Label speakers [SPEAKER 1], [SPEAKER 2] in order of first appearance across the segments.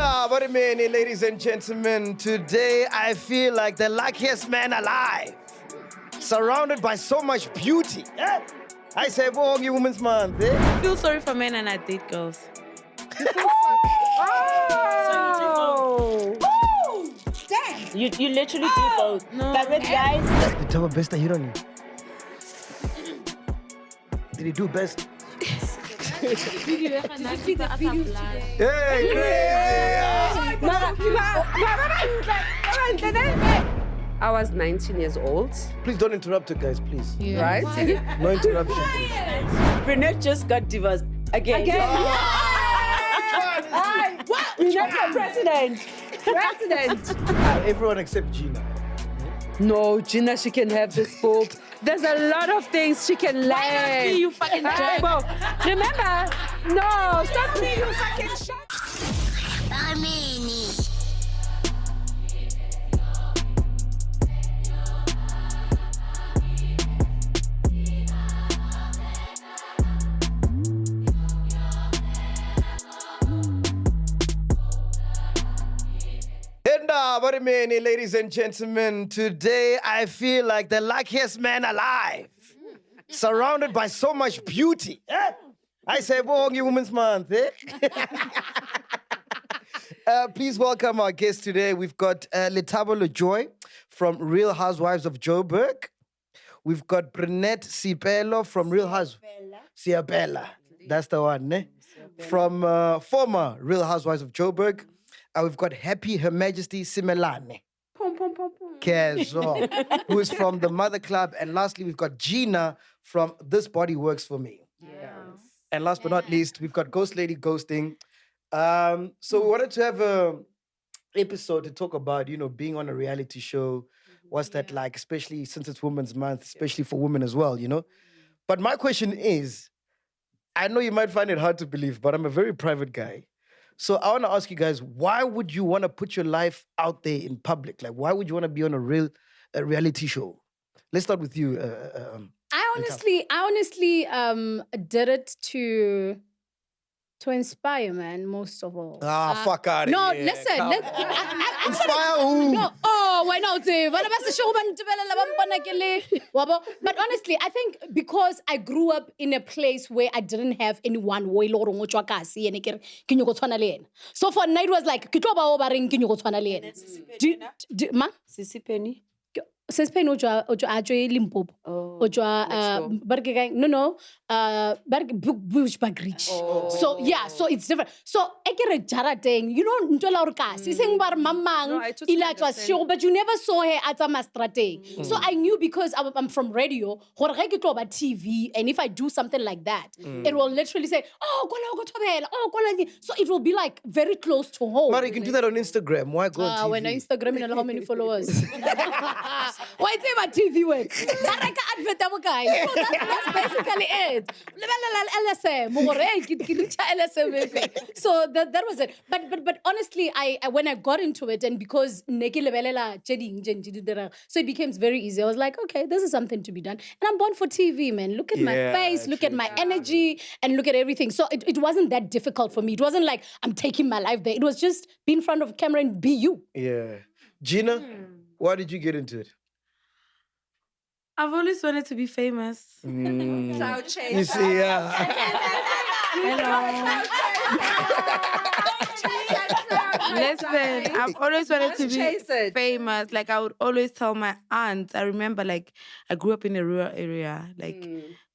[SPEAKER 1] What a minute, ladies and gentlemen. Today I feel like the luckiest man alive. Surrounded by so much beauty. I say, Bongi Women's Month.
[SPEAKER 2] I feel sorry for men and I date girls.
[SPEAKER 3] Oh!
[SPEAKER 4] Damn!
[SPEAKER 3] You literally do both.
[SPEAKER 2] No.
[SPEAKER 3] But with guys,
[SPEAKER 1] The top of best hit on you. Did he do best?
[SPEAKER 4] Did you see the video today?
[SPEAKER 1] Hey, crazy!
[SPEAKER 5] I was 19 years old,
[SPEAKER 1] Please don't interrupt her, guys, please.
[SPEAKER 5] right?
[SPEAKER 1] No interruption.
[SPEAKER 3] Brunette just got divorced again.
[SPEAKER 5] What?
[SPEAKER 3] Brunette for president.
[SPEAKER 1] Everyone except Gina.
[SPEAKER 5] No, Gina, she can have this book. There's a lot of things she can learn.
[SPEAKER 2] You fucking
[SPEAKER 5] Hey,
[SPEAKER 2] jerk.
[SPEAKER 5] well, remember? No, stop me, you fucking shut.
[SPEAKER 1] What a minute, ladies and gentlemen. Today I feel like the luckiest man alive. Surrounded by so much beauty. I say, Bongi Women's Month. Please welcome our guest today. We've got Letabo LeJoy from Real Housewives of Joburg. We've got Brunette Sipelo from Real Housewives. Siabella. That's the one, ne? From former Real Housewives of Joburg. We've got Happy Her Majesty Simelane. Kezo, who is from the Mother Club. And lastly, we've got Gina from This Body Works For Me. And last but not least, we've got Ghost Lady Ghosting. So we wanted to have a episode to talk about, being on a reality show. What's that like, especially since it's Women's Month, especially for women as well, But my question is, I know you might find it hard to believe, but I'm a very private guy. So I want to ask you guys, why would you want to put your life out there in public? Like, why would you want to be on a reality show? Let's start with you.
[SPEAKER 4] I honestly did it to inspire, man, most of all.
[SPEAKER 1] Fuck out of
[SPEAKER 4] No,
[SPEAKER 1] here.
[SPEAKER 4] listen.
[SPEAKER 1] Come
[SPEAKER 4] I'm
[SPEAKER 1] Inspire who?
[SPEAKER 4] No, why not? But honestly, I think because I grew up in a place where I didn't have anyone so for night was like ma
[SPEAKER 3] Sissy Penny.
[SPEAKER 4] Sispen ojo Limpopo. Ojo Bush Bagrich. So yeah, so it's different. So ekere jara thing, ntola or kasi sing bar mamang ila twa show, but you never saw her at a strategy. So I knew because I'm from radio, gore ge ke tlo ba TV, and if I do something like that, it will literally say, oh go thobela, so it will be like very close to home.
[SPEAKER 1] Mara, you can do that on Instagram. Why go on TV?
[SPEAKER 4] When Instagram, you know how many followers. Why say my TV work? That advert guys. So that's basically it. So that was it. But honestly, I when I got into it, and because so it became very easy. I was like, okay, this is something to be done. And I'm born for TV, man. Look at my face, look at my energy, and look at everything. So it wasn't that difficult for me. It wasn't like I'm taking my life there. It was just be in front of camera and be you.
[SPEAKER 1] Yeah. Gina, why did you get into it?
[SPEAKER 2] I've always wanted to be famous.
[SPEAKER 1] You see,
[SPEAKER 2] Listen, I've always wanted to be famous. Like, I would always tell my aunts. I remember, like, I grew up in a rural area, like,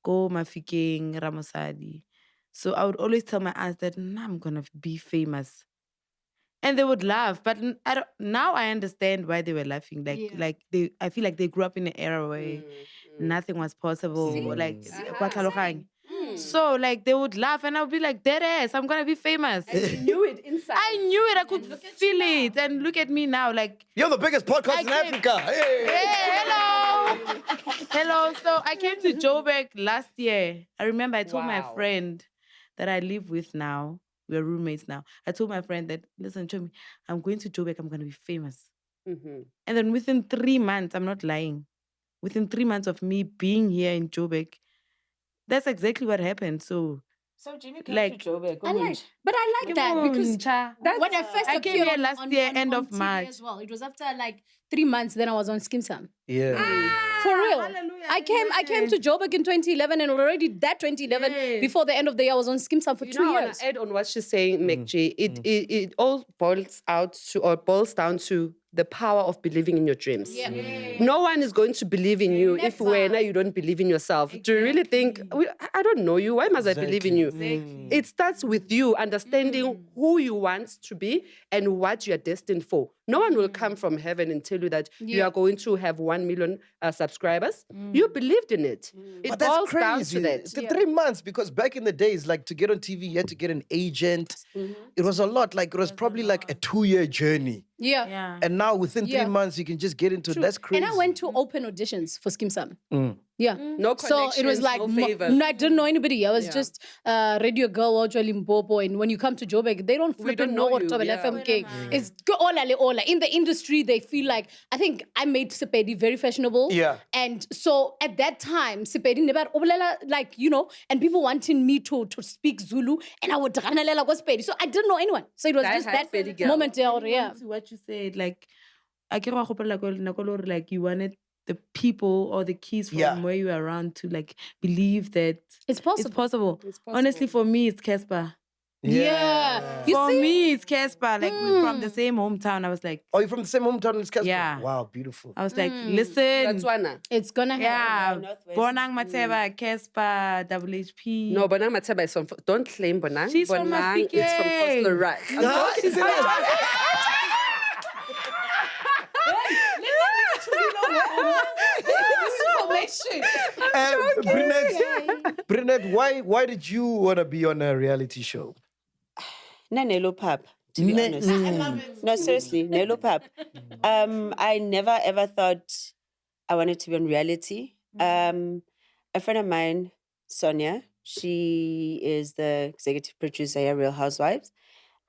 [SPEAKER 2] Go Mafikeng, Ramosadi. So I would always tell my aunts that, I'm going to be famous. And they would laugh. But now I understand why they were laughing. I feel like they grew up in an era where nothing was possible. So, like, they would laugh and I would be like, dead ass, I'm going to be famous.
[SPEAKER 3] And you knew it inside.
[SPEAKER 2] I knew it. I could feel it. And look at me now. Like,
[SPEAKER 1] you're the biggest podcast in Africa. Hey,
[SPEAKER 2] hello. Hello. So I came to Joburg last year. I remember I told my friend that I live with now. We're roommates now. I told my friend that, listen, Chomi, I'm going to Joburg. I'm going to be famous. And then within 3 months, I'm not lying, within 3 months of me being here in Joburg, that's exactly what happened. So
[SPEAKER 3] So Jimmy came
[SPEAKER 2] Like,
[SPEAKER 3] to Joburg.
[SPEAKER 4] I like that because when I first
[SPEAKER 2] I came
[SPEAKER 4] appeared
[SPEAKER 2] here last year, end of
[SPEAKER 4] TV
[SPEAKER 2] March.
[SPEAKER 4] as well, it was after like 3 months. Then I was on Skim Sam.
[SPEAKER 1] Yeah.
[SPEAKER 4] For real.
[SPEAKER 2] Hallelujah,
[SPEAKER 4] I came to Joburg in 2011, and already that 2011,
[SPEAKER 2] Yes.
[SPEAKER 4] before the end of the year, I was on Skim Sam for
[SPEAKER 5] You
[SPEAKER 4] 2
[SPEAKER 5] know, I
[SPEAKER 4] years.
[SPEAKER 5] want to add on what she's saying, MacG. It all boils down to the power of believing in your dreams.
[SPEAKER 4] Yeah.
[SPEAKER 5] No one is going to believe in you if
[SPEAKER 4] Never.
[SPEAKER 5] you don't believe in yourself. Do you really think, I don't know you, why must I believe in you? It starts with you understanding who you want to be and what you are destined for. No one will come from heaven and tell you that you are going to have 1 million subscribers. You believed in it. It
[SPEAKER 1] But that's
[SPEAKER 5] boils down
[SPEAKER 1] crazy.
[SPEAKER 5] to that.
[SPEAKER 1] The 3 months, because back in the days, like to get on TV, you had to get an agent. It was a lot. Like it was probably like a 2-year journey.
[SPEAKER 4] Yeah.
[SPEAKER 2] Yeah.
[SPEAKER 1] And now within 3 months, you can just get into it. That's crazy.
[SPEAKER 4] And I went to open auditions for Skim Sam. Yeah.
[SPEAKER 5] No
[SPEAKER 4] So it was
[SPEAKER 5] connections,
[SPEAKER 4] like,
[SPEAKER 5] no favors.
[SPEAKER 4] I didn't know anybody. I was just radio girl, Ojo Limpopo. And when you come to Joburg, they don't flipping know what
[SPEAKER 5] you,
[SPEAKER 4] Tobel
[SPEAKER 5] yeah.
[SPEAKER 4] FM King. It's ola. In the industry, they feel like, I think I made Sepedi very fashionable.
[SPEAKER 1] Yeah.
[SPEAKER 4] And so at that time, Sepedi never, like, and people wanting me to speak Zulu, and I would ranalela go Sepedi. So I didn't know anyone. So it was just that
[SPEAKER 5] Sepedi girl.
[SPEAKER 4] moment there. Yeah.
[SPEAKER 2] To what you said, like, I can't like you wanted the people or the keys from where you are around to like believe that
[SPEAKER 4] It's possible.
[SPEAKER 2] It's possible. Honestly, for me, it's Casper.
[SPEAKER 4] Yeah. You
[SPEAKER 2] For
[SPEAKER 4] see?
[SPEAKER 2] me, it's Casper. Like we're from the same hometown. I was like,
[SPEAKER 1] Oh, you're from the same hometown as Casper?
[SPEAKER 2] Yeah.
[SPEAKER 1] Wow, beautiful.
[SPEAKER 2] I was like, listen.
[SPEAKER 5] Botswana.
[SPEAKER 4] It's gonna happen.
[SPEAKER 2] Yeah, Bonang Mateba, Casper, WHP.
[SPEAKER 5] No, Bonang Mateba is from, don't claim Bonang.
[SPEAKER 2] She's from
[SPEAKER 5] Bonang is from
[SPEAKER 2] Mafikeng.
[SPEAKER 5] Coastal Right.
[SPEAKER 1] Ah, is it? Brunette, why did you want to be on a reality show?
[SPEAKER 3] Nanelo Pap, to be honest. I love it. No, seriously, Nelo Pap. I never ever thought I wanted to be on reality. A friend of mine, Sonia, she is the executive producer at Real Housewives,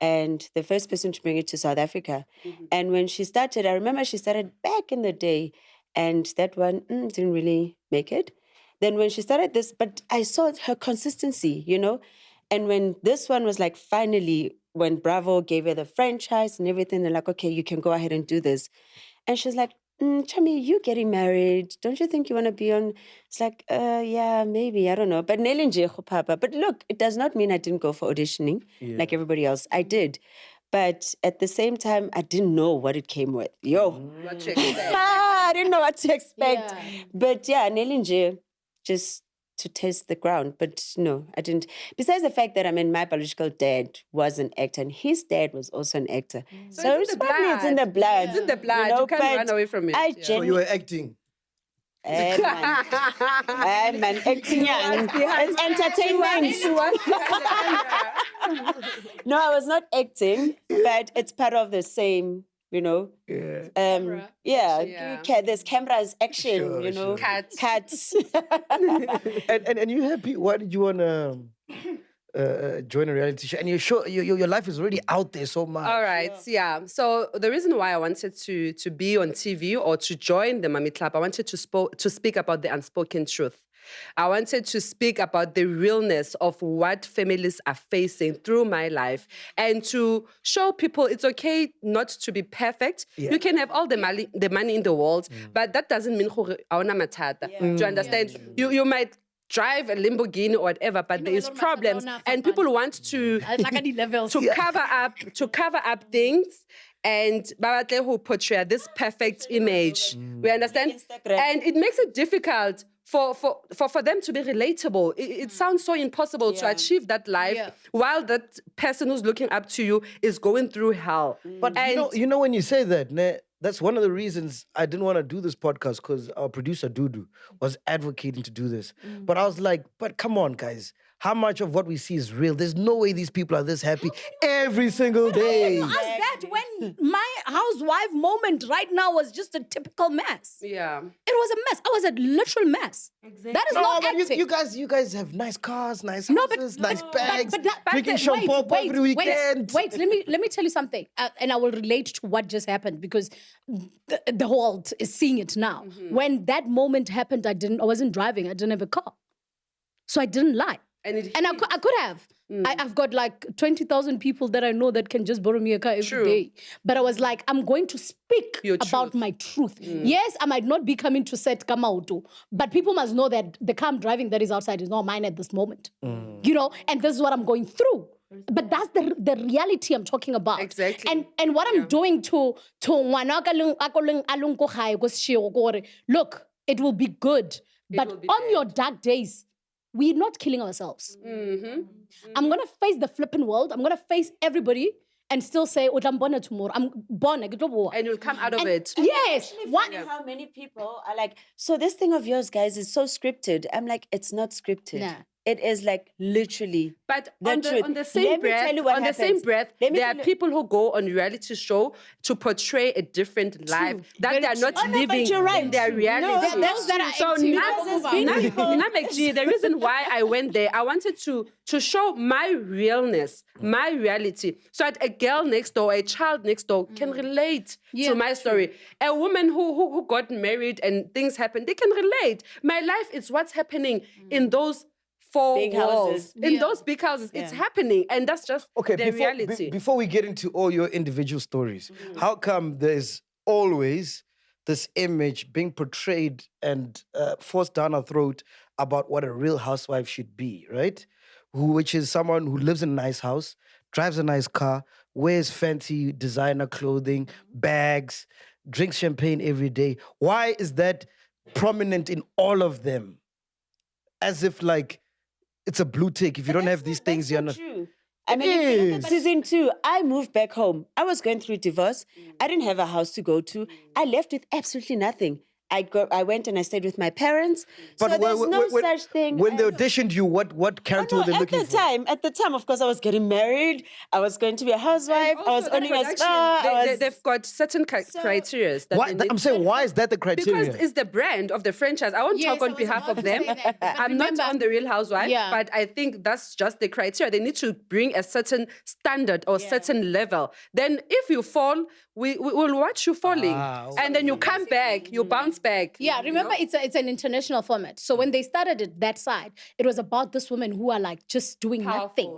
[SPEAKER 3] and the first person to bring it to South Africa. And when she started, I remember she started back in the day, and that one didn't really make it. Then when she started this, but I saw her consistency, And when this one was like, finally, when Bravo gave her the franchise and everything, they're like, okay, you can go ahead and do this. And she's like, Chami, you getting married. Don't you think you want to be on? It's like, yeah, maybe, I don't know. But Papa. But look, it does not mean I didn't go for auditioning like everybody else. I did. But at the same time, I didn't know what it came with.
[SPEAKER 5] What you expect?
[SPEAKER 3] I didn't know what to expect.
[SPEAKER 4] Yeah.
[SPEAKER 3] But yeah, Nelinje, just to test the ground. But no, I didn't. Besides the fact that, my biological dad was an actor and his dad was also an actor. So
[SPEAKER 5] it's in the
[SPEAKER 3] probably it's in the
[SPEAKER 5] blood.
[SPEAKER 3] blood.
[SPEAKER 5] It's in the blood. You can't
[SPEAKER 3] but
[SPEAKER 5] run away from it.
[SPEAKER 3] I
[SPEAKER 5] Yeah.
[SPEAKER 1] So you were acting.
[SPEAKER 3] man. Acting young. It's entertainment. No, I was not acting, but it's part of the same,
[SPEAKER 1] Yeah.
[SPEAKER 3] There's cameras, action,
[SPEAKER 1] Sure, sure.
[SPEAKER 3] Cuts.
[SPEAKER 1] And you happy? Why did you want to join a reality show? And you're sure your life is already out there so much.
[SPEAKER 5] All right, yeah. So the reason why I wanted to be on TV or to join the Mami Club, I wanted to speak about the unspoken truth. I wanted to speak about the realness of what families are facing through my life and to show people it's okay not to be perfect.
[SPEAKER 1] Yeah.
[SPEAKER 5] You can have all the money in the world, but that doesn't mean auna matata. Do you understand? You might drive a Lamborghini or whatever, but there is problems, and people want to cover up things. And Babatle who portray this perfect image. We understand?
[SPEAKER 3] Instagram.
[SPEAKER 5] And it makes it difficult for them to be relatable. It sounds so impossible to achieve that life while that person who's looking up to you is going through hell.
[SPEAKER 1] But you know when you say that, that's one of the reasons I didn't want to do this podcast, because our producer Dudu was advocating to do this. But I was like, but come on, guys. How much of what we see is real? There's no way these people are this happy every single day.
[SPEAKER 4] Ask that when my housewife moment right now was just a typical mess.
[SPEAKER 5] Yeah.
[SPEAKER 4] It was a mess. I was a literal mess. Exactly. That is not
[SPEAKER 1] but
[SPEAKER 4] acting.
[SPEAKER 1] you guys have nice cars, nice
[SPEAKER 4] No, but-
[SPEAKER 1] houses, nice
[SPEAKER 4] but-
[SPEAKER 1] bags,
[SPEAKER 4] but that-
[SPEAKER 1] drinking
[SPEAKER 4] wait,
[SPEAKER 1] champagne every weekend.
[SPEAKER 4] Wait, let me tell you something, and I will relate to what just happened because the world is seeing it now. When that moment happened, I wasn't driving. I didn't have a car, so I didn't lie.
[SPEAKER 5] And
[SPEAKER 4] I could have. I've got like 20,000 people that I know that can just borrow me a car every day. But I was like, I'm going to speak about my truth. Yes, I might not be coming to set Kamautu, but people must know that the car I'm driving that is outside is not mine at this moment. You know, and this is what I'm going through. But that's the reality I'm talking about.
[SPEAKER 5] Exactly.
[SPEAKER 4] And what I'm doing to look, it will be good. But on your dark days, we're not killing ourselves. I'm going to face the flipping world. I'm going to face everybody and still say, "Utambona tomorrow. I'm born."
[SPEAKER 5] And you'll come out of it.
[SPEAKER 4] Yes.
[SPEAKER 3] Funny how many people are like, so this thing of yours, guys, is so scripted. I'm like, it's not scripted.
[SPEAKER 4] Nah.
[SPEAKER 3] It is like literally.
[SPEAKER 5] But
[SPEAKER 3] the truth.
[SPEAKER 5] on the same breath, there are people who go on reality show to portray a different life that they are not living in their reality.
[SPEAKER 3] No, that's that
[SPEAKER 5] so MacG, the reason why I went there, I wanted to show my realness, my reality, so that a girl next door, a child next door can relate to my story. A woman who got married and things happen, they can relate. My life is what's happening in those four
[SPEAKER 3] big
[SPEAKER 5] walls.
[SPEAKER 3] houses.
[SPEAKER 5] In those big houses, it's happening, and that's just the reality.
[SPEAKER 1] Before we get into all your individual stories, how come there's always this image being portrayed and forced down our throat about what a real housewife should be, right? Which is someone who lives in a nice house, drives a nice car, wears fancy designer clothing, bags, drinks champagne every day. Why is that prominent in all of them? As if like it's a blue tick. If you don't have these things, you're not.
[SPEAKER 3] True. I mean, if you look at season 2, I moved back home. I was going through divorce. I didn't have a house to go to. I left with absolutely nothing. I went and I stayed with my parents.
[SPEAKER 1] But
[SPEAKER 3] so there's no such thing.
[SPEAKER 1] When they auditioned you, what character were they looking for?
[SPEAKER 3] At the time, of course, I was getting married. I was going to be a housewife. I was owning a spa.
[SPEAKER 5] They've got certain criteria.
[SPEAKER 1] I'm saying, why is that the criteria?
[SPEAKER 5] Because it's the brand of the franchise. I won't talk on behalf of them. I'm not on the Real Housewife, but I think that's just the criteria. They need to bring a certain standard or certain level. Then if you fall, we will watch you falling. And then you come back, you bounce back.
[SPEAKER 4] Yeah, remember, it's an international format. So when they started it that side, it was about this women who are like just doing nothing.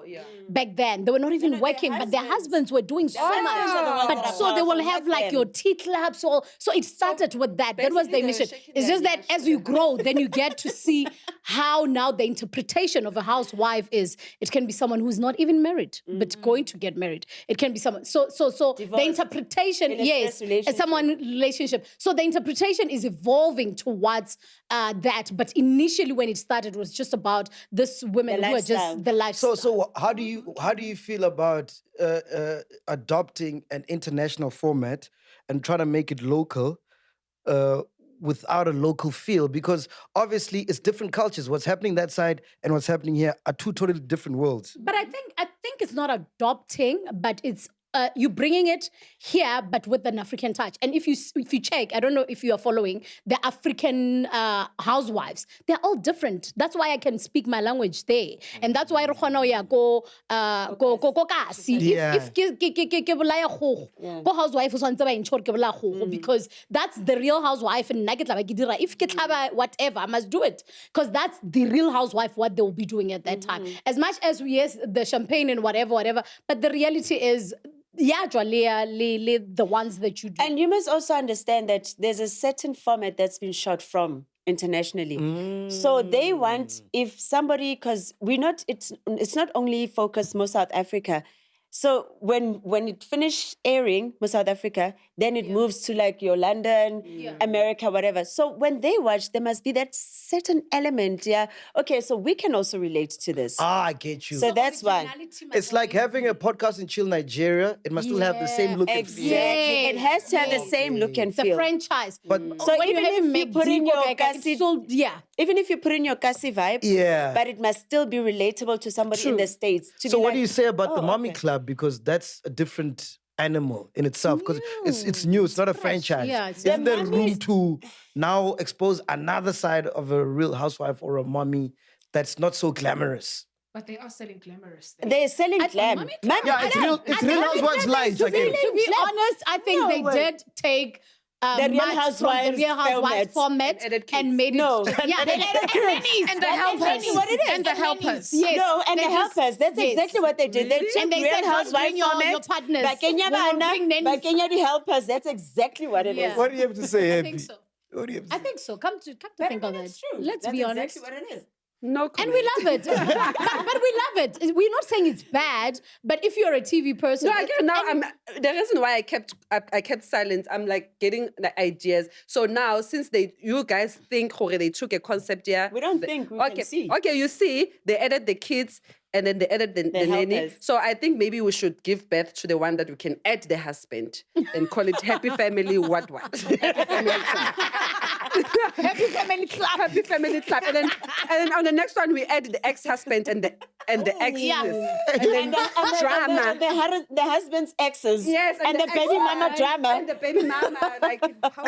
[SPEAKER 4] Back then, they were not even working, but their husbands were doing so much. But so they will have like your teeth claps. So it started with that. That was the mission. It's just that as you grow, then you get to see how now the interpretation of a housewife is. It can be someone who's not even married, but going to get married. It can be someone. So the interpretation, yes, someone relationship. So the interpretation is evolving towards that. But initially, when it started, it was just about this women who are just the lifestyle.
[SPEAKER 1] So how do you feel about adopting an international format and trying to make it local? Without a local feel, because obviously it's different cultures. What's happening that side and what's happening here are two totally different worlds.
[SPEAKER 4] But I think it's not adopting, but it's you bringing it here, but with an African touch. And if you check, I don't know if you are following the African housewives, they're all different. That's why I can speak my language there, and that's why go kasi. If go housewife because that's the real housewife, and if whatever, I must do it because that's the real housewife. What they will be doing at that time, as much as the champagne and whatever, but the reality is. The ones that you do.
[SPEAKER 3] And you must also understand that there's a certain format that's been shot from internationally. So they want, if somebody, because it's not only focused more South Africa. So when it finished airing for South Africa, then it moves to like your London, America, whatever. So when they watch, there must be that certain element. Yeah. Okay, so we can also relate to this.
[SPEAKER 1] I get you.
[SPEAKER 3] So that's why.
[SPEAKER 1] It's like having a podcast in chill Nigeria. It must still have the same look and feel.
[SPEAKER 3] Exactly. It has to have the same look and feel.
[SPEAKER 4] The franchise.
[SPEAKER 1] But
[SPEAKER 3] so when even if you put in your Kasi, even if you put in your Kasi vibe, but it must still be relatable to somebody in the States.
[SPEAKER 1] So what do you say about the Mommy Club? Because that's a different animal in itself. Because it's new. It's not a franchise.
[SPEAKER 4] Yeah,
[SPEAKER 1] Isn't there room to now expose another side of a real housewife or a mommy that's not so glamorous?
[SPEAKER 6] But they are selling glamorous.
[SPEAKER 3] They're selling glam.
[SPEAKER 1] It's real housewives' lives.
[SPEAKER 4] To be honest, I think they did take
[SPEAKER 3] The Real
[SPEAKER 4] much from the
[SPEAKER 3] Housewives
[SPEAKER 4] Real Housewives format
[SPEAKER 5] And added
[SPEAKER 4] and
[SPEAKER 5] kids.
[SPEAKER 4] made
[SPEAKER 3] No.
[SPEAKER 4] it. Yeah, they added nannies.
[SPEAKER 6] And the
[SPEAKER 4] That's
[SPEAKER 6] helpers.
[SPEAKER 4] exactly what it is.
[SPEAKER 6] And the helpers.
[SPEAKER 4] Yes.
[SPEAKER 3] No, and
[SPEAKER 4] They
[SPEAKER 3] the
[SPEAKER 4] just-
[SPEAKER 3] helpers. That's
[SPEAKER 4] yes.
[SPEAKER 3] exactly what they did. They took
[SPEAKER 4] And they
[SPEAKER 3] Real
[SPEAKER 4] said, don't
[SPEAKER 3] Housewives
[SPEAKER 4] bring your
[SPEAKER 3] format.
[SPEAKER 4] partners.
[SPEAKER 3] Bakenya
[SPEAKER 4] We will
[SPEAKER 3] bana,
[SPEAKER 4] bring nannies.
[SPEAKER 3] bakenya the helpers. That's exactly what it is.
[SPEAKER 4] Yeah.
[SPEAKER 1] What do you have to say,
[SPEAKER 4] I
[SPEAKER 1] Happy?
[SPEAKER 4] think so.
[SPEAKER 1] What do you have to
[SPEAKER 4] I
[SPEAKER 1] say?
[SPEAKER 4] think so. Come to
[SPEAKER 3] But
[SPEAKER 4] think of
[SPEAKER 3] it's
[SPEAKER 4] it.
[SPEAKER 3] true.
[SPEAKER 4] Let's
[SPEAKER 3] That's
[SPEAKER 4] be honest.
[SPEAKER 3] exactly what it is.
[SPEAKER 5] No
[SPEAKER 4] And
[SPEAKER 5] comment.
[SPEAKER 4] we love it. but we love it. We're not saying it's bad, but if you're a TV person.
[SPEAKER 5] No, again, now the reason why I kept silent, I'm like getting the ideas. So now, since you guys think they took a concept here.
[SPEAKER 3] We don't think, we can see.
[SPEAKER 5] Okay, you see, they added the kids and then they added the nanny.
[SPEAKER 3] helpers.
[SPEAKER 5] So I think maybe we should give birth to the one that we can add the husband and call it Happy Family what. Happy Family Club. Happy Family Club. And then on the next one we add the ex-husband and the exes.
[SPEAKER 4] Yeah.
[SPEAKER 5] And then drama.
[SPEAKER 3] The husband's exes.
[SPEAKER 5] Yes,
[SPEAKER 3] and the baby mama drama.
[SPEAKER 5] And the baby mama, like, how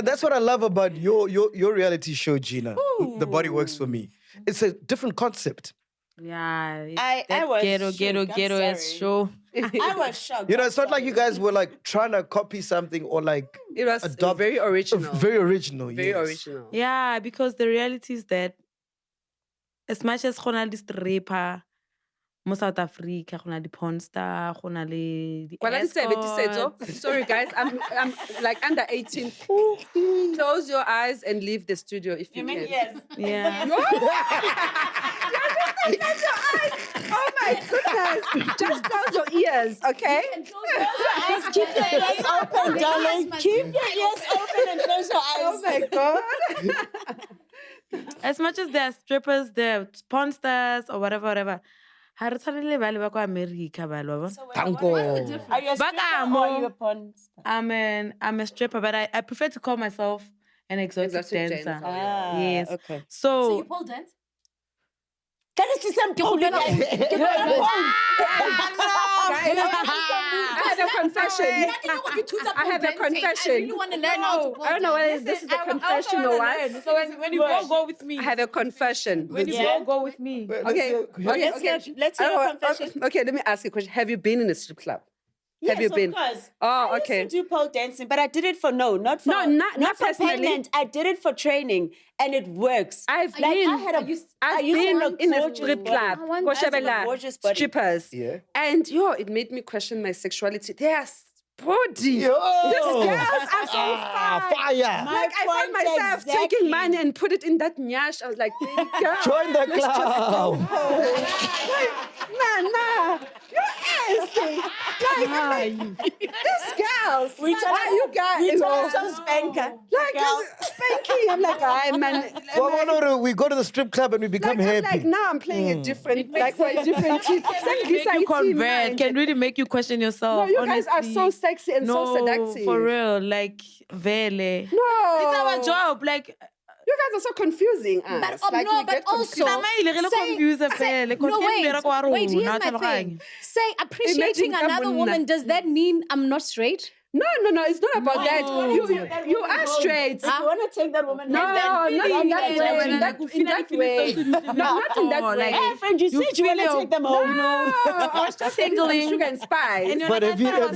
[SPEAKER 1] That's what I love about your reality show, Gina. The Body Works for Me. It's a different concept.
[SPEAKER 2] Yeah.
[SPEAKER 3] I
[SPEAKER 2] that
[SPEAKER 3] was
[SPEAKER 2] ghetto
[SPEAKER 3] shook, I'm
[SPEAKER 2] is
[SPEAKER 3] sorry.
[SPEAKER 2] show.
[SPEAKER 3] I was shocked.
[SPEAKER 1] You know, it's not like you guys were like trying to copy something or like
[SPEAKER 5] it was
[SPEAKER 1] adopt
[SPEAKER 5] very original.
[SPEAKER 1] Very original.
[SPEAKER 5] Very
[SPEAKER 1] yes.
[SPEAKER 5] original.
[SPEAKER 2] Yeah, because the reality is that as much as gona le stripper mo South Africa, gona di porn star, gona le di escorts.
[SPEAKER 5] Sorry guys, I'm like under 18. Close your eyes and leave the studio if you can.
[SPEAKER 3] Yes.
[SPEAKER 2] Yeah.
[SPEAKER 5] Close your eyes. Oh my goodness. Just close your ears, okay?
[SPEAKER 3] Keep your ears open, darling. Keep your ears open and close your eyes.
[SPEAKER 5] Oh my God.
[SPEAKER 2] As much as there are strippers, there are porn stars or whatever. Ha re tshwanele ba le ba kwa America ba lo.
[SPEAKER 1] Tango.
[SPEAKER 3] Are you a stripper or are you a porn star?
[SPEAKER 2] I'm a stripper, but I prefer to call myself an exotic dancer.
[SPEAKER 5] dancer.
[SPEAKER 3] Ah,
[SPEAKER 2] Yes.
[SPEAKER 3] okay.
[SPEAKER 2] So
[SPEAKER 4] pole dance?
[SPEAKER 3] Can you see some pole dance?
[SPEAKER 5] Guys, I have a confession. I have a confession.
[SPEAKER 4] I really want to learn how to pole
[SPEAKER 5] I don't know whether
[SPEAKER 4] dance.
[SPEAKER 5] this is a confession or what.
[SPEAKER 2] So when you go with me.
[SPEAKER 5] I have a confession.
[SPEAKER 2] When you
[SPEAKER 3] Yeah.
[SPEAKER 2] go with me.
[SPEAKER 5] Okay.
[SPEAKER 3] Let's hear a confession.
[SPEAKER 5] Okay, let me ask you a question. Have you been in a strip club?
[SPEAKER 3] Yes,
[SPEAKER 5] Have you been?
[SPEAKER 3] Of course.
[SPEAKER 5] Oh,
[SPEAKER 3] I
[SPEAKER 5] okay.
[SPEAKER 3] used to do pole dancing, but I did it for not for
[SPEAKER 5] not
[SPEAKER 3] for
[SPEAKER 5] personally.
[SPEAKER 3] payment. I did it for training, and it works.
[SPEAKER 5] I've
[SPEAKER 3] Like,
[SPEAKER 5] been.
[SPEAKER 3] I had a-
[SPEAKER 5] I've
[SPEAKER 3] I used to
[SPEAKER 5] been
[SPEAKER 3] have a
[SPEAKER 5] in a
[SPEAKER 3] gorgeous
[SPEAKER 5] strip
[SPEAKER 3] body.
[SPEAKER 5] club.
[SPEAKER 3] I want- I have a
[SPEAKER 5] Koshebela,
[SPEAKER 3] gorgeous body.
[SPEAKER 5] strippers.
[SPEAKER 1] Yeah.
[SPEAKER 5] And it made me question my sexuality. They are body.
[SPEAKER 1] Yo.
[SPEAKER 5] These girls are so fine.
[SPEAKER 1] Fire.
[SPEAKER 5] Like I found
[SPEAKER 3] point
[SPEAKER 5] myself
[SPEAKER 3] exactly.
[SPEAKER 5] taking money and put it in that nyash. I was like, baby girl,
[SPEAKER 1] Join the club.
[SPEAKER 5] nah, you're assy. Like these girls.
[SPEAKER 3] We
[SPEAKER 5] why you guys?
[SPEAKER 3] We told some spanker.
[SPEAKER 5] Like spanky. I'm like, I man.
[SPEAKER 1] Well, we go to the strip club and we become
[SPEAKER 5] I'm
[SPEAKER 1] happy.
[SPEAKER 5] like, now I'm playing a different, like for a different kid.
[SPEAKER 2] Make you convert, can really make you question
[SPEAKER 5] No,
[SPEAKER 2] yourself.
[SPEAKER 5] you guys are
[SPEAKER 2] honestly.
[SPEAKER 5] so sexy and
[SPEAKER 2] No,
[SPEAKER 5] so seductive.
[SPEAKER 2] for real. Like, vele.
[SPEAKER 5] No.
[SPEAKER 2] It's our job. Like,
[SPEAKER 5] You guys are so confusing. Us.
[SPEAKER 4] But,
[SPEAKER 5] like,
[SPEAKER 4] no,
[SPEAKER 5] we
[SPEAKER 4] but
[SPEAKER 5] get confused.
[SPEAKER 4] also-
[SPEAKER 2] Tama ile re le
[SPEAKER 4] Say-
[SPEAKER 2] confuse
[SPEAKER 4] say-
[SPEAKER 2] fele, 'cause
[SPEAKER 4] no,
[SPEAKER 2] ke
[SPEAKER 4] wait,
[SPEAKER 2] mmereko wa
[SPEAKER 4] wait, here's
[SPEAKER 2] rona,
[SPEAKER 4] my
[SPEAKER 2] tlhaloganya.
[SPEAKER 4] thing. Say appreciating
[SPEAKER 5] Imagine
[SPEAKER 4] another
[SPEAKER 5] ka
[SPEAKER 4] woman,
[SPEAKER 5] monna.
[SPEAKER 4] does that mean I'm not straight?
[SPEAKER 5] No, it's not about that. You are straight.
[SPEAKER 3] If you want to take that woman,
[SPEAKER 5] No,
[SPEAKER 3] home, then
[SPEAKER 5] not in that
[SPEAKER 3] feeling
[SPEAKER 5] way.
[SPEAKER 3] it.
[SPEAKER 5] In that way. Not in that
[SPEAKER 2] Oh,
[SPEAKER 5] way.
[SPEAKER 2] like-
[SPEAKER 3] Hey, friend, you said you want to take them home.
[SPEAKER 5] I was just singling. Sugar and spice.
[SPEAKER 2] And you're
[SPEAKER 1] But
[SPEAKER 2] like,
[SPEAKER 1] have you,
[SPEAKER 2] I thought I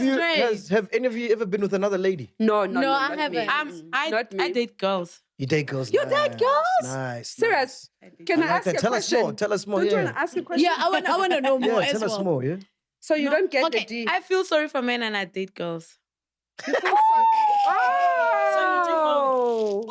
[SPEAKER 2] was straight.
[SPEAKER 1] have any of you ever been with another lady?
[SPEAKER 5] No,
[SPEAKER 4] No, I
[SPEAKER 5] not
[SPEAKER 4] haven't.
[SPEAKER 5] me. Not me.
[SPEAKER 2] I date girls.
[SPEAKER 1] You date girls.
[SPEAKER 3] You date girls?
[SPEAKER 1] Nice.
[SPEAKER 5] Serious. Can I
[SPEAKER 1] Nice.
[SPEAKER 5] ask you a
[SPEAKER 1] Tell us
[SPEAKER 5] question?
[SPEAKER 1] more. Tell us more.
[SPEAKER 5] Don't you
[SPEAKER 1] Yeah.
[SPEAKER 5] want to ask a question?
[SPEAKER 4] Yeah, I want to know more
[SPEAKER 1] Yeah,
[SPEAKER 4] as
[SPEAKER 1] tell us
[SPEAKER 4] well.
[SPEAKER 1] more. Yeah.
[SPEAKER 5] So you don't get
[SPEAKER 4] okay,
[SPEAKER 5] the D.
[SPEAKER 2] I feel sorry for men and I date girls.
[SPEAKER 5] Oh.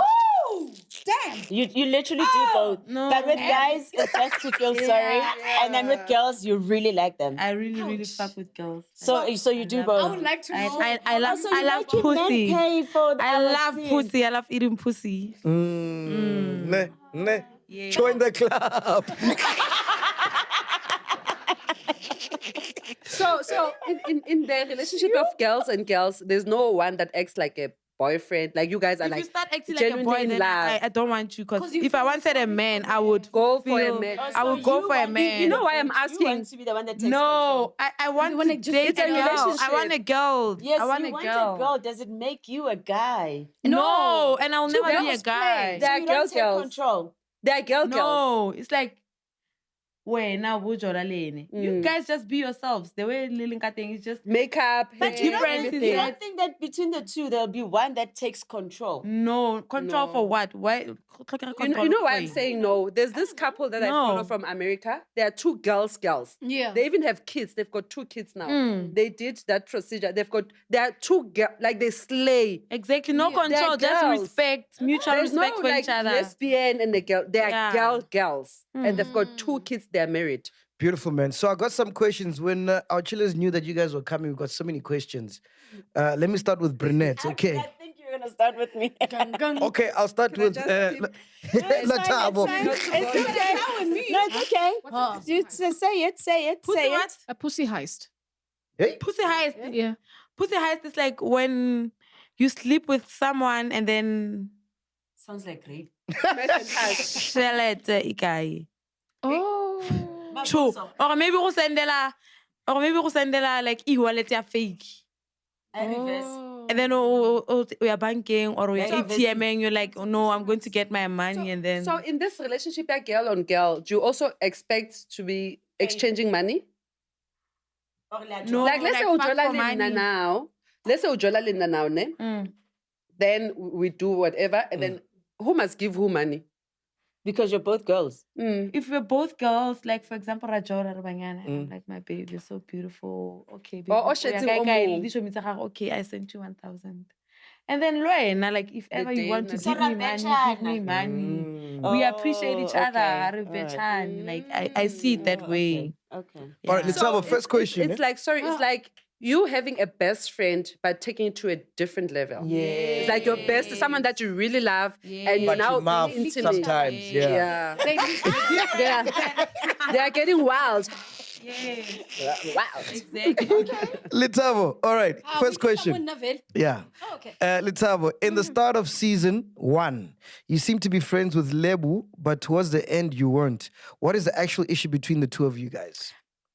[SPEAKER 3] Damn. You literally do both.
[SPEAKER 2] No.
[SPEAKER 3] But with guys, it's just to feel sorry. And then with girls, you really like them.
[SPEAKER 2] I really fuck with girls.
[SPEAKER 3] So you do
[SPEAKER 2] love
[SPEAKER 3] both.
[SPEAKER 4] I would like to know.
[SPEAKER 2] I love
[SPEAKER 3] Also, you
[SPEAKER 2] I love
[SPEAKER 3] like it, men
[SPEAKER 2] pussy.
[SPEAKER 3] pay for the
[SPEAKER 2] I love
[SPEAKER 3] scene.
[SPEAKER 2] pussy. I love eating pussy.
[SPEAKER 1] Ne.
[SPEAKER 2] Yeah.
[SPEAKER 1] Join the club.
[SPEAKER 5] So in the relationship of girls and girls, there's no one that acts like a boyfriend. Like you guys are
[SPEAKER 2] If you
[SPEAKER 5] like
[SPEAKER 2] start acting like a
[SPEAKER 5] genuinely
[SPEAKER 2] boy,
[SPEAKER 5] in
[SPEAKER 2] then
[SPEAKER 5] love.
[SPEAKER 2] I don't want you. Because
[SPEAKER 4] 'Cause you
[SPEAKER 2] if I
[SPEAKER 4] feel
[SPEAKER 2] wanted a man, I would
[SPEAKER 5] Go for a
[SPEAKER 2] feel-
[SPEAKER 5] man.
[SPEAKER 2] I would go for a man.
[SPEAKER 5] You know why I'm
[SPEAKER 3] You
[SPEAKER 5] asking?
[SPEAKER 3] want to be the one that takes
[SPEAKER 2] No, I want
[SPEAKER 4] wanna
[SPEAKER 2] to
[SPEAKER 4] just
[SPEAKER 2] date
[SPEAKER 4] get
[SPEAKER 2] a
[SPEAKER 4] a
[SPEAKER 2] girl. I
[SPEAKER 5] relationship.
[SPEAKER 2] want a girl.
[SPEAKER 3] Yes,
[SPEAKER 2] I want
[SPEAKER 3] you
[SPEAKER 2] a
[SPEAKER 3] want
[SPEAKER 2] girl.
[SPEAKER 3] a girl. Does it make you a guy?
[SPEAKER 2] No, and I'll never be a
[SPEAKER 3] girls
[SPEAKER 2] guy.
[SPEAKER 3] play.
[SPEAKER 5] They are
[SPEAKER 3] So you don't
[SPEAKER 5] girls,
[SPEAKER 3] take
[SPEAKER 5] girls.
[SPEAKER 3] control.
[SPEAKER 5] They're girls.
[SPEAKER 2] No, it's like Now you guys just be yourselves. The way Lilinka thing is just
[SPEAKER 5] Makeup,
[SPEAKER 3] But
[SPEAKER 5] hair,
[SPEAKER 3] you don't,
[SPEAKER 5] everything.
[SPEAKER 3] you don't think that between the two, there'll be one that takes control?
[SPEAKER 2] no control for what? Why?
[SPEAKER 5] You know why I'm saying no? There's this couple that I follow from America. They are two girls.
[SPEAKER 4] Yeah.
[SPEAKER 5] They even have kids. They've got 2 kids now. They did that procedure. They are 2 girls, like they slay.
[SPEAKER 2] Exactly. No
[SPEAKER 5] They're
[SPEAKER 2] control, just
[SPEAKER 5] girls.
[SPEAKER 2] respect, mutual
[SPEAKER 5] There's
[SPEAKER 2] respect
[SPEAKER 5] no
[SPEAKER 2] for
[SPEAKER 5] like
[SPEAKER 2] each other.
[SPEAKER 5] lesbian and the girl. They are
[SPEAKER 2] Yeah.
[SPEAKER 5] girls. And they've got 2 kids. They're married.
[SPEAKER 1] Beautiful, man. So I got some questions. When our chillers knew that you guys were coming, we got so many questions. Let me start with Brunette, okay?
[SPEAKER 3] I think you're going to start with me.
[SPEAKER 1] Okay, I'll start with Latabo.
[SPEAKER 3] It's okay. No, it's okay. You say it.
[SPEAKER 2] Pussy
[SPEAKER 3] Say
[SPEAKER 2] what?
[SPEAKER 3] it.
[SPEAKER 6] A pussy heist.
[SPEAKER 1] Hey?
[SPEAKER 2] Pussy heist.
[SPEAKER 6] Yeah.
[SPEAKER 2] Pussy heist is like when you sleep with someone and then
[SPEAKER 3] Sounds like rape.
[SPEAKER 2] shell it, ikai.
[SPEAKER 6] Oh.
[SPEAKER 2] True. Or maybe go sendela like e-wallet ya fake.
[SPEAKER 3] I reverse.
[SPEAKER 2] And then we are banking or we are ATMing, you're like, oh no, I'm going to get my money and then
[SPEAKER 5] So in this relationship, yeah, girl on girl, do you also expect to be exchanging money?
[SPEAKER 2] no,
[SPEAKER 5] Like let's say
[SPEAKER 2] fuck for
[SPEAKER 5] ujola
[SPEAKER 2] money.
[SPEAKER 5] lina now. Let's say ujola lina now, ne? Then we do whatever, and then who must give who money?
[SPEAKER 3] Because you're both girls.
[SPEAKER 2] If we're both girls, like for example, Rajora Rabanyana, I'm like, my babe, you're so beautiful. Okay, baby.
[SPEAKER 5] Oh, shitting
[SPEAKER 2] okay, I sent you 1,000. And then Loena, like if ever you want to
[SPEAKER 5] day,
[SPEAKER 2] give me money, give me money. We appreciate each other. Like I see it that way.
[SPEAKER 3] Okay.
[SPEAKER 1] All right, let's have a first question.
[SPEAKER 5] It's like, sorry, it's like you having a best friend, but taking it to a different level.
[SPEAKER 1] Yeah.
[SPEAKER 5] It's like your best is someone that you really love, and you
[SPEAKER 1] But
[SPEAKER 5] now
[SPEAKER 1] you mouth
[SPEAKER 5] being intimate.
[SPEAKER 1] sometimes, yeah.
[SPEAKER 5] They are getting wild.
[SPEAKER 2] Wow. Exactly.
[SPEAKER 1] Letavo, all right, first question. Yeah.
[SPEAKER 4] Oh, okay.
[SPEAKER 1] Letavo, in the start of season 1, you seem to be friends with Lebu, but towards the end you weren't. What is the actual issue between the two of you guys?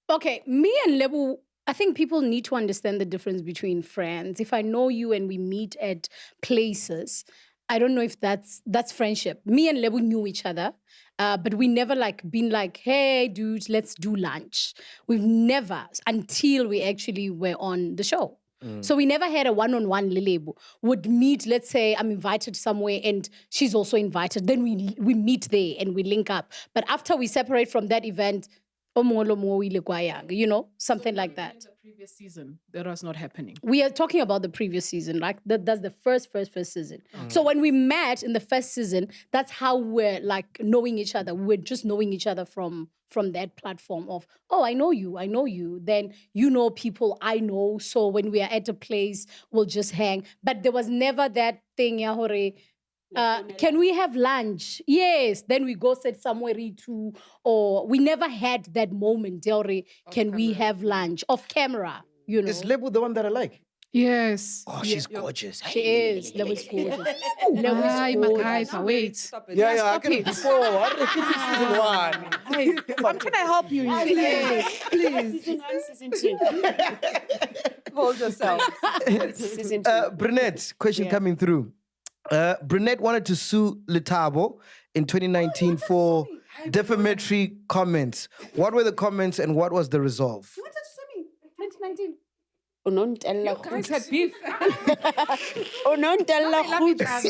[SPEAKER 4] Okay, me and Lebu, I think people need to understand the difference between friends. If I know you and we meet at places, I don't know if that's friendship. Me and Lebu knew each other, but we never like been like, hey, dudes, let's do lunch. We've never, until we actually were on the show. So we never had a one-on-one Lebu. Would meet, let's say I'm invited somewhere and she's also invited. Then we meet there and we link up. But after we separate from that event, you know, something like that.
[SPEAKER 6] In the previous season, that was not happening.
[SPEAKER 4] We are talking about the previous season, like that's the first season. So when we met in the first season, that's how we're like knowing each other. We're just knowing each other from that platform of, oh, I know you. Then you know people I know. So when we are at a place, we'll just hang. But there was never that thing, Yahore. Can we have lunch? Yes. Then we go sit somewhere to, or we never had that moment, Delre. Can we have lunch off camera? You know,
[SPEAKER 1] Is Lebu the one that I like?
[SPEAKER 6] Yes.
[SPEAKER 1] Oh, she's gorgeous.
[SPEAKER 4] she is. That was gorgeous.
[SPEAKER 6] Hi, MacG. Wait.
[SPEAKER 1] Yeah, I can before. I don't know if this is season 1.
[SPEAKER 6] I'm trying to help you. Please.
[SPEAKER 3] Season 1, season 2.
[SPEAKER 5] Hold yourself.
[SPEAKER 3] Season 2.
[SPEAKER 1] Brunette, question coming through. Brunette wanted to sue Letabo in 2019 for defamatory comments. What were the comments and what was the resolve?
[SPEAKER 4] You wanted to sue me 2019.
[SPEAKER 3] Unontella
[SPEAKER 6] Guys had beef.
[SPEAKER 3] Unontella goed.
[SPEAKER 6] How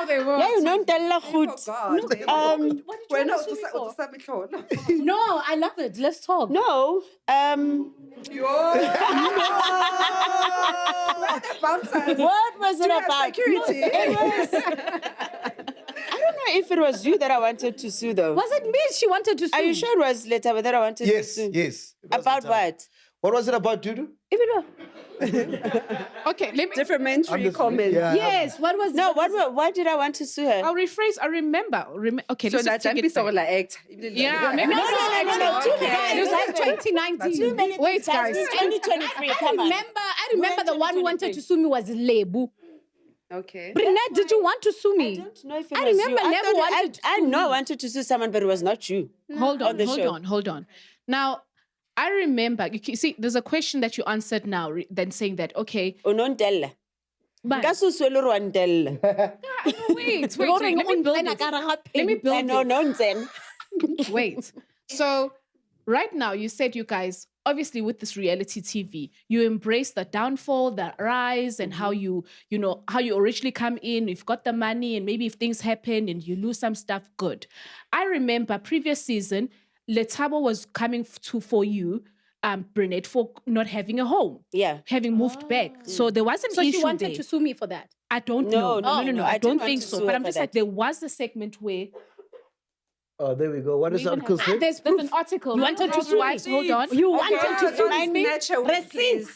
[SPEAKER 6] they were.
[SPEAKER 3] Yeah, unontella goed.
[SPEAKER 4] What did you want to sue me for? No, I love it. Let's talk.
[SPEAKER 3] No. What was it about?
[SPEAKER 5] Security.
[SPEAKER 3] I don't know if it was you that I wanted to sue, though.
[SPEAKER 4] Was it me she wanted to sue?
[SPEAKER 3] Are you sure it was Letaba that I wanted to sue?
[SPEAKER 1] Yes.
[SPEAKER 3] About what?
[SPEAKER 1] What was it about, Dudu?
[SPEAKER 6] Okay, let me.
[SPEAKER 5] Defamatory comments.
[SPEAKER 1] Yeah.
[SPEAKER 4] Yes, what was
[SPEAKER 3] No, why did I want to sue her?
[SPEAKER 6] I'll rephrase. I remember. Okay,
[SPEAKER 5] So
[SPEAKER 6] let's
[SPEAKER 5] that
[SPEAKER 6] just take
[SPEAKER 5] don't
[SPEAKER 6] it
[SPEAKER 5] be so
[SPEAKER 6] back.
[SPEAKER 5] like act.
[SPEAKER 6] Yeah, maybe
[SPEAKER 4] No,
[SPEAKER 6] that's
[SPEAKER 4] no.
[SPEAKER 3] Okay.
[SPEAKER 4] It was like 2019.
[SPEAKER 3] Too many
[SPEAKER 6] Wait,
[SPEAKER 3] things, guys.
[SPEAKER 6] guys.
[SPEAKER 3] 2023, come on.
[SPEAKER 4] I remember the one who wanted to sue me was Lebu.
[SPEAKER 5] Okay.
[SPEAKER 4] Brunette, did you want to sue me?
[SPEAKER 3] I don't know if it
[SPEAKER 4] I
[SPEAKER 3] was
[SPEAKER 4] remember
[SPEAKER 3] you.
[SPEAKER 4] never
[SPEAKER 3] thought
[SPEAKER 4] wanted to
[SPEAKER 3] I
[SPEAKER 4] sue
[SPEAKER 3] know I
[SPEAKER 4] me.
[SPEAKER 3] wanted to sue someone, but it was not you.
[SPEAKER 6] Hold on,
[SPEAKER 3] the show.
[SPEAKER 6] hold on. Now, I remember, see, there's a question that you answered now, then saying that, okay,
[SPEAKER 3] Unontella.
[SPEAKER 6] but
[SPEAKER 3] Nka se swele re wa ntella.
[SPEAKER 6] wait, let me build this. Let me build
[SPEAKER 3] No,
[SPEAKER 6] this.
[SPEAKER 3] nonsense.
[SPEAKER 6] Wait. So right now, you said you guys, obviously with this reality TV, you embrace the downfall, the rise, and how you originally come in, you've got the money, and maybe if things happen and you lose some stuff, good. I remember previous season, Letabo was coming for you, Brunette, for not having a home.
[SPEAKER 3] Yeah.
[SPEAKER 6] Having moved back. So there was an
[SPEAKER 4] So
[SPEAKER 6] issue
[SPEAKER 4] she wanted
[SPEAKER 6] there.
[SPEAKER 4] to sue me for that?
[SPEAKER 6] I don't know. No. I
[SPEAKER 3] didn't
[SPEAKER 6] don't
[SPEAKER 3] want
[SPEAKER 6] think
[SPEAKER 3] to
[SPEAKER 6] so.
[SPEAKER 3] sue
[SPEAKER 6] But
[SPEAKER 3] her
[SPEAKER 6] I'm
[SPEAKER 3] for
[SPEAKER 6] just like,
[SPEAKER 3] that.
[SPEAKER 6] there was a segment where
[SPEAKER 1] Oh, there we go. What does the article say?
[SPEAKER 4] There's
[SPEAKER 6] there's
[SPEAKER 4] proof.
[SPEAKER 6] an article.
[SPEAKER 4] You wanted to sue me.
[SPEAKER 6] Housewives, hold on.
[SPEAKER 4] You wanted to sue
[SPEAKER 5] Don't
[SPEAKER 4] me?
[SPEAKER 5] snatch away, please.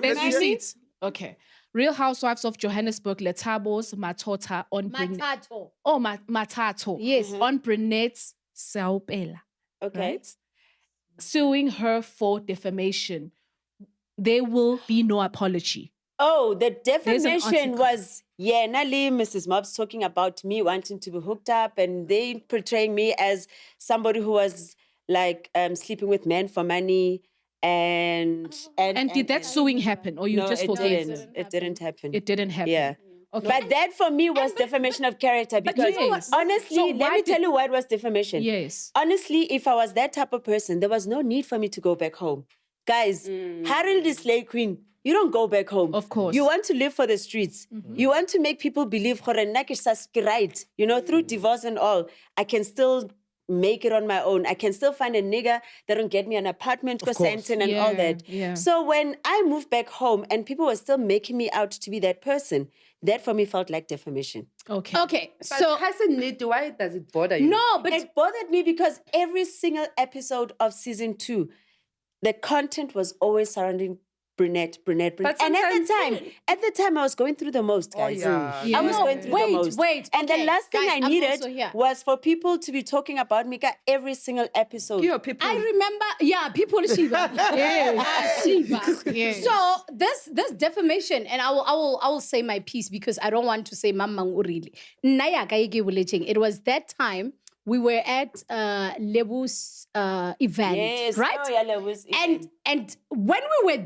[SPEAKER 6] There's receipts. Okay. Real Housewives of Johannesburg, Letabo's Matota on
[SPEAKER 4] Matato.
[SPEAKER 6] Matato.
[SPEAKER 4] Yes.
[SPEAKER 6] On Brunette's Saupela.
[SPEAKER 3] Okay.
[SPEAKER 6] Right? Suing her for defamation. There will be no apology.
[SPEAKER 3] Oh, the
[SPEAKER 6] There's an
[SPEAKER 3] defamation
[SPEAKER 6] article.
[SPEAKER 3] was, Nali, Mrs. Mobs talking about me wanting to be hooked up and they portraying me as somebody who was like sleeping with men for money and
[SPEAKER 6] Did that suing happen, or you
[SPEAKER 3] no,
[SPEAKER 6] just
[SPEAKER 3] it
[SPEAKER 6] forgave?
[SPEAKER 3] didn't. It didn't happen.
[SPEAKER 6] It didn't happen.
[SPEAKER 3] Yeah.
[SPEAKER 6] Okay.
[SPEAKER 3] But that for me was defamation of character because
[SPEAKER 6] you know what?
[SPEAKER 3] honestly,
[SPEAKER 6] So
[SPEAKER 3] let
[SPEAKER 6] why
[SPEAKER 3] me tell
[SPEAKER 6] did-
[SPEAKER 3] you why it was defamation.
[SPEAKER 6] Yes.
[SPEAKER 3] Honestly, if I was that type of person, there was no need for me to go back home. Guys, Harold is Slay Queen. You don't go back home.
[SPEAKER 6] Of course.
[SPEAKER 3] You want to live for the streets. You want to make people believe, right? You know, through divorce and all, I can still make it on my own. I can still find a nigga that will get me an apartment for
[SPEAKER 1] course.
[SPEAKER 3] Santon and all
[SPEAKER 6] Yeah,
[SPEAKER 3] that.
[SPEAKER 6] yeah.
[SPEAKER 3] So when I moved back home and people were still making me out to be that person, that for me felt like defamation.
[SPEAKER 6] Okay.
[SPEAKER 4] Okay,
[SPEAKER 5] But
[SPEAKER 4] so
[SPEAKER 5] hasn't it? Why does it bother you?
[SPEAKER 4] no, but
[SPEAKER 3] It bothered me because every single episode of season 2, the content was always surrounding brunette.
[SPEAKER 5] But
[SPEAKER 3] And at
[SPEAKER 5] sometimes-
[SPEAKER 3] the time, I was going through the most, guys.
[SPEAKER 5] yeah.
[SPEAKER 3] I was going through the most.
[SPEAKER 4] wait.
[SPEAKER 3] And
[SPEAKER 4] okay,
[SPEAKER 3] the last thing
[SPEAKER 4] guys,
[SPEAKER 3] I
[SPEAKER 4] I'm
[SPEAKER 3] needed
[SPEAKER 4] also here.
[SPEAKER 3] was for people to be talking about Mika every single episode.
[SPEAKER 5] You people.
[SPEAKER 4] I remember, people Shiva. Shiva.
[SPEAKER 6] Yes.
[SPEAKER 4] So this defamation, and I will say my piece because I don't want to say Mamang really. It was that time we were at Lebu's event,
[SPEAKER 3] Yes.
[SPEAKER 4] right?
[SPEAKER 3] Oh, yeah, Lewis.
[SPEAKER 4] And when we were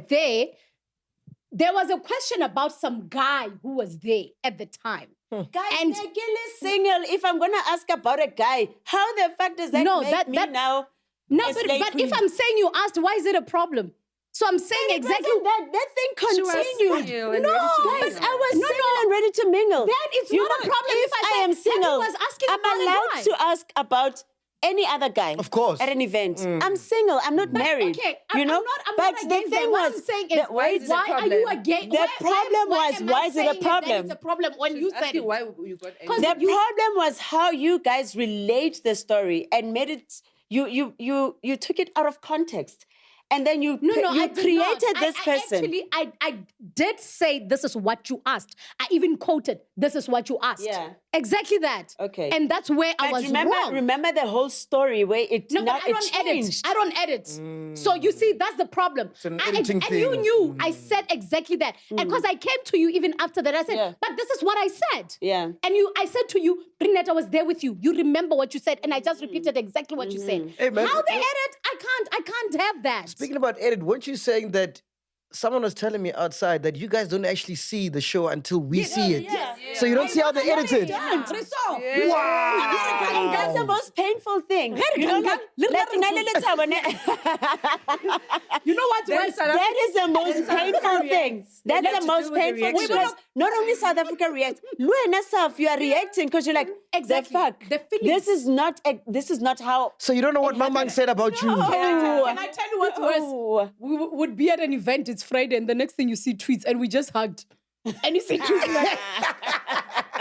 [SPEAKER 4] there was a question about some guy who was there at the time.
[SPEAKER 3] Guys,
[SPEAKER 4] and-
[SPEAKER 3] the girl is single. If I'm going to ask about a guy, how the fuck does that
[SPEAKER 4] No,
[SPEAKER 3] make
[SPEAKER 4] that-
[SPEAKER 3] me
[SPEAKER 4] that-
[SPEAKER 3] now?
[SPEAKER 4] No,
[SPEAKER 3] a
[SPEAKER 4] but
[SPEAKER 3] slay
[SPEAKER 4] if
[SPEAKER 3] queen?
[SPEAKER 4] I'm saying you asked, why is it a problem? So I'm saying
[SPEAKER 3] It
[SPEAKER 4] exactly.
[SPEAKER 3] wasn't that thing
[SPEAKER 5] She was
[SPEAKER 3] continued.
[SPEAKER 5] single and
[SPEAKER 3] No,
[SPEAKER 5] ready to
[SPEAKER 3] guys,
[SPEAKER 5] mingle.
[SPEAKER 3] I was single and ready to mingle.
[SPEAKER 4] Then it's
[SPEAKER 3] You
[SPEAKER 4] not a
[SPEAKER 3] know,
[SPEAKER 4] problem if I say
[SPEAKER 3] am single.
[SPEAKER 4] everyone's asking
[SPEAKER 3] I'm
[SPEAKER 4] about a
[SPEAKER 3] allowed
[SPEAKER 4] guy.
[SPEAKER 3] to ask about any other guy.
[SPEAKER 1] Of course.
[SPEAKER 3] At an event. I'm single. I'm not married.
[SPEAKER 4] Okay,
[SPEAKER 3] you know?
[SPEAKER 4] I'm
[SPEAKER 3] but
[SPEAKER 4] not
[SPEAKER 3] the
[SPEAKER 4] against
[SPEAKER 3] thing
[SPEAKER 4] that. What
[SPEAKER 3] was,
[SPEAKER 4] I'm saying is,
[SPEAKER 3] that-
[SPEAKER 5] why is it a
[SPEAKER 4] why are
[SPEAKER 5] problem?
[SPEAKER 4] you against?
[SPEAKER 3] The problem was,
[SPEAKER 4] am I
[SPEAKER 3] why is it a
[SPEAKER 4] saying that
[SPEAKER 3] problem?
[SPEAKER 4] It's a problem when you said
[SPEAKER 5] Asking
[SPEAKER 4] it.
[SPEAKER 5] why you got angry.
[SPEAKER 4] Because
[SPEAKER 3] the problem was how you guys relate the story and made it. You took it out of context, and then you
[SPEAKER 4] No, I did
[SPEAKER 3] created
[SPEAKER 4] not.
[SPEAKER 3] this person.
[SPEAKER 4] I did say this is what you asked. I even quoted this is what you asked.
[SPEAKER 3] Yeah.
[SPEAKER 4] Exactly that.
[SPEAKER 3] Okay.
[SPEAKER 4] And that's where I
[SPEAKER 3] But
[SPEAKER 4] was wrong.
[SPEAKER 3] remember the whole story where it
[SPEAKER 4] No,
[SPEAKER 3] now
[SPEAKER 4] but I
[SPEAKER 3] it
[SPEAKER 4] don't edit.
[SPEAKER 3] changed.
[SPEAKER 4] I don't edit. So you see, that's the problem.
[SPEAKER 1] an
[SPEAKER 4] And
[SPEAKER 1] editing
[SPEAKER 4] you
[SPEAKER 1] thing.
[SPEAKER 4] knew I said exactly that. And because I came to you even after that, I said,
[SPEAKER 3] Yeah.
[SPEAKER 4] but this is what I said.
[SPEAKER 3] Yeah.
[SPEAKER 4] And I said to you, Brinette, I was there with you. You remember what you said, and I just repeated exactly what you said.
[SPEAKER 1] Hey, man,
[SPEAKER 4] How they edit, I can't have that.
[SPEAKER 1] Speaking about edit, weren't you saying that someone was telling me outside that you guys don't actually see the show until we see it? So you don't see how they edited? Wow.
[SPEAKER 3] That's the most painful thing. You know, like,
[SPEAKER 4] You know what's
[SPEAKER 5] Then
[SPEAKER 4] worse?
[SPEAKER 5] South
[SPEAKER 3] that is the most painful thing. That's
[SPEAKER 5] Let
[SPEAKER 3] the
[SPEAKER 5] to
[SPEAKER 3] most
[SPEAKER 5] do with the
[SPEAKER 3] painful thing
[SPEAKER 5] reaction.
[SPEAKER 3] because not only South Africa reacts, Luena South, you are reacting because you're like,
[SPEAKER 4] Exactly.
[SPEAKER 3] the fuck.
[SPEAKER 4] The feelings.
[SPEAKER 3] This is not how.
[SPEAKER 1] So you don't know what Mamang said about you?
[SPEAKER 4] Can I tell you what's worse?
[SPEAKER 3] Oh.
[SPEAKER 4] We would be at an event, it's Friday, and the next thing you see tweets, and we just hugged. And you see tweets like,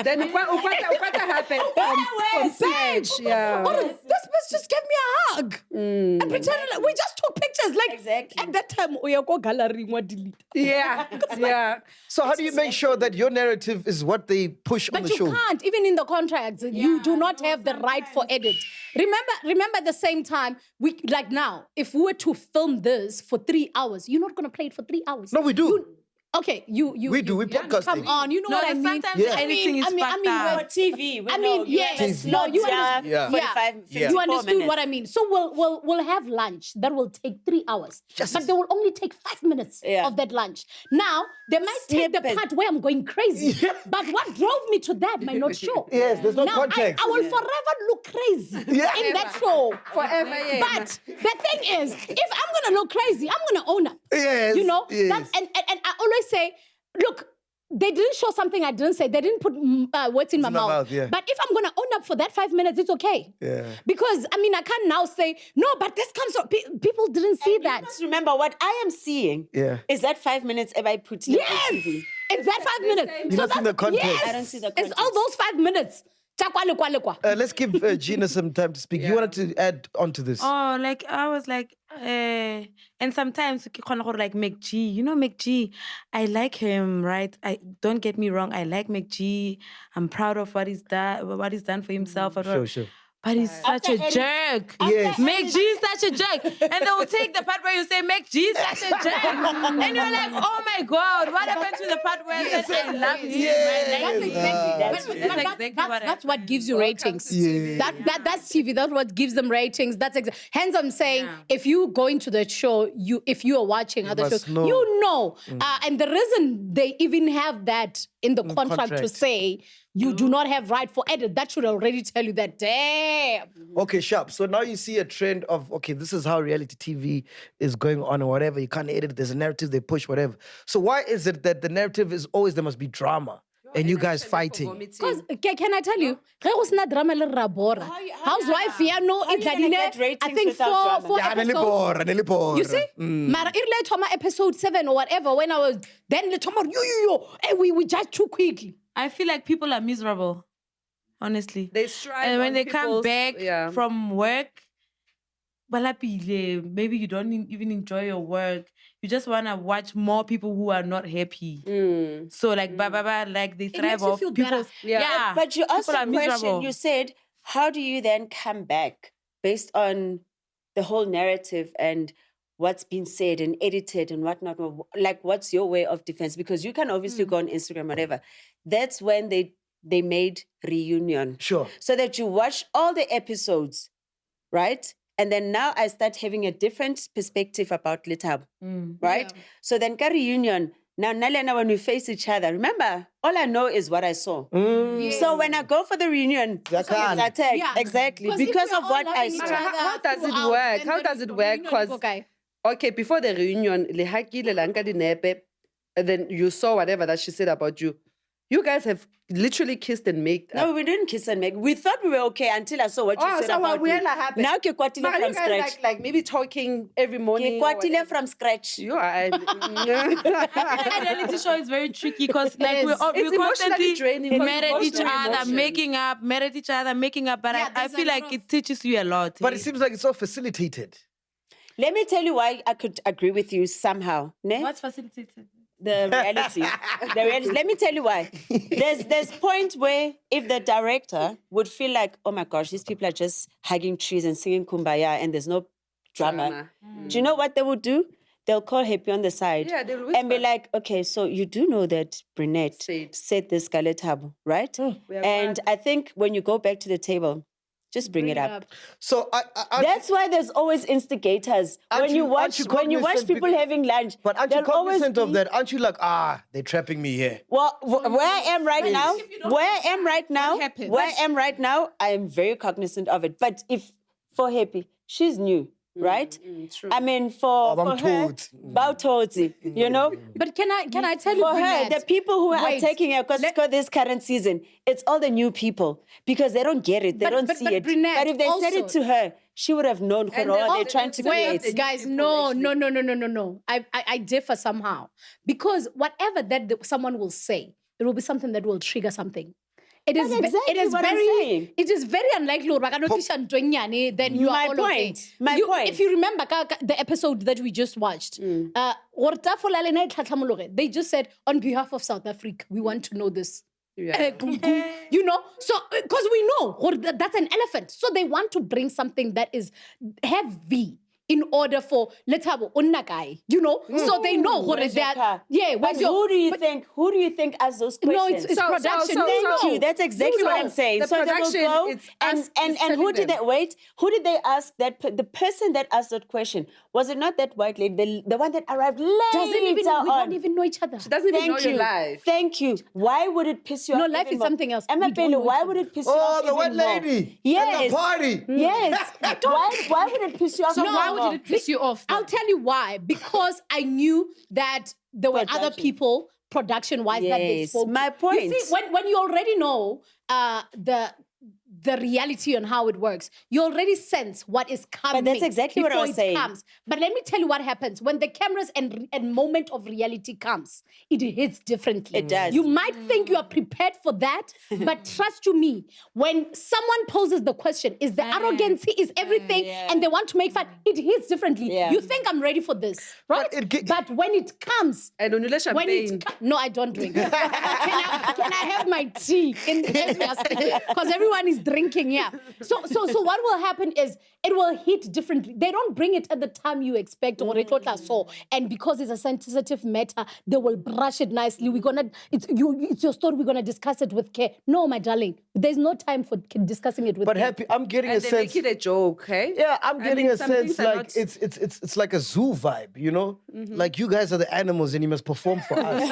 [SPEAKER 5] Then what happened from stage? Yeah.
[SPEAKER 4] oh, this bitch just gave me a hug. And pretended like we just took pictures. Like,
[SPEAKER 3] Exactly.
[SPEAKER 4] at that time, we are go gallery, we delete.
[SPEAKER 5] Yeah.
[SPEAKER 1] So how do you make sure that your narrative is what they push on
[SPEAKER 4] But
[SPEAKER 1] the
[SPEAKER 4] you
[SPEAKER 1] show?
[SPEAKER 4] can't, even in the contracts, you do not have the right for edit. Remember at the same time, we like now, if we were to film this for 3 hours, you're not gonna play it for 3 hours.
[SPEAKER 1] No, we do.
[SPEAKER 4] Okay, you
[SPEAKER 1] We do. We podcasting.
[SPEAKER 4] Come on, you know what I mean?
[SPEAKER 2] Sometimes
[SPEAKER 1] Yeah.
[SPEAKER 2] editing is fucked
[SPEAKER 3] For
[SPEAKER 2] up.
[SPEAKER 3] TV, we
[SPEAKER 4] I
[SPEAKER 3] know
[SPEAKER 4] mean,
[SPEAKER 3] you
[SPEAKER 4] yes.
[SPEAKER 3] have a
[SPEAKER 4] No, you
[SPEAKER 3] slot,
[SPEAKER 4] understand.
[SPEAKER 1] Yeah.
[SPEAKER 3] 45,
[SPEAKER 1] Yeah.
[SPEAKER 3] 54
[SPEAKER 4] You understood
[SPEAKER 3] minutes.
[SPEAKER 4] what I mean. So we'll have lunch that will take 3 hours,
[SPEAKER 1] Yes.
[SPEAKER 4] but they will only take 5 minutes
[SPEAKER 3] Yeah.
[SPEAKER 4] of that lunch. Now they might take the
[SPEAKER 3] Snippet.
[SPEAKER 4] part where I'm going crazy,
[SPEAKER 1] Yeah.
[SPEAKER 4] but what drove me to that might not show.
[SPEAKER 1] Yes, there's no
[SPEAKER 4] Now
[SPEAKER 1] context.
[SPEAKER 4] I will forever look crazy
[SPEAKER 1] Yeah.
[SPEAKER 4] in that show.
[SPEAKER 5] Forever, yeah.
[SPEAKER 4] But the thing is, if I'm gonna look crazy, I'm gonna own up.
[SPEAKER 1] Yes,
[SPEAKER 4] You know,
[SPEAKER 1] yes.
[SPEAKER 4] that's and I always say, look, they didn't show something I didn't say. They didn't put words in my mouth.
[SPEAKER 1] yeah.
[SPEAKER 4] But if I'm gonna own up for that 5 minutes, it's okay.
[SPEAKER 1] Yeah.
[SPEAKER 4] Because I mean, I can't now say no, but this comes from people didn't see that.
[SPEAKER 3] Just remember what I am seeing
[SPEAKER 1] Yeah.
[SPEAKER 3] is that 5 minutes if I put here
[SPEAKER 4] Yes,
[SPEAKER 3] on TV.
[SPEAKER 4] it's that 5 minutes.
[SPEAKER 1] You don't see the context.
[SPEAKER 4] Yes,
[SPEAKER 3] I don't see the
[SPEAKER 4] It's all those 5 minutes.
[SPEAKER 1] Let's give Gina some time to speak. You wanted to add on to this.
[SPEAKER 2] Oh, like I was like, and sometimes like MacG, you know MacG, I like him, right? I don't get me wrong, I like MacG. I'm proud of what he's done for himself.
[SPEAKER 1] Sure.
[SPEAKER 2] But he's such a jerk.
[SPEAKER 1] Yes.
[SPEAKER 2] MacG is such a jerk. And they will take the part where you say MacG is such a jerk. And you're like, oh my God, what happened to the part where I said I love you?
[SPEAKER 1] Yes.
[SPEAKER 4] That's what gives you ratings.
[SPEAKER 1] Yeah.
[SPEAKER 4] That's TV. That's what gives them ratings. Hence I'm saying, if you go into the show, if you are watching other
[SPEAKER 1] must
[SPEAKER 4] shows,
[SPEAKER 1] know.
[SPEAKER 4] you know. And the reason they even have that in the contract to
[SPEAKER 1] contract.
[SPEAKER 4] say you do not have right for edit, that should already tell you that. Damn.
[SPEAKER 1] Okay, sharp. So now you see a trend of, okay, this is how reality TV is going on or whatever. You can't edit. There's a narrative, they push, whatever. So why is it that the narrative is always there must be drama and you guys fighting?
[SPEAKER 4] Because can I tell you, ge go sena drama le ra bora. Housewife ya no
[SPEAKER 3] How
[SPEAKER 4] e
[SPEAKER 3] you gonna get
[SPEAKER 4] tladile, I
[SPEAKER 3] ratings
[SPEAKER 4] think
[SPEAKER 3] without
[SPEAKER 4] four
[SPEAKER 3] drama?
[SPEAKER 4] episodes.
[SPEAKER 1] Nele bora.
[SPEAKER 4] You see? Mara irle thoma episode 7 or whatever, when I was then le thoma yo. Hey, we judge too quickly.
[SPEAKER 2] I feel like people are miserable, honestly.
[SPEAKER 5] They strive
[SPEAKER 2] And when
[SPEAKER 5] on
[SPEAKER 2] they come
[SPEAKER 5] people's-
[SPEAKER 2] back from work, maybe you don't even enjoy your work. You just want to watch more people who are not happy. So like, like they thrive
[SPEAKER 4] makes you
[SPEAKER 2] off
[SPEAKER 4] feel better.
[SPEAKER 2] people's... Yeah.
[SPEAKER 3] But you asked
[SPEAKER 2] People
[SPEAKER 3] a
[SPEAKER 2] are
[SPEAKER 3] question.
[SPEAKER 2] miserable.
[SPEAKER 3] You said, how do you then come back based on the whole narrative and what's been said and edited and whatnot? Like, what's your way of defense? Because you can obviously go on Instagram, whatever. That's when they made Reunion.
[SPEAKER 1] Sure.
[SPEAKER 3] So that you watch all the episodes, right? And then now I start having a different perspective about Litab, right? So then ka Reunion, now Nalena, when we face each other, remember, all I know is what I saw. So when I go for the Reunion, it's attack.
[SPEAKER 4] Yeah.
[SPEAKER 3] Exactly.
[SPEAKER 4] 'Cause if
[SPEAKER 3] Because
[SPEAKER 4] we're
[SPEAKER 3] of
[SPEAKER 4] all
[SPEAKER 3] what I
[SPEAKER 4] loving each
[SPEAKER 3] saw.
[SPEAKER 4] other
[SPEAKER 5] How does it
[SPEAKER 4] throughout,
[SPEAKER 5] work?
[SPEAKER 4] then
[SPEAKER 5] How
[SPEAKER 4] the
[SPEAKER 5] does it work?
[SPEAKER 4] reunion is
[SPEAKER 5] 'Cause
[SPEAKER 4] okay.
[SPEAKER 5] okay, before the reunion, le hakile la nka dinepe, and then you saw whatever that she said about you. You guys have literally kissed and made
[SPEAKER 3] No, we didn't kiss and make. We thought we were okay until I saw what you said
[SPEAKER 5] so
[SPEAKER 3] about
[SPEAKER 5] what
[SPEAKER 3] me.
[SPEAKER 5] really happened?
[SPEAKER 3] Now ke kwatile
[SPEAKER 5] But
[SPEAKER 3] from
[SPEAKER 5] you guys
[SPEAKER 3] scratch.
[SPEAKER 5] like maybe talking every morning.
[SPEAKER 3] Ke
[SPEAKER 5] or
[SPEAKER 3] kwatile
[SPEAKER 5] whatever.
[SPEAKER 3] from scratch.
[SPEAKER 5] You are.
[SPEAKER 2] The reality show is very tricky because like we
[SPEAKER 5] It's
[SPEAKER 2] constantly
[SPEAKER 5] emotionally draining,
[SPEAKER 2] married each
[SPEAKER 5] emotional
[SPEAKER 2] other,
[SPEAKER 5] emotion.
[SPEAKER 2] married each other, making up. But
[SPEAKER 4] Yeah,
[SPEAKER 2] I
[SPEAKER 4] there's
[SPEAKER 2] feel
[SPEAKER 4] a
[SPEAKER 2] like
[SPEAKER 4] lot
[SPEAKER 2] it teaches you a lot.
[SPEAKER 1] But it seems like it's so facilitated.
[SPEAKER 3] Let me tell you why I could agree with you somehow. Ne?
[SPEAKER 2] What's facilitated?
[SPEAKER 3] The reality. The reality. Let me tell you why. There's point where if the director would feel like, oh my gosh, these people are just hugging trees and singing Kumbaya and there's no drama. Do you know what they would do? They'll call Happy on the side.
[SPEAKER 5] Yeah, they'll
[SPEAKER 3] and be
[SPEAKER 5] whisper.
[SPEAKER 3] like, okay, so you do know that Brunette said this Galetabu, right? And I think when you go back to the table, just bring it up.
[SPEAKER 1] So
[SPEAKER 3] That's why there's always instigators.
[SPEAKER 1] Aren't
[SPEAKER 3] When you
[SPEAKER 1] you-
[SPEAKER 3] watch
[SPEAKER 1] aren't you
[SPEAKER 3] when you watch
[SPEAKER 1] cognizant
[SPEAKER 3] people
[SPEAKER 1] because-
[SPEAKER 3] having lunch,
[SPEAKER 1] but aren't you
[SPEAKER 3] there'll always
[SPEAKER 1] cognizant of
[SPEAKER 3] be-
[SPEAKER 1] that? Aren't you like, they're trapping me here?
[SPEAKER 3] Well, where I am right now, I am very cognizant of it. But if for Happy, she's new, right?
[SPEAKER 5] True.
[SPEAKER 3] I mean, for her,
[SPEAKER 1] told.
[SPEAKER 3] about towardsy, you know.
[SPEAKER 4] But can I tell you,
[SPEAKER 3] For her,
[SPEAKER 4] Brunette,
[SPEAKER 3] the people who are
[SPEAKER 4] wait,
[SPEAKER 3] taking her, because this current season, it's all the new people because they don't get it, they don't see it.
[SPEAKER 4] Brunette,
[SPEAKER 3] But if they said it
[SPEAKER 4] also-
[SPEAKER 3] to her, she would have known
[SPEAKER 5] And
[SPEAKER 3] what
[SPEAKER 5] then-
[SPEAKER 3] they're trying to
[SPEAKER 4] Wait,
[SPEAKER 3] create.
[SPEAKER 4] guys,
[SPEAKER 5] people
[SPEAKER 4] no.
[SPEAKER 5] actually-
[SPEAKER 4] I differ somehow. Because whatever that someone will say, it will be something that will trigger something. It is,
[SPEAKER 3] That's exactly
[SPEAKER 4] it is
[SPEAKER 3] what I'm
[SPEAKER 4] very,
[SPEAKER 3] saying.
[SPEAKER 4] it is very unlikely. Then you
[SPEAKER 3] My
[SPEAKER 4] are all
[SPEAKER 3] point,
[SPEAKER 4] okay.
[SPEAKER 3] my point.
[SPEAKER 4] If you remember the episode that we just watched, they just said, on behalf of South Africa, we want to know this.
[SPEAKER 5] Yeah.
[SPEAKER 4] You know, so because we know that's an elephant, so they want to bring something that is heavy. in order for let's have guy, so they know what is that. Yeah,
[SPEAKER 3] But who do you think? Who do you think asks those questions?
[SPEAKER 4] No, it's production.
[SPEAKER 3] Thank you. That's exactly what I'm saying.
[SPEAKER 5] The
[SPEAKER 3] So they will
[SPEAKER 5] production,
[SPEAKER 3] go
[SPEAKER 5] it's
[SPEAKER 3] and
[SPEAKER 5] us,
[SPEAKER 3] and
[SPEAKER 5] it's
[SPEAKER 3] and who
[SPEAKER 5] telling
[SPEAKER 3] did
[SPEAKER 5] them.
[SPEAKER 3] that? Wait, who did they ask? The person that asked that question, was it not that white lady, the one that arrived later
[SPEAKER 4] we don't
[SPEAKER 3] on?
[SPEAKER 4] even know each other.
[SPEAKER 5] She doesn't even know
[SPEAKER 3] Thank
[SPEAKER 5] your
[SPEAKER 3] you.
[SPEAKER 5] life.
[SPEAKER 3] Thank you. Why would it piss you off?
[SPEAKER 4] No, life
[SPEAKER 3] even
[SPEAKER 4] is
[SPEAKER 3] more?
[SPEAKER 4] something else.
[SPEAKER 3] Emma
[SPEAKER 4] We don't
[SPEAKER 3] Pele,
[SPEAKER 4] know
[SPEAKER 3] why
[SPEAKER 4] each
[SPEAKER 3] would
[SPEAKER 4] other.
[SPEAKER 3] it piss you off?
[SPEAKER 1] Oh, the white
[SPEAKER 3] even more?
[SPEAKER 1] lady.
[SPEAKER 3] Yes.
[SPEAKER 1] At the party.
[SPEAKER 3] Yes. Why would it piss you off?
[SPEAKER 6] So
[SPEAKER 3] even
[SPEAKER 6] why
[SPEAKER 3] more?
[SPEAKER 6] would it piss you off?
[SPEAKER 4] I'll tell you why. Because I knew that there were other
[SPEAKER 3] Production.
[SPEAKER 4] people, production-wise, that they
[SPEAKER 3] Yes,
[SPEAKER 4] spoke to.
[SPEAKER 3] my
[SPEAKER 4] You
[SPEAKER 3] point.
[SPEAKER 4] see, when you already know the reality on how it works, you already sense what is coming.
[SPEAKER 3] that's exactly what I
[SPEAKER 4] before
[SPEAKER 3] was
[SPEAKER 4] it
[SPEAKER 3] saying.
[SPEAKER 4] comes. But let me tell you what happens when the cameras and moment of reality comes. It hits differently.
[SPEAKER 3] It does.
[SPEAKER 4] You might think you are prepared for that, but trust you me, when someone poses the question, is the arrogancy, is everything, and they want to make fun, it hits differently.
[SPEAKER 3] Yeah.
[SPEAKER 4] You think I'm ready for this, right? But when it comes,
[SPEAKER 5] And Onula champagne.
[SPEAKER 4] no, I don't drink. can I have my tea in the because everyone is drinking, yeah. So what will happen is it will hit differently. They don't bring it at the time you expect or so. And because it's a sensitive matter, they will brush it nicely. It's your story. We're gonna discuss it with care. No, my darling, there's no time for discussing it with.
[SPEAKER 1] But
[SPEAKER 4] care.
[SPEAKER 1] Happy, I'm getting
[SPEAKER 5] And
[SPEAKER 1] a
[SPEAKER 5] they
[SPEAKER 1] sense.
[SPEAKER 5] make it a joke, hey?
[SPEAKER 1] Yeah, I'm getting
[SPEAKER 5] mean,
[SPEAKER 1] a
[SPEAKER 5] some
[SPEAKER 1] sense
[SPEAKER 5] things are
[SPEAKER 1] like
[SPEAKER 5] not-
[SPEAKER 1] it's like a zoo vibe, you know? Like you guys are the animals and you must perform for us.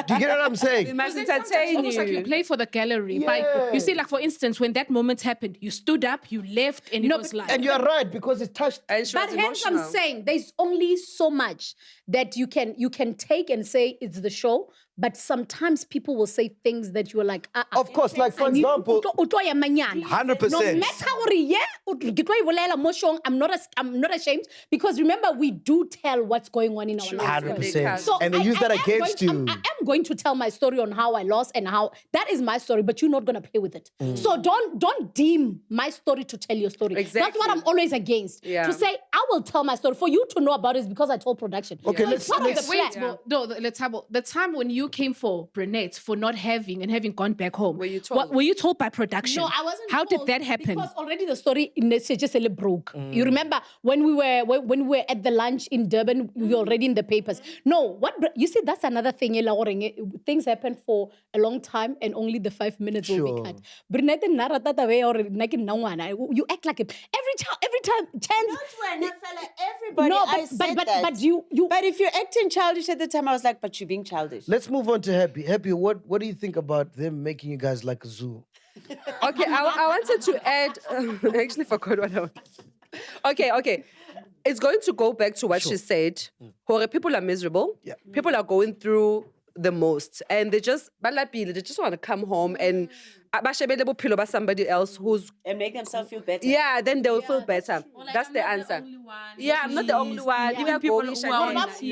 [SPEAKER 1] Do you get what I'm
[SPEAKER 5] We
[SPEAKER 1] saying?
[SPEAKER 5] must
[SPEAKER 6] It's
[SPEAKER 5] entertain
[SPEAKER 6] almost like you
[SPEAKER 5] you.
[SPEAKER 6] play for the gallery.
[SPEAKER 1] Yeah.
[SPEAKER 6] You see, like for instance, when that moment happened, you stood up, you left, and it was like.
[SPEAKER 1] And you're right, because it touched.
[SPEAKER 5] And she
[SPEAKER 4] But
[SPEAKER 5] was
[SPEAKER 4] hence I'm
[SPEAKER 5] emotional.
[SPEAKER 4] saying there's only so much that you can take and say it's the show, but sometimes people will say things that you're like,
[SPEAKER 1] Of course, like for example, 100%.
[SPEAKER 4] No matter what, I'm not ashamed because remember we do tell what's going on in our lives.
[SPEAKER 1] 100%.
[SPEAKER 4] So
[SPEAKER 1] And they use that against you.
[SPEAKER 4] I am going to tell my story on how I lost and how that is my story, but you're not gonna play with it. So don't deem my story to tell your story. That's
[SPEAKER 5] Exactly.
[SPEAKER 4] what I'm always against.
[SPEAKER 5] Yeah.
[SPEAKER 4] To say I will tell my story for you to know about it is because I told production.
[SPEAKER 1] Okay,
[SPEAKER 4] So it's
[SPEAKER 1] let's-
[SPEAKER 4] part of the
[SPEAKER 6] Wait,
[SPEAKER 4] plan.
[SPEAKER 6] let's have the time when you came for Brunette for not having and having gone back home.
[SPEAKER 5] Were you told?
[SPEAKER 6] Were you told by production?
[SPEAKER 4] No, I wasn't.
[SPEAKER 6] How
[SPEAKER 4] told
[SPEAKER 6] did that happen?
[SPEAKER 4] Because already the story in the just broke. You remember when we were at the lunch in Durban, we were already in the papers. No, you see, that's another thing. Things happen for a long time, and only the 5 minutes will
[SPEAKER 1] Sure.
[SPEAKER 4] be cut. Brunette and Nara tata way or you act like it every time. Chance.
[SPEAKER 3] Everybody,
[SPEAKER 4] No,
[SPEAKER 3] I said that.
[SPEAKER 4] but you.
[SPEAKER 3] But if you're acting childish at the time, I was like, but you're being childish.
[SPEAKER 1] Let's move on to Happy. Happy, what do you think about them making you guys like a zoo?
[SPEAKER 5] Okay, I wanted to add. I actually forgot what I wanted. Okay. It's going to go back to what she said. Hore, people are miserable.
[SPEAKER 1] Yeah.
[SPEAKER 5] People are going through the most, and they just want to come home and bashebele bophelo ba somebody else who's
[SPEAKER 3] And make themselves feel better.
[SPEAKER 5] then they will feel better. That's the answer. Yeah, I'm not the only one.
[SPEAKER 2] Yeah.
[SPEAKER 5] You are
[SPEAKER 2] People
[SPEAKER 5] Borisha
[SPEAKER 2] who are on
[SPEAKER 5] and-
[SPEAKER 2] TV.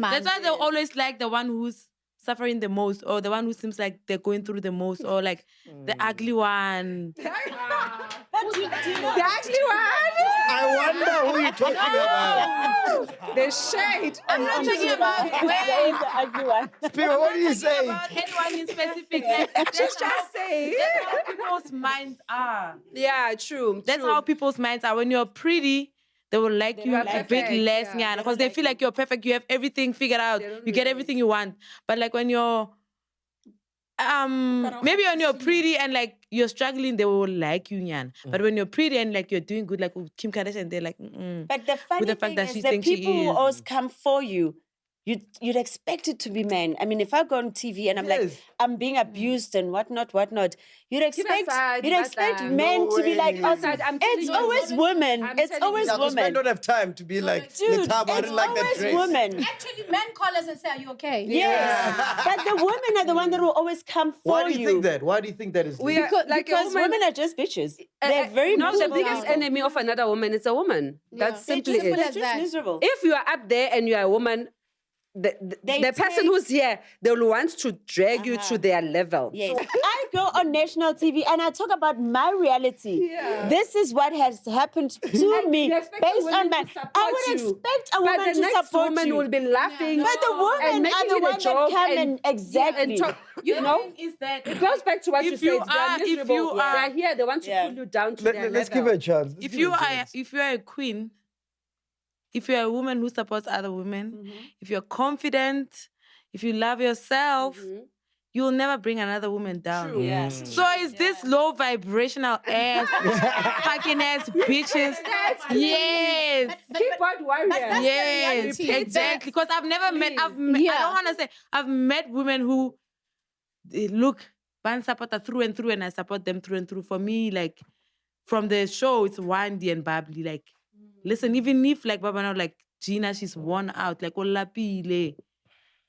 [SPEAKER 2] That's why they always like the one who's suffering the most, or the one who seems like they're going through the most, or like the ugly one.
[SPEAKER 5] The ugly one.
[SPEAKER 1] I wonder who you're talking about.
[SPEAKER 5] The shade.
[SPEAKER 2] I'm not talking about
[SPEAKER 3] The ugly one.
[SPEAKER 1] People, what do you say?
[SPEAKER 2] about anyone in specific. That's
[SPEAKER 5] Just say.
[SPEAKER 2] how people's minds are.
[SPEAKER 5] Yeah, true.
[SPEAKER 2] That's
[SPEAKER 5] true.
[SPEAKER 2] how people's minds are. When you're pretty, they will like you
[SPEAKER 5] are
[SPEAKER 2] a bit
[SPEAKER 5] perfect,
[SPEAKER 2] less,
[SPEAKER 5] yeah.
[SPEAKER 2] because they feel like you're perfect. You have everything figured out. You get everything you want. But like when you're maybe when you're pretty and like you're struggling, they will like you, Nyan. But when you're pretty and like you're doing good, like with Kim Kardashian, they're like,
[SPEAKER 3] But the funny
[SPEAKER 2] With the fact
[SPEAKER 3] thing
[SPEAKER 2] that
[SPEAKER 3] is
[SPEAKER 2] she
[SPEAKER 3] that
[SPEAKER 2] thinks she
[SPEAKER 3] people who
[SPEAKER 2] is.
[SPEAKER 3] always come for you, you'd expect it to be men. I mean, if I go on TV and I'm like,
[SPEAKER 1] Yes.
[SPEAKER 3] I'm being abused and whatnot, you'd expect
[SPEAKER 5] aside,
[SPEAKER 3] you'd
[SPEAKER 5] but,
[SPEAKER 3] expect
[SPEAKER 5] no
[SPEAKER 3] men to be like,
[SPEAKER 1] way.
[SPEAKER 3] oh,
[SPEAKER 5] Aside, I'm telling
[SPEAKER 3] it's
[SPEAKER 5] you,
[SPEAKER 3] always women.
[SPEAKER 5] I'm
[SPEAKER 3] It's
[SPEAKER 5] telling
[SPEAKER 3] always
[SPEAKER 5] you.
[SPEAKER 1] Yeah, because men
[SPEAKER 3] women.
[SPEAKER 1] don't have time to be like,
[SPEAKER 3] Dude,
[SPEAKER 1] Letaba, I
[SPEAKER 3] it's
[SPEAKER 1] didn't like that
[SPEAKER 3] always
[SPEAKER 1] dress.
[SPEAKER 3] women.
[SPEAKER 4] Actually, men call us and say, "Are you okay?"
[SPEAKER 3] Yes. But the women are the one that will always come for
[SPEAKER 1] Why do you think that? Why do you think that is?
[SPEAKER 5] We are like
[SPEAKER 3] Because
[SPEAKER 5] a woman.
[SPEAKER 3] women are just bitches. They're very
[SPEAKER 5] no, the
[SPEAKER 3] miserable
[SPEAKER 5] biggest
[SPEAKER 3] people.
[SPEAKER 5] enemy of another woman is a woman. That's
[SPEAKER 3] They're
[SPEAKER 5] simply
[SPEAKER 3] just,
[SPEAKER 5] it.
[SPEAKER 3] they're just miserable.
[SPEAKER 5] If you are up there and you are a woman, the
[SPEAKER 3] They
[SPEAKER 5] person
[SPEAKER 3] take-
[SPEAKER 5] who's here, they will want to drag you to their level.
[SPEAKER 3] Yes. I I go on national TV and I talk about my reality, this is what has happened to me based on my. I would expect a woman to support
[SPEAKER 5] woman
[SPEAKER 3] you.
[SPEAKER 5] will be laughing.
[SPEAKER 3] But the women are the ones that come and exactly.
[SPEAKER 5] You know,
[SPEAKER 2] is that
[SPEAKER 5] it goes back to what you said.
[SPEAKER 2] if you are
[SPEAKER 5] they're here, they want to pull you down to their
[SPEAKER 1] Let's
[SPEAKER 5] level.
[SPEAKER 1] give her a chance.
[SPEAKER 2] if you are a queen, if you're a woman who supports other women, if you're confident, if you love yourself, you'll never bring another woman down.
[SPEAKER 5] True.
[SPEAKER 3] Yeah.
[SPEAKER 2] So is this low vibrational ass, fucking ass bitches? Yes.
[SPEAKER 5] Keyboard warrior.
[SPEAKER 2] Yes, exactly. Because I've never met. I don't want to say I've met women who look, Ban supporter through and through, and I support them through and through. For me, like from the show, it's windy and bubbly. Like, listen, even if like Baba, like Gina, she's worn out, like Olapile.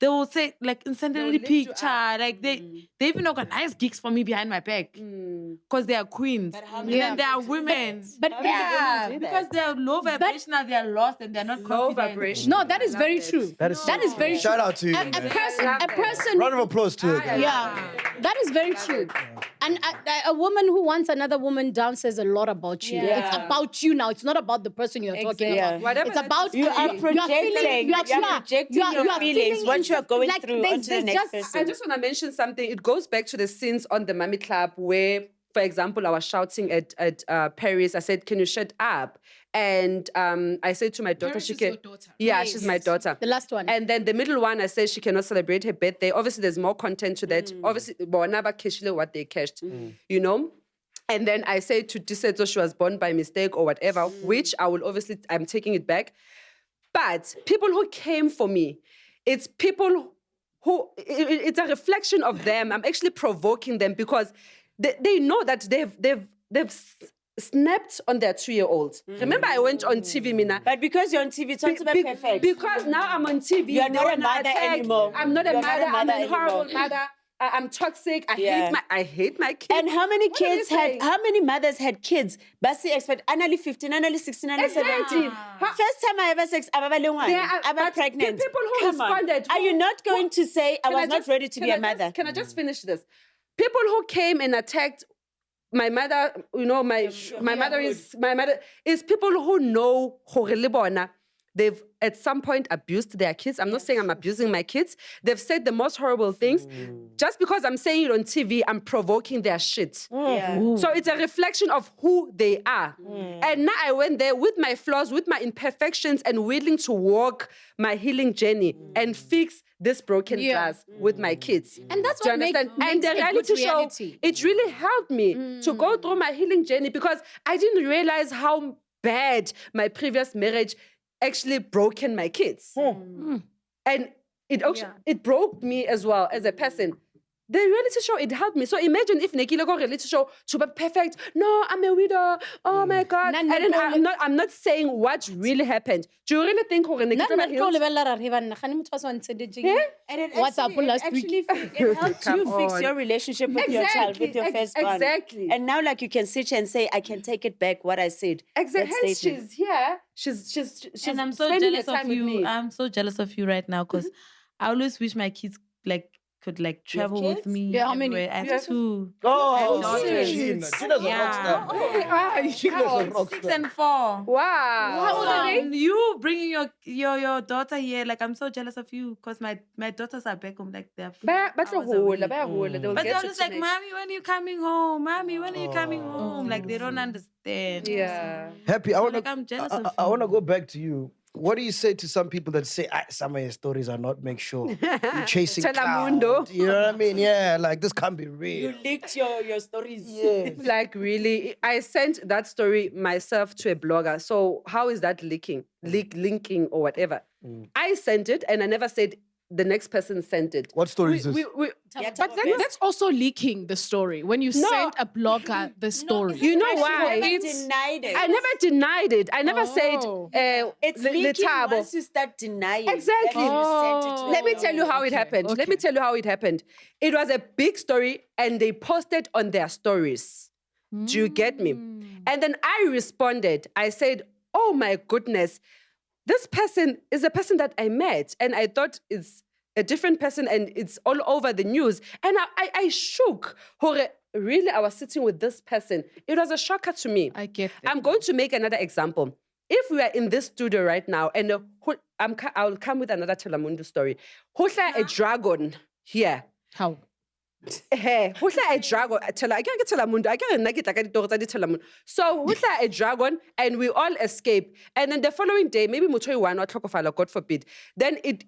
[SPEAKER 2] They will say, like, incendiary picture. Like, they even organize gigs for me behind my back. Because they are queens. And then they are women.
[SPEAKER 4] But
[SPEAKER 2] because they are low vibrational, they are lost and they're not
[SPEAKER 5] Low
[SPEAKER 2] confident.
[SPEAKER 5] vibration.
[SPEAKER 4] no, that is very true.
[SPEAKER 1] That is
[SPEAKER 4] very true.
[SPEAKER 1] Shout out to you.
[SPEAKER 4] A person.
[SPEAKER 1] Round of applause to her. guys.
[SPEAKER 4] Yeah, that is very true. And a woman who wants another woman down says a lot about you.
[SPEAKER 3] Yeah.
[SPEAKER 4] It's about you now. It's not about the person you're talking
[SPEAKER 3] Yeah.
[SPEAKER 4] about.
[SPEAKER 5] Whatever
[SPEAKER 4] It's
[SPEAKER 5] that
[SPEAKER 4] about
[SPEAKER 3] You are projecting. You are projecting your feelings, what you are going through onto the next person.
[SPEAKER 5] I just want to mention something. It goes back to the scenes on the Mummy Club where, for example, I was shouting at Paris. I said, "Can you shut up?" And I said to my daughter,
[SPEAKER 6] Paris
[SPEAKER 5] "She
[SPEAKER 6] is
[SPEAKER 5] can."
[SPEAKER 6] your daughter.
[SPEAKER 5] Yeah,
[SPEAKER 4] Yes.
[SPEAKER 5] she's my daughter.
[SPEAKER 4] The last one.
[SPEAKER 5] And then the middle one, I said she cannot celebrate her birthday. Obviously, there's more content to that. Obviously, never cashile what they cashed, you know. And then I said to Diseto she was born by mistake or whatever, which I'm taking it back. But people who came for me, it's people who, it's a reflection of them. I'm actually provoking them because they know that they've snapped on their 2-year-old. Remember, I went on TV, Mina.
[SPEAKER 3] But because you're on TV, it's not about perfect.
[SPEAKER 5] Because now I'm on TV.
[SPEAKER 3] You are
[SPEAKER 5] they
[SPEAKER 3] not a
[SPEAKER 5] wanna
[SPEAKER 3] mother
[SPEAKER 5] attack.
[SPEAKER 3] anymore.
[SPEAKER 5] I'm not a
[SPEAKER 3] You're
[SPEAKER 5] mother.
[SPEAKER 3] not a mother
[SPEAKER 5] I'm a horrible
[SPEAKER 3] anymore.
[SPEAKER 5] mother. I'm toxic. I hate my kids.
[SPEAKER 3] And how many
[SPEAKER 5] What are they
[SPEAKER 3] kids
[SPEAKER 5] saying?
[SPEAKER 3] how many mothers had kids? Basi expect annually 15, annually 16, annually
[SPEAKER 5] Exactly.
[SPEAKER 3] 17. First time I ever sex, I
[SPEAKER 5] but
[SPEAKER 3] was pregnant.
[SPEAKER 5] the people who
[SPEAKER 3] Come on.
[SPEAKER 5] responded,
[SPEAKER 3] Are you not going to say I
[SPEAKER 5] Can
[SPEAKER 3] was not
[SPEAKER 5] just-
[SPEAKER 3] ready to be
[SPEAKER 5] can
[SPEAKER 3] a
[SPEAKER 5] I
[SPEAKER 3] mother?
[SPEAKER 5] Can I just finish this? People who came and attacked my mother, you know, my mother is people who know gore le bona. They've at some point abused their kids. I'm not saying I'm abusing my kids. They've said the most horrible things. Just because I'm saying it on TV, I'm provoking their shit.
[SPEAKER 3] Yeah.
[SPEAKER 5] So it's a reflection of who they are. And now I went there with my flaws, with my imperfections, and willing to walk my healing journey and fix this broken glass with my kids.
[SPEAKER 4] And that's
[SPEAKER 5] Do you
[SPEAKER 4] what
[SPEAKER 5] understand?
[SPEAKER 4] makes
[SPEAKER 5] And the
[SPEAKER 4] a good
[SPEAKER 5] reality show,
[SPEAKER 4] reality.
[SPEAKER 5] it really helped me to go through my healing journey because I didn't realize how bad my previous marriage actually broken my kids. And it broke me as well as a person. The reality show, it helped me. So imagine if Nekile go reality show to be perfect. No, I'm a widow. Oh my God. And then I'm not saying what really happened. Do you really think
[SPEAKER 4] And it
[SPEAKER 3] helped you fix your relationship with your child, with your firstborn.
[SPEAKER 5] Exactly.
[SPEAKER 3] And now, like, you can sit and say, I can take it back, what I said.
[SPEAKER 5] Exactly.
[SPEAKER 3] That
[SPEAKER 5] Hence,
[SPEAKER 3] statement.
[SPEAKER 5] she's here. She's
[SPEAKER 2] And I'm so
[SPEAKER 5] spending
[SPEAKER 2] jealous
[SPEAKER 5] her time
[SPEAKER 2] of
[SPEAKER 5] with
[SPEAKER 2] you.
[SPEAKER 5] me.
[SPEAKER 2] I'm so jealous of you right now because I always wish my kids could travel with
[SPEAKER 3] kids?
[SPEAKER 2] me.
[SPEAKER 4] Yeah, how many?
[SPEAKER 2] everywhere. I have 2.
[SPEAKER 1] Oh,
[SPEAKER 2] daughters.
[SPEAKER 1] Gina's a rockstar. Gina's a rockstar.
[SPEAKER 2] 6 and 4.
[SPEAKER 5] Wow.
[SPEAKER 2] You bringing your daughter here, like I'm so jealous of you because my daughters are back home, like they're.
[SPEAKER 5] But
[SPEAKER 2] hours away. But
[SPEAKER 5] But
[SPEAKER 2] they're just like, "Mommy, when are you coming home? Mommy, when are you coming home?" Like they don't understand.
[SPEAKER 5] Yeah.
[SPEAKER 1] Happy, I want to.
[SPEAKER 2] I'm jealous of
[SPEAKER 1] I
[SPEAKER 2] you.
[SPEAKER 1] want to go back to you. What do you say to some people that say some of your stories are not make sure you're chasing
[SPEAKER 5] Telemundo.
[SPEAKER 1] clout? You know what I mean? Yeah, like this can't be real.
[SPEAKER 3] You leaked your stories.
[SPEAKER 1] Yes.
[SPEAKER 5] Like really, I sent that story myself to a blogger. So how is that linking or whatever? I sent it and I never said the next person sent it.
[SPEAKER 1] What story is this?
[SPEAKER 6] But then that's also leaking the story when you send a blogger the story.
[SPEAKER 5] You know
[SPEAKER 3] You
[SPEAKER 5] why?
[SPEAKER 3] never denied it.
[SPEAKER 5] I never denied it. I never said
[SPEAKER 3] It's leaking
[SPEAKER 5] Letabo.
[SPEAKER 3] once you start denying.
[SPEAKER 5] Exactly.
[SPEAKER 3] Then you sent it to
[SPEAKER 5] Let me tell you how it happened. Let me tell you how it happened. It was a big story and they posted on their stories. Do you get me? And then I responded. I said, oh my goodness, this person is a person that I met and I thought it's a different person, and it's all over the news. And I shook. Really, I was sitting with this person. It was a shocker to me.
[SPEAKER 6] I get that.
[SPEAKER 5] I'm going to make another example. If we are in this studio right now, and I'll come with another Telemundo story. Hosla a dragon here.
[SPEAKER 6] How?
[SPEAKER 5] Hey, hosla a dragon. I can't get Telemundo. I can't get Telemundo. So hosla a dragon, and we all escape. And then the following day, maybe Mutoi one or Trokofala, God forbid. Then it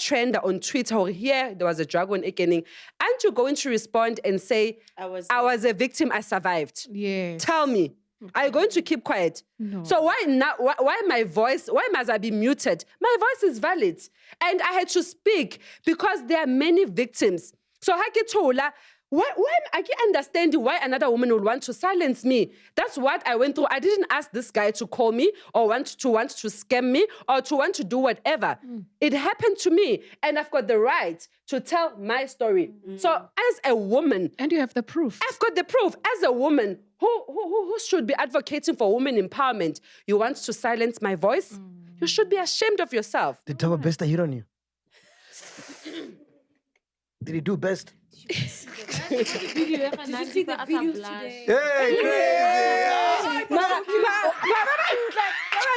[SPEAKER 5] trend on Twitter. Or here there was a dragon again. Aren't you going to respond and say, I was a victim, I survived?
[SPEAKER 6] Yes.
[SPEAKER 5] Tell me. Are you going to keep quiet?
[SPEAKER 6] No.
[SPEAKER 5] So why my voice, why must I be muted? My voice is valid. And I had to speak because there are many victims. So Hakitola, why I can't understand why another woman would want to silence me. That's what I went through. I didn't ask this guy to call me or want to scam me or to want to do whatever. It happened to me, and I've got the right to tell my story. So as a woman,
[SPEAKER 6] And you have the proof.
[SPEAKER 5] I've got the proof. As a woman who should be advocating for women empowerment, you want to silence my voice? You should be ashamed of yourself.
[SPEAKER 1] Did Taba Best hit on you? Did he do best?
[SPEAKER 2] Did you see the video today?
[SPEAKER 1] Hey, crazy!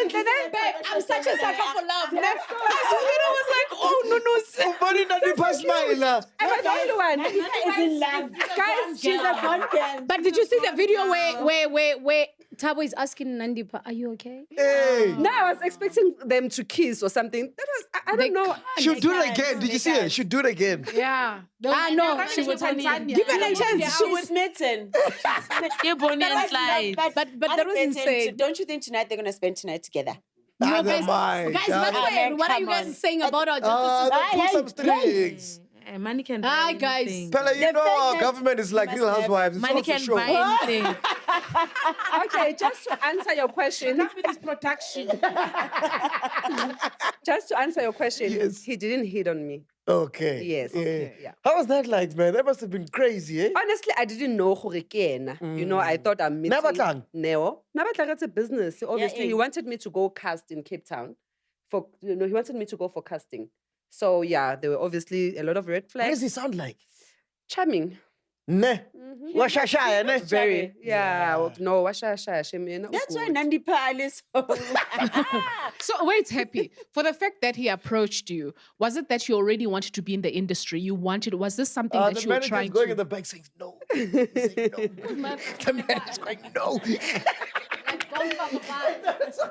[SPEAKER 4] I'm such a sucker for love.
[SPEAKER 2] was like, oh, no.
[SPEAKER 1] Somebody not the past smile.
[SPEAKER 5] Am I the only one?
[SPEAKER 3] Is in love.
[SPEAKER 5] Guys,
[SPEAKER 3] She's a Bond girl.
[SPEAKER 4] But did you see the video where Tabo is asking Nandipa, are you okay?
[SPEAKER 1] Hey!
[SPEAKER 5] no, I was expecting them to kiss or something. That was, I don't know.
[SPEAKER 1] She'll do it again. Did you see it? She'll do it again.
[SPEAKER 6] Yeah.
[SPEAKER 4] No,
[SPEAKER 6] She was Tanzania.
[SPEAKER 3] Give her a chance. She was smitten.
[SPEAKER 2] Yeah, Bonnie and Clyde.
[SPEAKER 4] But that was insane.
[SPEAKER 3] Don't you think tonight they're going to spend tonight together?
[SPEAKER 1] Never
[SPEAKER 4] guys,
[SPEAKER 1] mind.
[SPEAKER 4] Guys,
[SPEAKER 1] Huh?
[SPEAKER 4] what are you
[SPEAKER 3] come
[SPEAKER 4] guys
[SPEAKER 3] on.
[SPEAKER 4] saying about our justice
[SPEAKER 1] Put some strings.
[SPEAKER 2] Money can buy
[SPEAKER 4] Hi, guys.
[SPEAKER 2] anything.
[SPEAKER 1] Pella, you
[SPEAKER 3] The
[SPEAKER 1] know our
[SPEAKER 3] fact that
[SPEAKER 1] government is like Real Housewives. It's
[SPEAKER 2] Money
[SPEAKER 1] all for
[SPEAKER 2] can
[SPEAKER 1] show.
[SPEAKER 2] buy anything.
[SPEAKER 5] Okay, just to answer your question.
[SPEAKER 6] With his production.
[SPEAKER 5] Just to answer your question,
[SPEAKER 1] Yes.
[SPEAKER 5] he didn't hit on me.
[SPEAKER 1] Okay.
[SPEAKER 5] Yes.
[SPEAKER 1] Yeah.
[SPEAKER 5] Okay, yeah.
[SPEAKER 1] How was that like, man? That must have been crazy, eh?
[SPEAKER 5] Honestly, I didn't know who You know, I thought I'm meeting
[SPEAKER 1] Nabatlang?
[SPEAKER 5] Neo. Nabatlang is a business. Obviously, he wanted me to go cast in Cape Town. He wanted me to go for casting. So yeah, there were obviously a lot of red
[SPEAKER 1] What
[SPEAKER 5] flags.
[SPEAKER 1] does he sound like?
[SPEAKER 5] Charming.
[SPEAKER 1] Ne? Washashaya, ne?
[SPEAKER 5] Very. Yeah. No, Washa.
[SPEAKER 3] That's why Nandipa Alice.
[SPEAKER 6] So wait, Happy, for the fact that he approached you, was it that you already wanted to be in the industry? Was this something that
[SPEAKER 1] The
[SPEAKER 6] you were
[SPEAKER 1] manager's
[SPEAKER 6] trying
[SPEAKER 1] going
[SPEAKER 6] to?
[SPEAKER 1] in the back saying no. He's saying no. The manager's going no.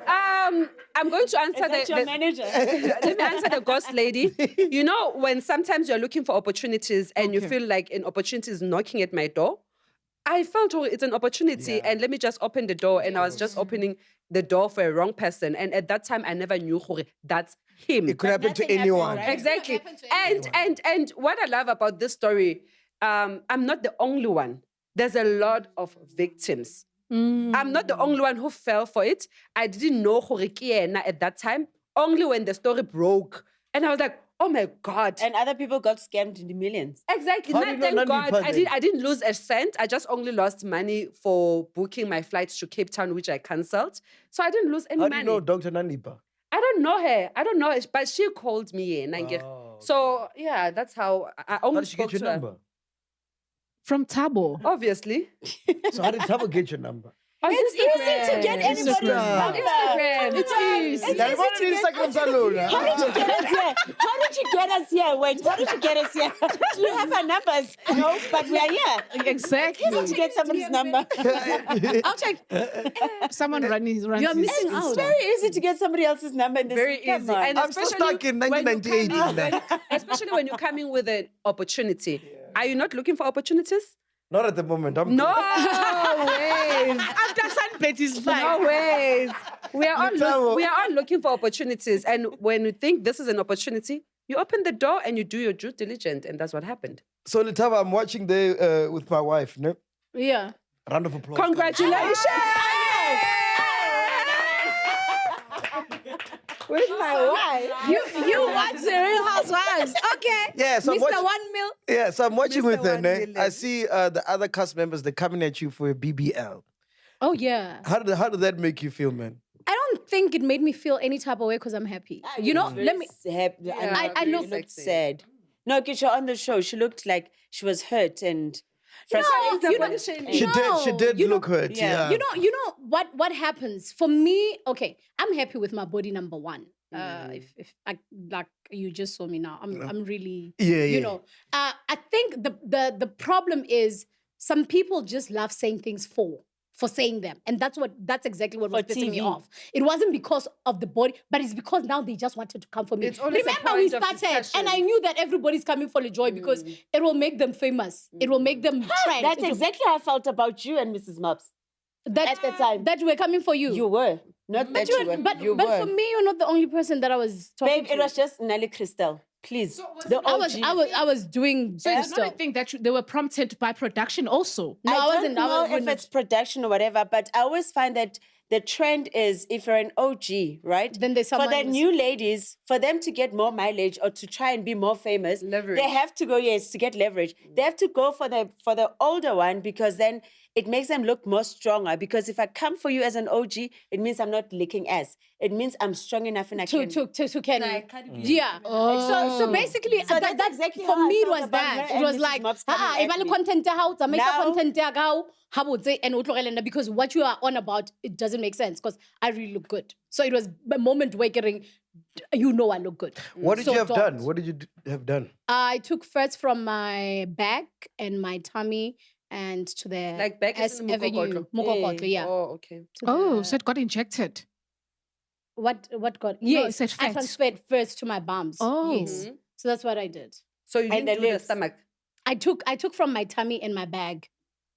[SPEAKER 5] I'm going to answer
[SPEAKER 3] Is that your manager?
[SPEAKER 5] Let me answer the ghost lady. You know, when sometimes you're looking for opportunities and you
[SPEAKER 6] Okay.
[SPEAKER 5] feel like an opportunity is knocking at my door, I felt it's an opportunity and let me just open the door. And I was just opening the door for a wrong person. And at that time, I never knew that's him.
[SPEAKER 1] It could happen to
[SPEAKER 3] nothing
[SPEAKER 1] anyone.
[SPEAKER 3] happened, right?
[SPEAKER 5] Exactly. And what I love about this story, I'm not the only one. There's a lot of victims. I'm not the only one who fell for it. I didn't know Horikiena at that time, only when the story broke. And I was like, oh my God.
[SPEAKER 3] And other people got scammed in the millions.
[SPEAKER 5] Exactly.
[SPEAKER 1] How do you know
[SPEAKER 5] Thank
[SPEAKER 1] Nandi
[SPEAKER 5] God.
[SPEAKER 1] Pandey?
[SPEAKER 5] I didn't lose a cent. I just only lost money for booking my flights to Cape Town, which I cancelled. So I didn't lose any
[SPEAKER 1] How do
[SPEAKER 5] money.
[SPEAKER 1] you know Dr. Nandipa?
[SPEAKER 5] I don't know her. I don't know her, but she called me in.
[SPEAKER 1] Oh,
[SPEAKER 5] So yeah, that's how I
[SPEAKER 1] How
[SPEAKER 5] only
[SPEAKER 1] did she get
[SPEAKER 5] spoke
[SPEAKER 1] your
[SPEAKER 5] to her.
[SPEAKER 1] number?
[SPEAKER 6] From Tabo.
[SPEAKER 5] Obviously.
[SPEAKER 1] So how did Tabo get your number?
[SPEAKER 3] It's easy to get anybody's
[SPEAKER 1] Instagram.
[SPEAKER 3] number.
[SPEAKER 5] Instagram.
[SPEAKER 6] It's easy.
[SPEAKER 1] Like, what did Instagram alone?
[SPEAKER 3] How did you get us here? How did you get us here? Wait, how did you get us here? Do you have our numbers? No, but we are here.
[SPEAKER 6] Exactly.
[SPEAKER 3] Easy to get somebody's number.
[SPEAKER 4] I'll check.
[SPEAKER 6] Someone runs
[SPEAKER 4] You're missing
[SPEAKER 3] It's
[SPEAKER 4] out.
[SPEAKER 3] very easy to get somebody else's number. And
[SPEAKER 5] Very
[SPEAKER 3] come
[SPEAKER 5] easy.
[SPEAKER 3] on.
[SPEAKER 5] And
[SPEAKER 1] I'm still
[SPEAKER 5] especially
[SPEAKER 1] stuck in
[SPEAKER 5] when you
[SPEAKER 1] 1998.
[SPEAKER 5] come in-
[SPEAKER 1] man.
[SPEAKER 5] especially when you're coming with an opportunity. Are you not looking for opportunities?
[SPEAKER 1] Not at the moment. I'm
[SPEAKER 5] No
[SPEAKER 1] good.
[SPEAKER 5] ways.
[SPEAKER 6] After Sunbet is fine.
[SPEAKER 5] No ways. We are
[SPEAKER 1] Little.
[SPEAKER 5] all looking for opportunities. And when you think this is an opportunity, you open the door and you do your due diligence. And that's what happened.
[SPEAKER 1] So, Letaba, I'm watching there with my wife. No?
[SPEAKER 4] Yeah.
[SPEAKER 1] Round of applause.
[SPEAKER 5] Congratulations! With my wife.
[SPEAKER 4] You watch the Real Housewives. Okay.
[SPEAKER 1] Yeah, so I'm
[SPEAKER 4] Mr.
[SPEAKER 1] watching,
[SPEAKER 4] 1 mil.
[SPEAKER 1] yeah, so I'm watching
[SPEAKER 5] Mr.
[SPEAKER 1] with her.
[SPEAKER 5] 1
[SPEAKER 1] Ne?
[SPEAKER 5] million.
[SPEAKER 1] I see the other cast members, they're coming at you for a BBL.
[SPEAKER 4] Oh, yeah.
[SPEAKER 1] How did that make you feel, man?
[SPEAKER 4] don't think it made me feel any type of way because I'm happy. You know, let me.
[SPEAKER 3] Happy.
[SPEAKER 4] I
[SPEAKER 3] She
[SPEAKER 4] look
[SPEAKER 3] looked sad. No, Kisha, on the show, she looked like she was hurt and frustrated.
[SPEAKER 4] No, you know,
[SPEAKER 1] She did
[SPEAKER 4] you know,
[SPEAKER 1] look hurt.
[SPEAKER 3] yeah.
[SPEAKER 1] Yeah.
[SPEAKER 4] You know what happens for me? Okay, I'm happy with my body. Number one. If I, like you just saw me now, I'm really you know. I think the problem is some people just love saying things for saying them, and that's exactly what was pissing me
[SPEAKER 3] TV.
[SPEAKER 4] off. It wasn't because of the body, but it's because now they just wanted to come for me.
[SPEAKER 5] It's always a
[SPEAKER 4] Remember we
[SPEAKER 5] point of
[SPEAKER 4] started,
[SPEAKER 5] discussion.
[SPEAKER 4] and I knew that everybody's coming for the joy because it will make them famous. It will make them trend.
[SPEAKER 3] That's exactly how I felt about you and Mrs. Mops.
[SPEAKER 4] At the time that we're coming for you.
[SPEAKER 3] You were. Not that you were.
[SPEAKER 4] But
[SPEAKER 3] you
[SPEAKER 4] but
[SPEAKER 3] were.
[SPEAKER 4] for me, you're not the only person that I was talking
[SPEAKER 3] Babe,
[SPEAKER 4] to.
[SPEAKER 3] it was just Nelly Crystal. Please. The
[SPEAKER 4] I was doing
[SPEAKER 6] So it's not a thing that they were prompted by production also.
[SPEAKER 4] No, I wasn't.
[SPEAKER 3] I don't know if it's production or whatever, but I always find that the trend is if you're an OG, right?
[SPEAKER 4] Then there's
[SPEAKER 3] for
[SPEAKER 4] someone
[SPEAKER 3] the
[SPEAKER 4] who's-
[SPEAKER 3] new ladies, for them to get more mileage or to try and be more famous,
[SPEAKER 5] Leverage.
[SPEAKER 3] they have to go, to get leverage. They have to go for the older one because then it makes them look more stronger. Because if I come for you as an OG, it means I'm not licking ass. It means I'm strong enough and I can.
[SPEAKER 4] to Kenny. Yeah. So basically,
[SPEAKER 3] So
[SPEAKER 4] that's
[SPEAKER 3] exactly
[SPEAKER 4] for
[SPEAKER 3] how I
[SPEAKER 4] me it
[SPEAKER 3] felt
[SPEAKER 4] was
[SPEAKER 3] about
[SPEAKER 4] that.
[SPEAKER 3] her
[SPEAKER 4] It
[SPEAKER 3] and
[SPEAKER 4] was
[SPEAKER 3] Mrs.
[SPEAKER 4] like,
[SPEAKER 3] Mops coming
[SPEAKER 4] if
[SPEAKER 3] at
[SPEAKER 4] I
[SPEAKER 3] me.
[SPEAKER 4] content how to make
[SPEAKER 3] Now-
[SPEAKER 4] content how would say and utlorelenda, because what you are on about it doesn't make sense because I really look good. So it was a moment wakering. You know I look good.
[SPEAKER 1] What did
[SPEAKER 4] So
[SPEAKER 1] you have
[SPEAKER 4] don't.
[SPEAKER 1] done? What did you have done?
[SPEAKER 4] I took fats from my back and my tummy and to the
[SPEAKER 5] Like back is
[SPEAKER 4] S
[SPEAKER 5] in the
[SPEAKER 4] Avenue. Mokokotlo, yeah.
[SPEAKER 5] Oh, okay.
[SPEAKER 6] Oh, so it got injected.
[SPEAKER 4] What got?
[SPEAKER 6] No,
[SPEAKER 4] Yes,
[SPEAKER 6] it said
[SPEAKER 4] I
[SPEAKER 6] fat.
[SPEAKER 4] transferred first to my bums.
[SPEAKER 6] Oh.
[SPEAKER 4] Yes. So that's what I did.
[SPEAKER 5] So you
[SPEAKER 3] And
[SPEAKER 5] didn't
[SPEAKER 3] the
[SPEAKER 5] do the
[SPEAKER 3] lips.
[SPEAKER 5] stomach.
[SPEAKER 4] I took from my tummy and my bag.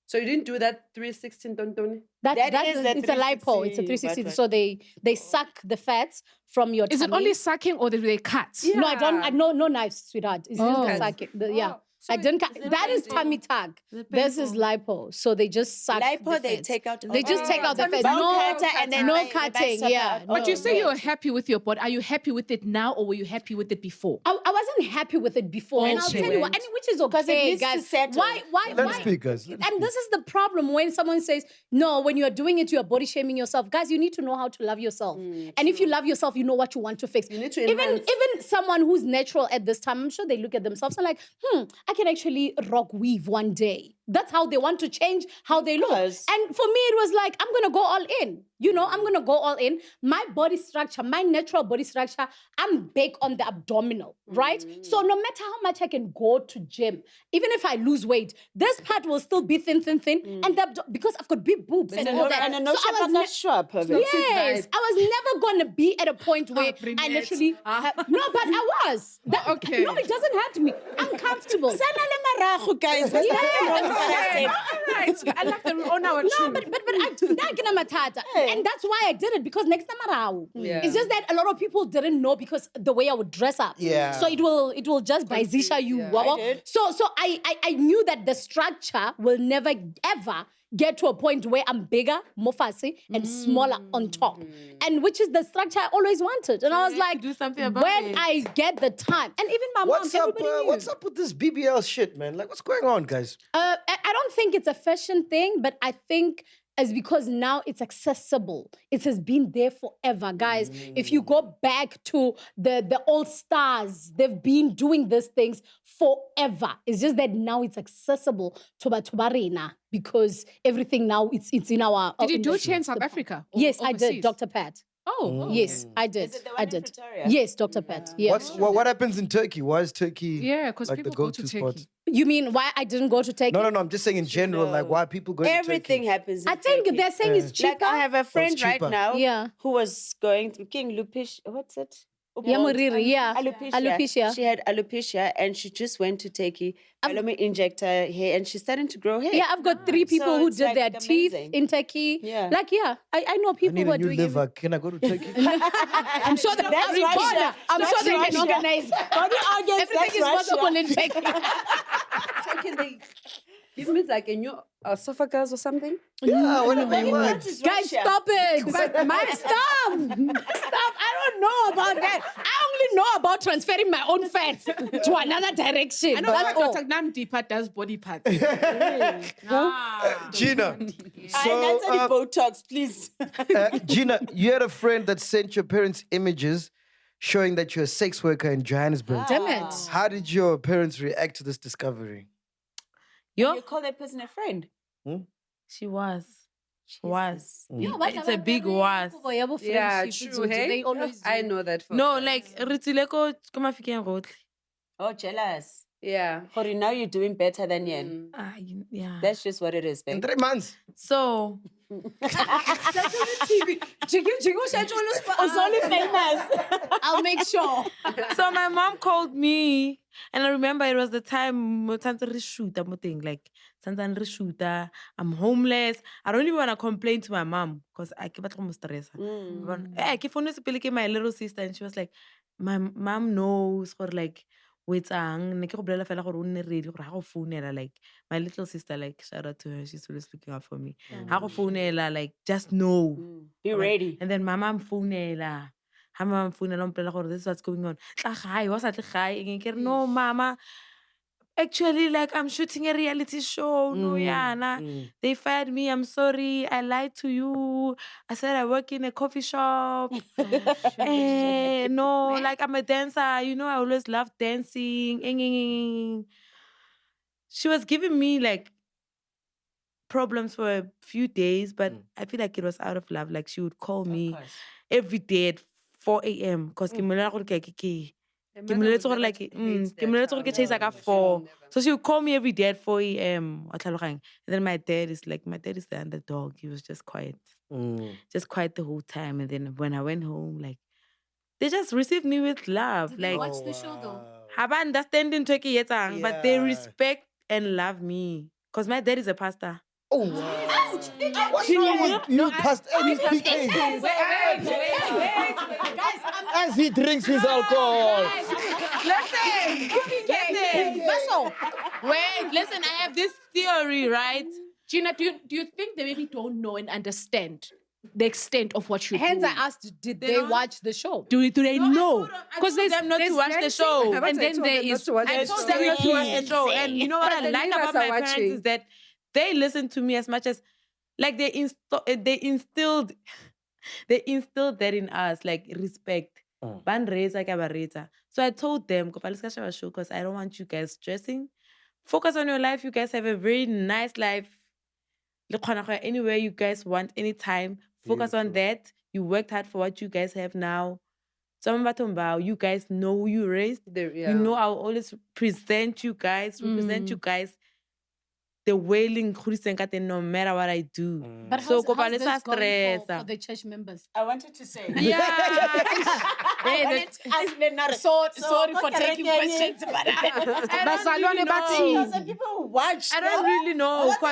[SPEAKER 5] So you didn't do that 316 Tontoni?
[SPEAKER 3] That is a
[SPEAKER 4] It's a lipo. It's a 360. So they suck the fats from your
[SPEAKER 6] Is
[SPEAKER 4] tummy.
[SPEAKER 6] it only sucking or did they cut?
[SPEAKER 4] No, I don't. No knives, sweetheart. It's just the
[SPEAKER 6] Oh.
[SPEAKER 4] sucking. Yeah.
[SPEAKER 5] So
[SPEAKER 4] I didn't cut.
[SPEAKER 5] it's
[SPEAKER 4] That is
[SPEAKER 5] painful.
[SPEAKER 4] tummy tag. This is lipo. So they just suck.
[SPEAKER 3] Lipo,
[SPEAKER 4] the
[SPEAKER 3] they
[SPEAKER 4] fats.
[SPEAKER 3] take out.
[SPEAKER 4] They just take out the
[SPEAKER 5] tummy
[SPEAKER 4] fats.
[SPEAKER 5] tag.
[SPEAKER 4] No,
[SPEAKER 3] Bone cutter and then
[SPEAKER 4] no
[SPEAKER 3] they buy
[SPEAKER 4] cutting.
[SPEAKER 3] sucker
[SPEAKER 4] Yeah.
[SPEAKER 3] out.
[SPEAKER 4] no.
[SPEAKER 6] But you say
[SPEAKER 3] no.
[SPEAKER 6] you're happy with your body. Are you happy with it now or were you happy with it before?
[SPEAKER 4] I wasn't happy with it before, and I'll
[SPEAKER 6] Okay.
[SPEAKER 4] tell you what, and which is
[SPEAKER 3] Because it
[SPEAKER 4] okay,
[SPEAKER 3] needs to
[SPEAKER 4] guys.
[SPEAKER 3] settle.
[SPEAKER 4] Why?
[SPEAKER 1] Let me speak, guys. Let me
[SPEAKER 4] And this is the problem when someone says, no, when you're doing it, you're body shaming yourself. Guys, you need to know how to love yourself. And if you love yourself, you know what you want to fix.
[SPEAKER 5] You need to
[SPEAKER 4] even
[SPEAKER 5] enhance.
[SPEAKER 4] someone who's natural at this time, I'm sure they look at themselves and like, I can actually rock weave one day. That's how they want to change how they look.
[SPEAKER 3] course.
[SPEAKER 4] And for me, it was like, I'm going to go all in. You know, I'm going to go all in. My body structure, my natural body structure, I'm big on the abdominal, right? So no matter how much I can go to gym, even if I lose weight, this part will still be thin. And because I've got big boobs and all that.
[SPEAKER 3] And no
[SPEAKER 4] So I was ne-
[SPEAKER 3] sure, perfect.
[SPEAKER 4] Yes, I was never going to be at a point where I
[SPEAKER 6] brunette.
[SPEAKER 4] literally... no, but I was.
[SPEAKER 6] Okay.
[SPEAKER 4] No, it doesn't hurt me. I'm comfortable.
[SPEAKER 3] Guys.
[SPEAKER 6] All right. I love that we're on our
[SPEAKER 4] No,
[SPEAKER 6] truth.
[SPEAKER 4] but and that's why I did it, because next time around,
[SPEAKER 5] Yeah.
[SPEAKER 4] it's just that a lot of people didn't know because the way I would dress up.
[SPEAKER 1] Yeah.
[SPEAKER 4] So it will just baizisha you.
[SPEAKER 5] yeah.
[SPEAKER 4] Wawa.
[SPEAKER 3] I did.
[SPEAKER 4] So I knew that the structure will never ever get to a point where I'm bigger, more fussy, and smaller on top, and which is the structure I always wanted. And I was
[SPEAKER 2] need to
[SPEAKER 4] like,
[SPEAKER 2] do something about
[SPEAKER 4] when
[SPEAKER 2] it.
[SPEAKER 4] I get the time, and even my
[SPEAKER 1] What's
[SPEAKER 4] mom,
[SPEAKER 1] up?
[SPEAKER 4] everybody knew.
[SPEAKER 1] What's up with this BBL shit, man? Like, what's going on, guys?
[SPEAKER 4] I don't think it's a fashion thing, but I think it's because now it's accessible. It has been there forever, guys. If you go back to the old stars, they've been doing these things forever. It's just that now it's accessible to Barina because everything now it's in our.
[SPEAKER 6] Did you
[SPEAKER 4] in
[SPEAKER 6] do
[SPEAKER 4] the-
[SPEAKER 6] it here in South Africa? or
[SPEAKER 4] Yes, I did,
[SPEAKER 6] overseas?
[SPEAKER 4] Dr. Pat.
[SPEAKER 6] Oh,
[SPEAKER 4] Yes, I did.
[SPEAKER 3] Is it the one
[SPEAKER 4] I
[SPEAKER 3] in
[SPEAKER 4] did.
[SPEAKER 3] Pretoria?
[SPEAKER 4] Yes, Dr. Pat. Yeah.
[SPEAKER 1] What happens in Turkey? Why is Turkey
[SPEAKER 6] Yeah, because
[SPEAKER 1] like the
[SPEAKER 6] people go
[SPEAKER 1] go-to
[SPEAKER 6] to
[SPEAKER 1] spot?
[SPEAKER 6] Turkey.
[SPEAKER 4] You mean why I didn't go to Turkey?
[SPEAKER 1] No. I'm just saying in general, like why people go to
[SPEAKER 3] Everything
[SPEAKER 1] Turkey?
[SPEAKER 3] happens.
[SPEAKER 4] I
[SPEAKER 3] in
[SPEAKER 4] think
[SPEAKER 3] Turkey.
[SPEAKER 4] they're saying it's cheaper.
[SPEAKER 3] Like I have a friend right
[SPEAKER 1] cheaper.
[SPEAKER 3] now
[SPEAKER 4] Yeah.
[SPEAKER 3] who was going through King Lupish. What's it?
[SPEAKER 4] Yeah, Muriri, yeah. Alopecia.
[SPEAKER 3] She had alopecia and she just went to Turkey. Let me inject her hair and she's starting to grow hair.
[SPEAKER 4] Yeah, I've got 3 people
[SPEAKER 3] So
[SPEAKER 4] who
[SPEAKER 3] it's
[SPEAKER 4] did
[SPEAKER 3] like
[SPEAKER 4] their teeth
[SPEAKER 3] amazing.
[SPEAKER 4] in Turkey.
[SPEAKER 3] Yeah.
[SPEAKER 4] Like, yeah, I know
[SPEAKER 1] I
[SPEAKER 4] people
[SPEAKER 1] need
[SPEAKER 4] who
[SPEAKER 1] a
[SPEAKER 4] are
[SPEAKER 1] new
[SPEAKER 4] doing
[SPEAKER 1] liver. Can I go to Turkey?
[SPEAKER 4] I'm sure that
[SPEAKER 3] That's
[SPEAKER 4] every
[SPEAKER 3] Russia.
[SPEAKER 4] corner, I'm
[SPEAKER 3] That's
[SPEAKER 4] sure they can
[SPEAKER 3] Russia.
[SPEAKER 4] organize.
[SPEAKER 3] Body organs,
[SPEAKER 4] Everything is
[SPEAKER 3] that's
[SPEAKER 4] possible
[SPEAKER 3] Russia.
[SPEAKER 4] in Turkey.
[SPEAKER 5] So can they give me like a new esophagus or something?
[SPEAKER 1] Yeah, whatever you want.
[SPEAKER 3] That is
[SPEAKER 4] Guys,
[SPEAKER 3] Russia.
[SPEAKER 4] stop it. Stop. I don't know about that. I only didn't know about transferring my own fats to another direction.
[SPEAKER 6] I know
[SPEAKER 4] That's
[SPEAKER 6] what
[SPEAKER 4] all.
[SPEAKER 6] Dr. Namdipa does body parts.
[SPEAKER 1] Gina,
[SPEAKER 3] So,
[SPEAKER 1] so
[SPEAKER 3] Botox, please.
[SPEAKER 1] Gina, you had a friend that sent your parents images showing that you're a sex worker in Johannesburg.
[SPEAKER 4] Damn it.
[SPEAKER 1] How did your parents react to this discovery?
[SPEAKER 2] Yo,
[SPEAKER 3] You call that person a friend?
[SPEAKER 2] she was. Was.
[SPEAKER 4] It's
[SPEAKER 2] a big was.
[SPEAKER 5] Yeah, true, hey?
[SPEAKER 4] They always
[SPEAKER 5] I know that for
[SPEAKER 2] No,
[SPEAKER 5] a fact.
[SPEAKER 2] like, Ritileko, come African road.
[SPEAKER 3] Oh, jealous.
[SPEAKER 5] Yeah.
[SPEAKER 3] Corey, now you're doing better than Yen.
[SPEAKER 2] Yeah.
[SPEAKER 3] That's just what it is,
[SPEAKER 1] In
[SPEAKER 3] babe.
[SPEAKER 1] 3 months.
[SPEAKER 2] So,
[SPEAKER 3] It's only famous.
[SPEAKER 4] I'll make sure.
[SPEAKER 2] so my mom called me, and I remember it was the time like I'm homeless. I don't even want to complain to my mom because I keep stress. I keep on my little sister, and she was like, my mom knows for like like my little sister, like shout out to her, she's always looking out for me. Like just know.
[SPEAKER 3] Be ready.
[SPEAKER 2] And then my mom phonela. Her mom phonela, this is what's going on. No, mama. Actually, like I'm shooting a reality show. No, Yana. They fired me. I'm sorry. I lied to you. I said I work in a coffee shop. No, like I'm a dancer. You know, I always loved dancing. She was giving me like problems for a few days, but I feel like it was out of love. Like she would call me every day at 4 a.m. because chase like at 4. So she would call me every day at 4 a.m. And then my dad is the underdog. He was just quiet. Just quiet the whole time. And then when I went home, like they just received me with love. Like
[SPEAKER 4] Watch the show though.
[SPEAKER 2] have I understanding Turkey yet, but they respect and love me. Because my dad is a pastor.
[SPEAKER 1] Oh, what's wrong with you, Pastor PK?
[SPEAKER 4] Wait. Guys,
[SPEAKER 1] As he drinks his alcohol.
[SPEAKER 2] Listen, I have this theory, right?
[SPEAKER 6] Gina, do you think they maybe don't know and understand the extent of what you do?
[SPEAKER 4] hence I asked, did they watch the show?
[SPEAKER 6] Do they know?
[SPEAKER 2] Because they them not to watch the show.
[SPEAKER 6] And then there is...
[SPEAKER 2] I told them not to watch the show. And you know what I like about my parents is that they listen to me as much as, like, they instilled that in us, like respect. So I told them, because I don't want you guys stressing. Focus on your life. You guys have a very nice life. Anywhere you guys want, anytime. Focus on that. You worked hard for what you guys have now. You guys know who you raised. You know I'll always represent you guys. The wailing no matter what I do.
[SPEAKER 4] But
[SPEAKER 2] So
[SPEAKER 4] how's this going
[SPEAKER 2] stress.
[SPEAKER 4] for the church members?
[SPEAKER 3] I wanted to say.
[SPEAKER 2] Yeah.
[SPEAKER 4] Sorry for taking questions, but
[SPEAKER 3] Some people watch.
[SPEAKER 2] I don't really know.
[SPEAKER 1] What's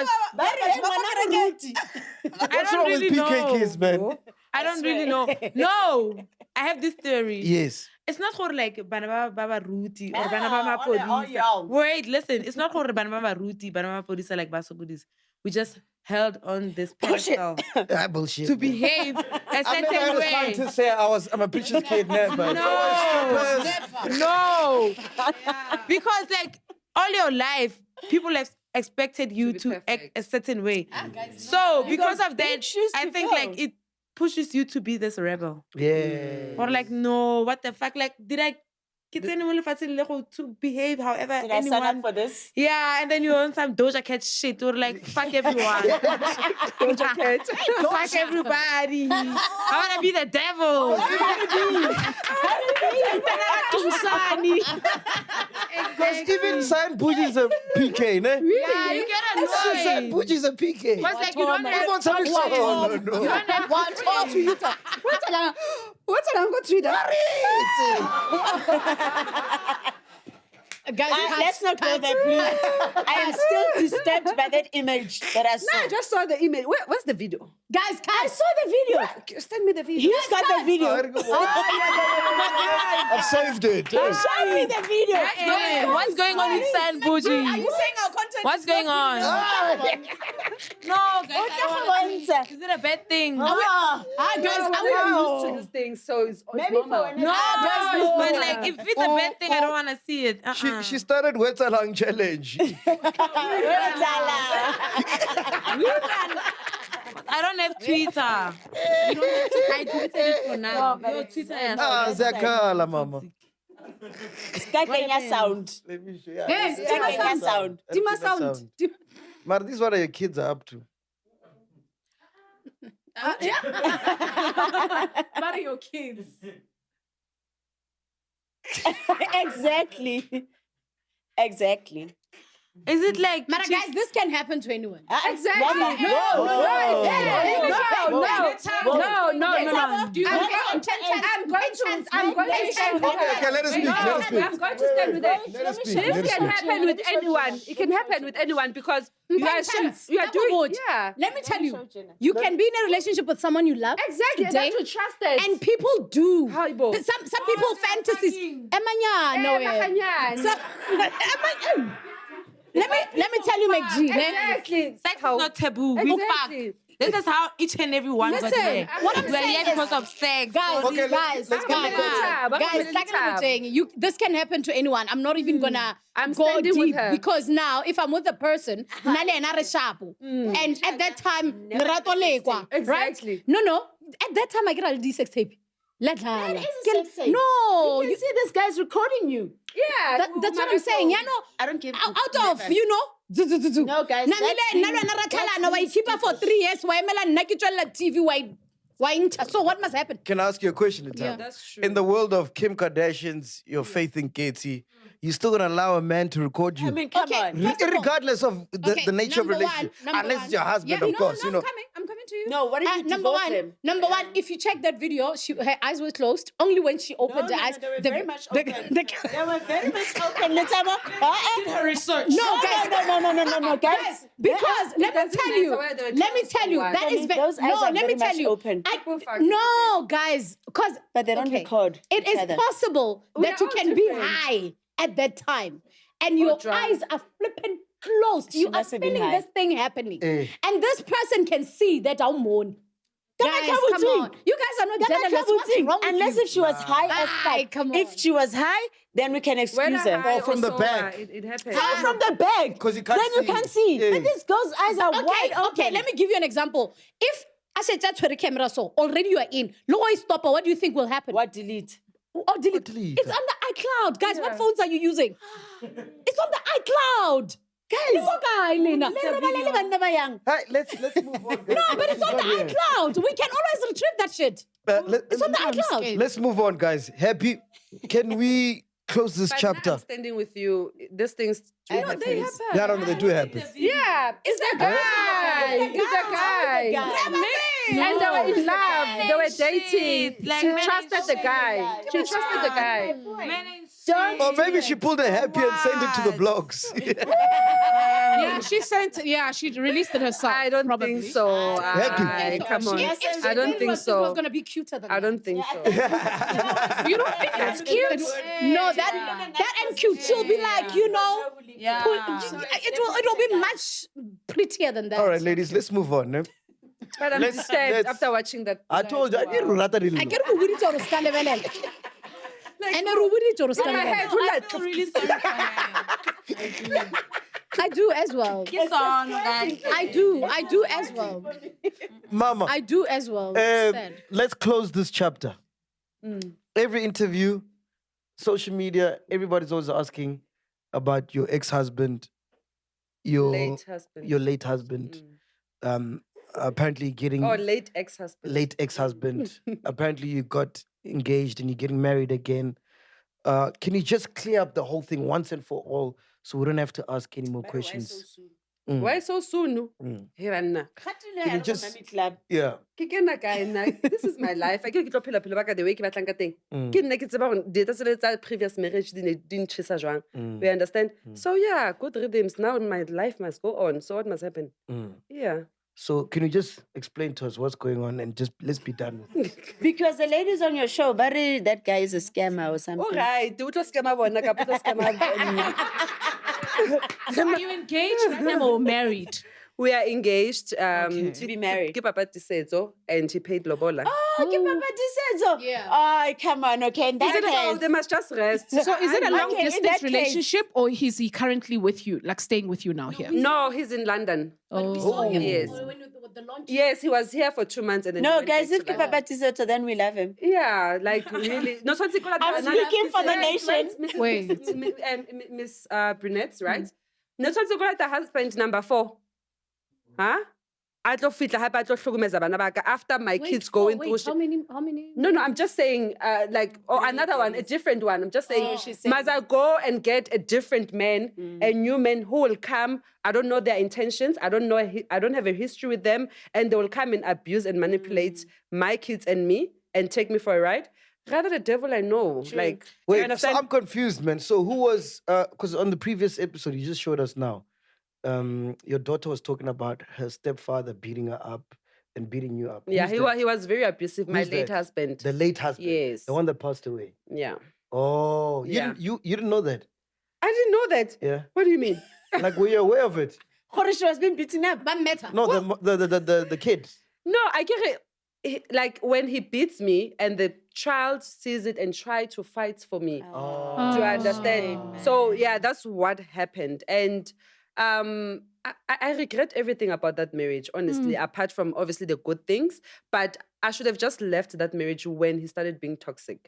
[SPEAKER 1] wrong with PK kids, man?
[SPEAKER 2] I don't really know. No. I have this theory.
[SPEAKER 1] Yes.
[SPEAKER 2] It's not for like Baba Ruti or Banaba Police. Wait, listen. It's not for Banaba Ruti, Banaba Police like Basogudis. We just held on this pedestal
[SPEAKER 1] Bullshit.
[SPEAKER 2] to behave a
[SPEAKER 1] I
[SPEAKER 2] certain
[SPEAKER 1] never
[SPEAKER 2] way.
[SPEAKER 1] had to say I'm a preacher's kid, never.
[SPEAKER 2] No. Because like all your life, people have expected you to act a certain way. So because of that, I think like it pushes you to be this rebel.
[SPEAKER 1] Yeah.
[SPEAKER 2] Or like, no, what the fuck? Like, did I get anyone to behave however
[SPEAKER 3] Did I sign up for this?
[SPEAKER 2] Yeah, and then you on some Doja Cat shit or like, fuck everyone.
[SPEAKER 5] Doja Cat.
[SPEAKER 2] Fuck everybody. I want to be the devil.
[SPEAKER 1] Because even Sign Bougie is a PK, ne?
[SPEAKER 2] Yeah, you get
[SPEAKER 1] Sign
[SPEAKER 2] annoyed.
[SPEAKER 1] Bougie is a PK.
[SPEAKER 2] Because like, you don't have...
[SPEAKER 1] Come on, something no.
[SPEAKER 2] You don't have...
[SPEAKER 4] Guys,
[SPEAKER 3] Let's not go there, please. I am still disturbed by that image that I saw.
[SPEAKER 5] I just saw the email. Where's the video?
[SPEAKER 4] guys,
[SPEAKER 3] I saw the video.
[SPEAKER 5] Send me the video.
[SPEAKER 3] He's got the video.
[SPEAKER 1] I've saved it.
[SPEAKER 3] Show me the video.
[SPEAKER 2] What's going on with San Bougie?
[SPEAKER 3] Are you saying our content?
[SPEAKER 2] What's going on? No, guys, I don't wanna see. Is it a bad thing?
[SPEAKER 3] Guys,
[SPEAKER 5] I'm used to this thing, so it's normal.
[SPEAKER 2] No, but like if it's a bad thing, I don't want to see it.
[SPEAKER 1] She started Wetsalang challenge.
[SPEAKER 2] I don't have Twitter. You don't have to. I deleted it for now. No, Twitter is
[SPEAKER 1] Zakala, mama.
[SPEAKER 3] sound.
[SPEAKER 1] Let me show you.
[SPEAKER 4] Yes,
[SPEAKER 3] sound.
[SPEAKER 4] Tima sound.
[SPEAKER 1] Mar, this is what your kids are up to.
[SPEAKER 6] What are your kids?
[SPEAKER 3] Exactly.
[SPEAKER 2] Is it like
[SPEAKER 4] Mara, guys, this can happen to anyone.
[SPEAKER 6] Exactly.
[SPEAKER 3] No.
[SPEAKER 6] No. Do you I'm going to stand with her.
[SPEAKER 1] Okay, let us speak. Let us speak.
[SPEAKER 6] I'm going to stand with her.
[SPEAKER 1] Let us speak.
[SPEAKER 6] This can happen with anyone. It can happen with anyone because you are doing. Yeah.
[SPEAKER 4] Let me tell you, you can be in a relationship with someone you love.
[SPEAKER 6] Exactly.
[SPEAKER 4] Today,
[SPEAKER 6] And that's to trust it.
[SPEAKER 4] and people do.
[SPEAKER 6] How, Ibo?
[SPEAKER 4] Some people fantasies. Let me tell you, MacG.
[SPEAKER 6] Exactly.
[SPEAKER 2] sex is not taboo? We fuck.
[SPEAKER 6] Exactly.
[SPEAKER 2] This is how each and every one got
[SPEAKER 4] Listen,
[SPEAKER 2] there.
[SPEAKER 4] what I'm
[SPEAKER 2] We are
[SPEAKER 4] saying
[SPEAKER 2] here
[SPEAKER 4] is-
[SPEAKER 2] because of sex.
[SPEAKER 4] Guys,
[SPEAKER 1] Okay,
[SPEAKER 4] guys,
[SPEAKER 1] let's get
[SPEAKER 4] guys, like I'm saying, this can happen to anyone. I'm not even gonna
[SPEAKER 6] I'm
[SPEAKER 4] go
[SPEAKER 6] standing with
[SPEAKER 4] deep
[SPEAKER 6] her.
[SPEAKER 4] because now if I'm with a person, and at that time, lerato lekwa, right?
[SPEAKER 6] Exactly.
[SPEAKER 4] No. At that time, I get a sex tape.
[SPEAKER 3] That is a sex tape.
[SPEAKER 4] No,
[SPEAKER 3] You can see this guy's recording you.
[SPEAKER 6] Yeah.
[SPEAKER 4] that's what I'm saying. Yeah, no.
[SPEAKER 3] I don't give
[SPEAKER 4] Out of, you know.
[SPEAKER 3] No, guys, that's
[SPEAKER 4] Keep her for 3 years. Why TV? Why? So what must happen?
[SPEAKER 1] Can I ask you a question, Lita?
[SPEAKER 4] Yeah.
[SPEAKER 5] That's true.
[SPEAKER 1] In the world of Kim Kardashian's, your faith in Katie, you still gonna allow a man to record you?
[SPEAKER 3] I mean, come
[SPEAKER 4] Okay.
[SPEAKER 3] on.
[SPEAKER 4] First of all-
[SPEAKER 1] Regardless of the nature of
[SPEAKER 4] number
[SPEAKER 1] relationship.
[SPEAKER 4] one,
[SPEAKER 1] Unless it's your husband,
[SPEAKER 4] Yeah,
[SPEAKER 1] of course, you know.
[SPEAKER 4] I'm coming to you.
[SPEAKER 3] No, what if you
[SPEAKER 4] number
[SPEAKER 3] divorce
[SPEAKER 4] one,
[SPEAKER 3] him?
[SPEAKER 4] Number one, if you check that video, her eyes were closed. Only when she opened her eyes.
[SPEAKER 3] they were
[SPEAKER 4] the-
[SPEAKER 3] very much
[SPEAKER 4] the-
[SPEAKER 3] open.
[SPEAKER 4] the-
[SPEAKER 3] They were very much open.
[SPEAKER 6] Her research.
[SPEAKER 4] No, guys.
[SPEAKER 3] No, guys.
[SPEAKER 4] Because let me tell you, that is
[SPEAKER 3] Those eyes
[SPEAKER 4] no.
[SPEAKER 3] are
[SPEAKER 4] Let me
[SPEAKER 3] very
[SPEAKER 4] tell
[SPEAKER 3] much
[SPEAKER 4] you,
[SPEAKER 3] open.
[SPEAKER 4] no, guys, because
[SPEAKER 3] But they don't record
[SPEAKER 4] It
[SPEAKER 3] each
[SPEAKER 4] is
[SPEAKER 3] other.
[SPEAKER 4] possible that you
[SPEAKER 6] all
[SPEAKER 4] can be
[SPEAKER 6] different.
[SPEAKER 4] high at that time, and your
[SPEAKER 6] drunk.
[SPEAKER 4] eyes are flipping closed. You are
[SPEAKER 3] must have been
[SPEAKER 4] feeling
[SPEAKER 3] high.
[SPEAKER 4] this thing happening,
[SPEAKER 1] Eh.
[SPEAKER 4] and this person can see that I'm mourning. Guys, come on. You guys are not journalists. What's wrong with
[SPEAKER 3] Unless
[SPEAKER 4] you?
[SPEAKER 3] if she was high as
[SPEAKER 4] Aye,
[SPEAKER 3] fuck.
[SPEAKER 4] come
[SPEAKER 3] If
[SPEAKER 4] on.
[SPEAKER 3] she was high, then we can excuse her.
[SPEAKER 1] Or from the back.
[SPEAKER 5] It happens.
[SPEAKER 3] How from the back?
[SPEAKER 1] 'Cause you can't
[SPEAKER 3] then
[SPEAKER 1] see.
[SPEAKER 3] you can't see.
[SPEAKER 1] Yeah.
[SPEAKER 3] But this girl's eyes are wide open.
[SPEAKER 4] Okay, let me give you an example. If I said that's where the camera saw, already you are in. Lower stopper, what do you think will happen?
[SPEAKER 3] What delete?
[SPEAKER 4] Oh, delete.
[SPEAKER 1] delete?
[SPEAKER 4] It's on the iCloud. Guys, what phones are you using? It's on the iCloud. Guys.
[SPEAKER 1] Hey, let's move on.
[SPEAKER 4] No, but it's on the iCloud. We can always retrieve that shit. It's on the iCloud.
[SPEAKER 1] Let's move on, guys. Happy? Can we close this
[SPEAKER 5] But
[SPEAKER 1] chapter?
[SPEAKER 5] now I'm standing with you. These things do happen.
[SPEAKER 1] Yeah, no, they do happen.
[SPEAKER 6] Yeah, it's the guy. It's the guy. And they were in love. They were dating.
[SPEAKER 2] Like,
[SPEAKER 6] She
[SPEAKER 2] men
[SPEAKER 6] trusted
[SPEAKER 2] ain't
[SPEAKER 6] the guy. She trusted the guy.
[SPEAKER 2] Men ain't
[SPEAKER 1] Or maybe she pulled a happy and sent it to the blogs.
[SPEAKER 6] Yeah, she released it herself.
[SPEAKER 5] I don't
[SPEAKER 6] probably.
[SPEAKER 5] think so.
[SPEAKER 1] Happy.
[SPEAKER 5] Come on.
[SPEAKER 4] If she
[SPEAKER 5] I don't
[SPEAKER 4] did,
[SPEAKER 5] think
[SPEAKER 4] it was
[SPEAKER 5] so.
[SPEAKER 4] going to be cuter than
[SPEAKER 5] I
[SPEAKER 4] that.
[SPEAKER 5] don't think so.
[SPEAKER 6] You don't think that's cute?
[SPEAKER 4] No, that and cute. She'll be like, you know,
[SPEAKER 2] Yeah.
[SPEAKER 4] it'll be much prettier than that.
[SPEAKER 1] All right, ladies, let's move on. Eh?
[SPEAKER 5] But I'm
[SPEAKER 1] Let's-
[SPEAKER 5] disturbed
[SPEAKER 1] let's-
[SPEAKER 5] after watching that.
[SPEAKER 1] I told you, I didn't rata
[SPEAKER 4] I get go budi toro ska lebelela. And a rubudi toro ska lebelela.
[SPEAKER 2] I feel really sorry for her.
[SPEAKER 4] I do as well.
[SPEAKER 2] Kiss on, guys.
[SPEAKER 4] I do as well.
[SPEAKER 1] Mama,
[SPEAKER 4] I do as well. It's sad.
[SPEAKER 1] let's close this chapter. Every interview, social media, everybody's always asking about your ex-husband, your
[SPEAKER 5] Late husband.
[SPEAKER 1] your late husband. Apparently getting
[SPEAKER 5] Oh, late ex-husband.
[SPEAKER 1] late ex-husband. Apparently you got engaged and you're getting married again. Can you just clear up the whole thing once and for all so we don't have to ask any more questions?
[SPEAKER 5] Why so soon?
[SPEAKER 1] Mm.
[SPEAKER 5] Here and now.
[SPEAKER 1] Can you just yeah.
[SPEAKER 5] Ke kena kae nna? This is my life. I ke tlo phela phela ba ka the way ke batlang ka teng. Ke nna ke tseba gore data tse tsa previous marriage di ne di ntshisa jwang. We understand? So yeah, good rhythms. Now my life must go on. So what must happen? Yeah.
[SPEAKER 1] So can you just explain to us what's going on and just let's be done with it?
[SPEAKER 3] Because the ladies on your show, but that guy is a scammer or something.
[SPEAKER 5] All right. Do to scam bona ka puto scam.
[SPEAKER 6] Are you engaged right now or married?
[SPEAKER 5] We are engaged
[SPEAKER 3] To be married.
[SPEAKER 5] Ke Papa Tisetso, and he paid lobola.
[SPEAKER 3] Oh, give Papa Tisetso.
[SPEAKER 6] Yeah.
[SPEAKER 3] Oh, come on. Okay, in that
[SPEAKER 5] So
[SPEAKER 3] case.
[SPEAKER 5] they must just rest.
[SPEAKER 6] So is it a
[SPEAKER 3] Okay,
[SPEAKER 6] long
[SPEAKER 3] in
[SPEAKER 6] distance
[SPEAKER 3] that case-
[SPEAKER 6] relationship, or is he currently with you, like staying with you now here?
[SPEAKER 5] No, he's in London.
[SPEAKER 4] But we saw him
[SPEAKER 5] yes.
[SPEAKER 4] with the launch.
[SPEAKER 5] Yes, he was here for 2 months and then he
[SPEAKER 3] No,
[SPEAKER 5] went
[SPEAKER 3] guys,
[SPEAKER 5] back
[SPEAKER 3] if
[SPEAKER 5] to
[SPEAKER 3] give
[SPEAKER 5] London.
[SPEAKER 3] Papa Tisetso, then we love him.
[SPEAKER 5] Yeah, like really. No, so
[SPEAKER 3] I'm speaking for the nation.
[SPEAKER 6] Wait.
[SPEAKER 5] Miss Brunette, right? No, so the husband number 4. Huh? I don't feel like after my kids going through.
[SPEAKER 4] How many?
[SPEAKER 5] No, I'm just saying, another one, a different one. I'm just saying,
[SPEAKER 3] she's saying-
[SPEAKER 5] must I go and get a different man, a new man who will come? I don't know their intentions. I don't know. I don't have a history with them, and they will come and abuse and manipulate my kids and me and take me for a ride. Rather the devil I know. Like, you
[SPEAKER 1] Wait, so
[SPEAKER 5] understand?
[SPEAKER 1] I'm confused, man. So who was, because on the previous episode, you just showed us now, your daughter was talking about her stepfather beating her up and beating you up.
[SPEAKER 5] Yeah,
[SPEAKER 1] Who's that?
[SPEAKER 5] he was very abusive. My
[SPEAKER 1] Who's
[SPEAKER 5] late
[SPEAKER 1] that?
[SPEAKER 5] husband.
[SPEAKER 1] The late husband.
[SPEAKER 5] Yes.
[SPEAKER 1] The one that passed away.
[SPEAKER 5] Yeah.
[SPEAKER 1] Oh,
[SPEAKER 5] Yeah.
[SPEAKER 1] you didn't know that?
[SPEAKER 5] I didn't know that.
[SPEAKER 1] Yeah.
[SPEAKER 5] What do you mean?
[SPEAKER 1] Like, were you aware of it?
[SPEAKER 3] Horace has been beaten up.
[SPEAKER 4] But meta.
[SPEAKER 1] No, the kid.
[SPEAKER 5] No, I get it. Like when he beats me and the child sees it and try to fight for me.
[SPEAKER 1] Oh.
[SPEAKER 5] Do you understand? So yeah, that's what happened. And I regret everything about that marriage, honestly, apart from obviously the good things. But I should have just left that marriage when he started being toxic.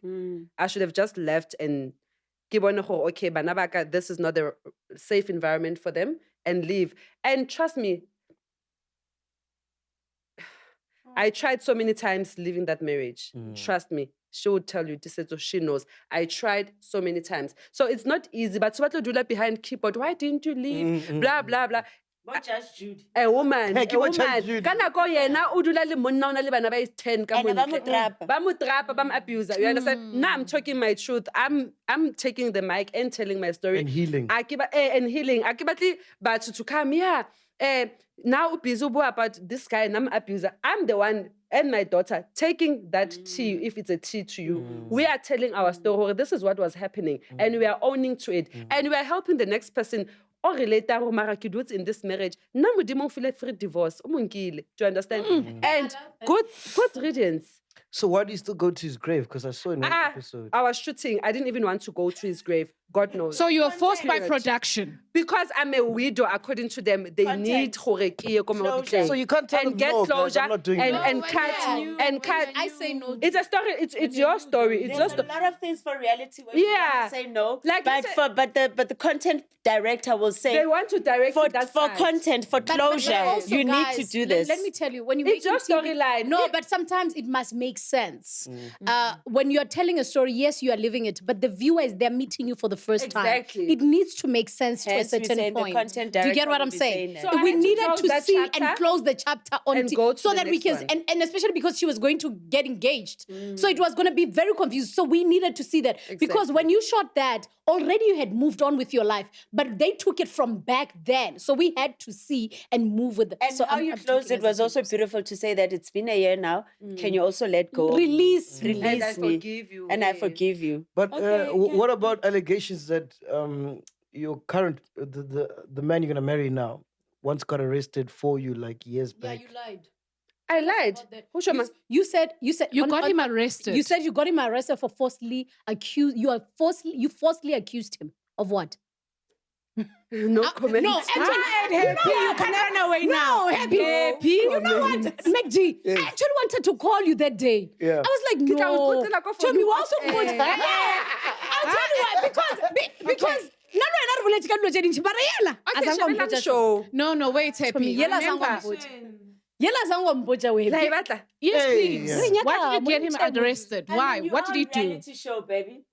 [SPEAKER 5] I should have just left and okay, banabaka, this is not a safe environment for them, and leave. And trust me, I tried so many times leaving that marriage. Trust me. She would tell you, so she knows. I tried so many times. So it's not easy. But what to do that behind keyboard? Why didn't you leave? Blah, blah, blah.
[SPEAKER 3] Not just Jude.
[SPEAKER 5] A woman.
[SPEAKER 1] Hey,
[SPEAKER 5] A
[SPEAKER 1] keep on
[SPEAKER 5] woman.
[SPEAKER 1] trying, Jude.
[SPEAKER 5] Kana ko yena, o dula le monna, o na le bana ba 10 ka
[SPEAKER 3] And
[SPEAKER 5] mo
[SPEAKER 3] ba mo
[SPEAKER 5] ntle.
[SPEAKER 3] trapa.
[SPEAKER 5] Ba mo trapa, ba mo abuser. You understand? Now I'm talking my truth. I'm taking the mic and telling my story.
[SPEAKER 1] And healing.
[SPEAKER 5] And healing. Akibatli batho to come here. Now busy about this guy and I'm abuser. I'm the one and my daughter taking that tea, if it's a tea to you. We are telling our story. This is what was happening. And we are owning to it. And we are helping the next person. Or later, Marakiduts in this marriage. Now we didn't feel free divorce. Do you understand? And good riddance.
[SPEAKER 1] So why do you still go to his grave? Because I saw in one episode.
[SPEAKER 5] I was shooting. I didn't even want to go to his grave. God knows.
[SPEAKER 6] So you were forced by
[SPEAKER 5] Period.
[SPEAKER 6] production.
[SPEAKER 5] Because I'm a widow, according to them, they need
[SPEAKER 3] Closure.
[SPEAKER 1] So you can't tell
[SPEAKER 5] and
[SPEAKER 1] them,
[SPEAKER 5] get
[SPEAKER 1] no, guys,
[SPEAKER 5] closure
[SPEAKER 1] I'm not doing
[SPEAKER 5] and,
[SPEAKER 1] that.
[SPEAKER 5] and cut.
[SPEAKER 4] I say no.
[SPEAKER 5] It's a story. It's your story. It's your
[SPEAKER 3] There's a
[SPEAKER 5] story.
[SPEAKER 3] lot of things for reality where
[SPEAKER 5] Yeah.
[SPEAKER 3] you say no.
[SPEAKER 5] Like you
[SPEAKER 3] but the content director will say
[SPEAKER 5] They want to direct
[SPEAKER 3] for
[SPEAKER 5] it that
[SPEAKER 3] for
[SPEAKER 5] side.
[SPEAKER 3] content, for
[SPEAKER 4] But
[SPEAKER 3] closure,
[SPEAKER 4] also,
[SPEAKER 3] you
[SPEAKER 4] guys,
[SPEAKER 3] need to do
[SPEAKER 4] let-
[SPEAKER 3] this.
[SPEAKER 4] Let me tell you, when you
[SPEAKER 5] It's
[SPEAKER 4] make
[SPEAKER 5] your
[SPEAKER 4] TV
[SPEAKER 5] storyline.
[SPEAKER 4] No,
[SPEAKER 5] It-
[SPEAKER 4] but sometimes it must make sense. When you're telling a story, yes, you are living it, but the viewers, they're meeting you for the first
[SPEAKER 5] Exactly.
[SPEAKER 4] time. It needs to make sense
[SPEAKER 3] Hence,
[SPEAKER 4] to a
[SPEAKER 3] we
[SPEAKER 4] certain
[SPEAKER 3] say the
[SPEAKER 4] point.
[SPEAKER 3] content
[SPEAKER 4] Do you get
[SPEAKER 3] director
[SPEAKER 4] what
[SPEAKER 3] will
[SPEAKER 4] I'm
[SPEAKER 3] be
[SPEAKER 4] saying?
[SPEAKER 3] saying that.
[SPEAKER 5] So I
[SPEAKER 4] we
[SPEAKER 5] had to
[SPEAKER 4] needed
[SPEAKER 5] close
[SPEAKER 4] to
[SPEAKER 5] that
[SPEAKER 4] see
[SPEAKER 5] chapter
[SPEAKER 4] and close the chapter on
[SPEAKER 5] and
[SPEAKER 4] TV
[SPEAKER 5] go to
[SPEAKER 4] so
[SPEAKER 5] the
[SPEAKER 4] that we
[SPEAKER 5] next
[SPEAKER 4] can,
[SPEAKER 5] one.
[SPEAKER 4] and especially because she was going to get engaged. So it was going to be very confused. So we needed to see that. Because when you shot that, already you had moved on with your life, but they took it from back then. So we had to see and move with it.
[SPEAKER 3] And
[SPEAKER 4] so
[SPEAKER 3] how you closed it was also beautiful to say that it's been a year now. Can you also let go?
[SPEAKER 4] Release.
[SPEAKER 3] Release
[SPEAKER 5] And I
[SPEAKER 3] me.
[SPEAKER 5] forgive you.
[SPEAKER 3] And I
[SPEAKER 5] yeah.
[SPEAKER 3] forgive you.
[SPEAKER 1] But what about allegations that your current the man you're gonna marry now once got arrested for you like years
[SPEAKER 4] Yeah,
[SPEAKER 1] back?
[SPEAKER 4] you lied.
[SPEAKER 5] I lied.
[SPEAKER 4] That-
[SPEAKER 5] Who shall ma-
[SPEAKER 4] You said
[SPEAKER 6] You got him arrested.
[SPEAKER 4] You said you got him arrested for falsely accused. You falsely accused him of what?
[SPEAKER 5] No comment.
[SPEAKER 4] No, actually, you can run away now. Happy. You know what, MacG? I actually wanted to call you that day.
[SPEAKER 1] Yeah.
[SPEAKER 4] I was like,
[SPEAKER 5] Ke tla o
[SPEAKER 4] no.
[SPEAKER 5] qotela ka
[SPEAKER 4] Tell me
[SPEAKER 5] phone,
[SPEAKER 4] what I'll tell you why. Because nna le wena re boletse ka dilo tse dintšhi, mara yela a
[SPEAKER 5] Okay,
[SPEAKER 4] sa nkwa
[SPEAKER 5] shebelang
[SPEAKER 4] mpotša
[SPEAKER 5] show.
[SPEAKER 6] No, wait, Happy.
[SPEAKER 4] yela a sa nkwa
[SPEAKER 6] Remember.
[SPEAKER 4] mpotša. Yela a sa nkwa mpotša we.
[SPEAKER 5] La e batla?
[SPEAKER 6] Yes,
[SPEAKER 1] Hey,
[SPEAKER 6] please.
[SPEAKER 1] yeah.
[SPEAKER 6] Why did you get him arrested?
[SPEAKER 3] And
[SPEAKER 6] Why?
[SPEAKER 3] when you
[SPEAKER 6] What
[SPEAKER 3] are
[SPEAKER 6] did he
[SPEAKER 3] on
[SPEAKER 6] do?
[SPEAKER 3] reality show, baby.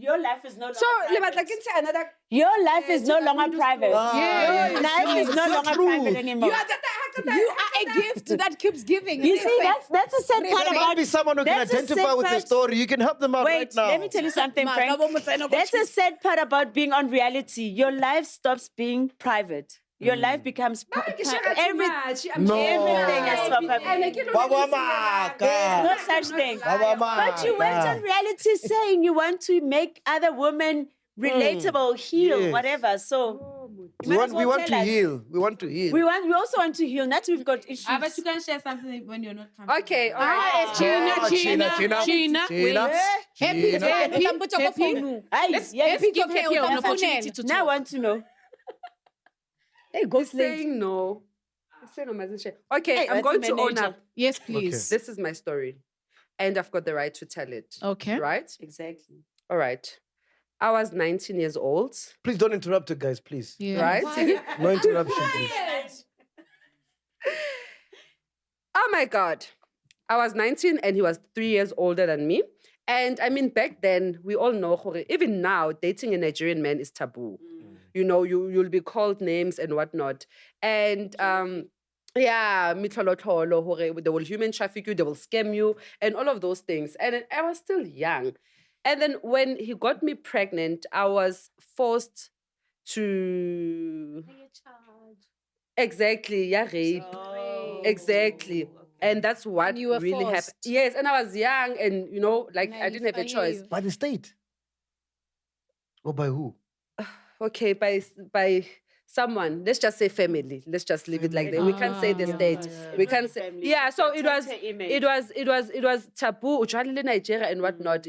[SPEAKER 3] Your life is no longer
[SPEAKER 5] So le batla
[SPEAKER 3] private.
[SPEAKER 5] ke ntshe another.
[SPEAKER 3] Your life is no longer private.
[SPEAKER 6] Yeah.
[SPEAKER 3] Your life is no longer private anymore.
[SPEAKER 4] You are a gift that keeps giving.
[SPEAKER 3] You see, that's the sad part
[SPEAKER 1] There might
[SPEAKER 3] about
[SPEAKER 1] be someone who can
[SPEAKER 3] That's the
[SPEAKER 1] identify
[SPEAKER 3] sad
[SPEAKER 1] with the
[SPEAKER 3] part.
[SPEAKER 1] story. You can help them out
[SPEAKER 3] Wait,
[SPEAKER 1] right now.
[SPEAKER 3] let me tell you something,
[SPEAKER 4] Ma,
[SPEAKER 3] Frank.
[SPEAKER 4] ka bo motsena ko
[SPEAKER 3] That's a
[SPEAKER 4] tšhuma.
[SPEAKER 3] sad part about being on reality. Your life stops being private. Your life becomes
[SPEAKER 5] Ke share too much. I'm
[SPEAKER 1] No.
[SPEAKER 3] everything is for public.
[SPEAKER 5] And I get
[SPEAKER 1] Ba ba
[SPEAKER 5] on
[SPEAKER 1] maka.
[SPEAKER 3] No such thing.
[SPEAKER 1] Ba ba
[SPEAKER 3] But you went
[SPEAKER 1] maka.
[SPEAKER 3] on reality saying you want to make other women relatable, heal,
[SPEAKER 1] Yes.
[SPEAKER 3] whatever. So
[SPEAKER 1] We want to
[SPEAKER 3] tell us.
[SPEAKER 1] heal. We want to heal.
[SPEAKER 3] We also want to heal. Not we've got issues.
[SPEAKER 2] But you can share something when you're not comfortable.
[SPEAKER 5] Okay, all right.
[SPEAKER 6] Gina.
[SPEAKER 4] Happy.
[SPEAKER 6] Let's give Happy an opportunity to
[SPEAKER 3] Now I
[SPEAKER 6] talk.
[SPEAKER 3] want to know. Hey, go
[SPEAKER 5] He's saying no. He's saying no, mustn't share. Okay,
[SPEAKER 3] Hey,
[SPEAKER 5] I'm
[SPEAKER 3] that's
[SPEAKER 5] going
[SPEAKER 3] a
[SPEAKER 5] to own
[SPEAKER 3] manager.
[SPEAKER 5] up.
[SPEAKER 6] Yes, please.
[SPEAKER 5] This is my story. And I've got the right to tell it.
[SPEAKER 6] Okay.
[SPEAKER 5] Right?
[SPEAKER 3] Exactly.
[SPEAKER 5] All right. I was 19 years old.
[SPEAKER 1] Please don't interrupt her, guys, please.
[SPEAKER 6] Yeah.
[SPEAKER 5] Right?
[SPEAKER 1] No interruption, please.
[SPEAKER 5] Oh my God. I was 19 and he was 3 years older than me. And I mean, back then, we all know, even now, dating a Nigerian man is taboo. You know, you'll be called names and whatnot. And yeah, they will human traffic you, they will scam you, and all of those things. And I was still young. And then when he got me pregnant, I was forced to... Exactly, yeah, rape. Exactly. And that's what
[SPEAKER 4] And you were
[SPEAKER 5] really happened.
[SPEAKER 4] forced.
[SPEAKER 5] Yes, and I was young and, you know, like I didn't have a choice.
[SPEAKER 1] By the state? Or by who?
[SPEAKER 5] Okay, by someone. Let's just say family. Let's just leave it like that. We can't say the state. We can't say.
[SPEAKER 3] Family.
[SPEAKER 5] Yeah, so it
[SPEAKER 3] Protect
[SPEAKER 5] was
[SPEAKER 3] her image.
[SPEAKER 5] it was taboo. Usually Nigeria and whatnot.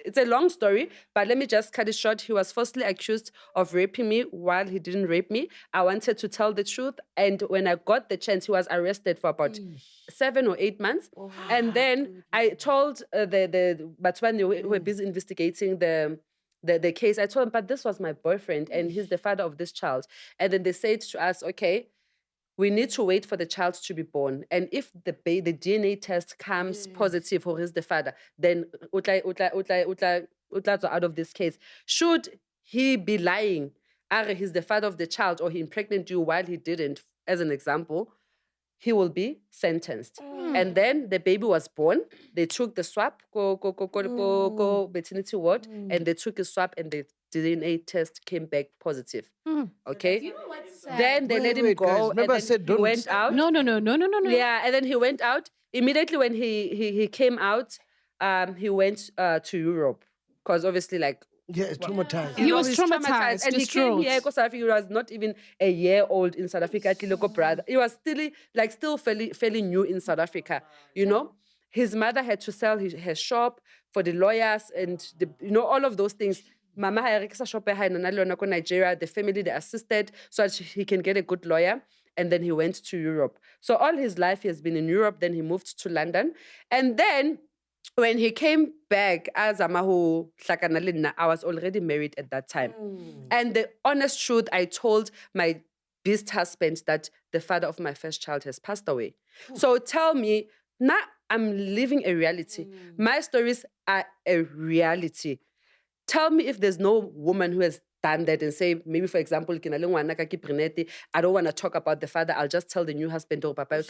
[SPEAKER 5] It's a long story, but let me just cut it short. He was falsely accused of raping me while he didn't rape me. I wanted to tell the truth, and when I got the chance, he was arrested for about 7 or 8 months. And then I told but when they were busy investigating the case, I told him, but this was my boyfriend, and he's the father of this child. And then they said to us, okay, we need to wait for the child to be born. And if the DNA test comes positive for he's the father, then utla out of this case. Should he be lying, he's the father of the child, or he impregnated you while he didn't, as an example, he will be sentenced. And then the baby was born. They took the swab, go maternity ward, and they took a swab, and the DNA test came back positive. Okay? Then they let him
[SPEAKER 1] Wait,
[SPEAKER 5] go,
[SPEAKER 1] guys,
[SPEAKER 5] and
[SPEAKER 1] remember I
[SPEAKER 5] then
[SPEAKER 1] said
[SPEAKER 5] he
[SPEAKER 1] don't
[SPEAKER 5] went
[SPEAKER 1] say-
[SPEAKER 5] out.
[SPEAKER 6] No.
[SPEAKER 5] Yeah, and then he went out. Immediately when he came out, he went to Europe. Because obviously, like,
[SPEAKER 1] Yeah, it's traumatized.
[SPEAKER 6] He was
[SPEAKER 5] he's
[SPEAKER 6] traumatized,
[SPEAKER 5] and he came
[SPEAKER 6] distraught.
[SPEAKER 5] here because South Africa. He was not even a year old in South Africa. Brother, he was still fairly new in South Africa. You know, his mother had to sell her shop for the lawyers and all of those things. Mama had a shop in Nigeria. The family they assisted so that he can get a good lawyer. And then he went to Europe. So all his life he has been in Europe. Then he moved to London, and then when he came back as Amahu Hlakanalina, I was already married at that time. And the honest truth, I told my beast husband that the father of my first child has passed away. So tell me, now I'm living a reality. My stories are a reality. Tell me if there's no woman who has done that and say, maybe for example, I don't want to talk about the father, I'll just tell the new husband, oh, Papa,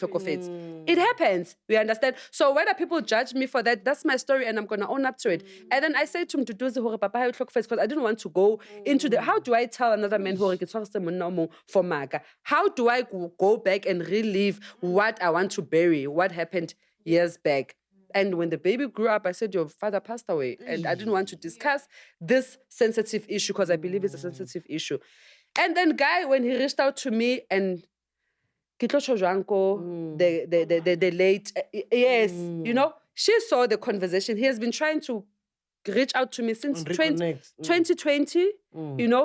[SPEAKER 5] it happens. We understand. So whether people judge me for that, that's my story and I'm going to own up to it. And then I said to him to do the Papa, because I didn't want to go into the, how do I tell another man for MacG? How do I go back and relive what I want to bury, what happened years back? And when the baby grew up, I said, your father passed away. And I didn't want to discuss this sensitive issue because I believe it's a sensitive issue. And then Guy, when he reached out to me and Kitlo Joanko, the late, she saw the conversation. He has been trying to reach out to me since 2020.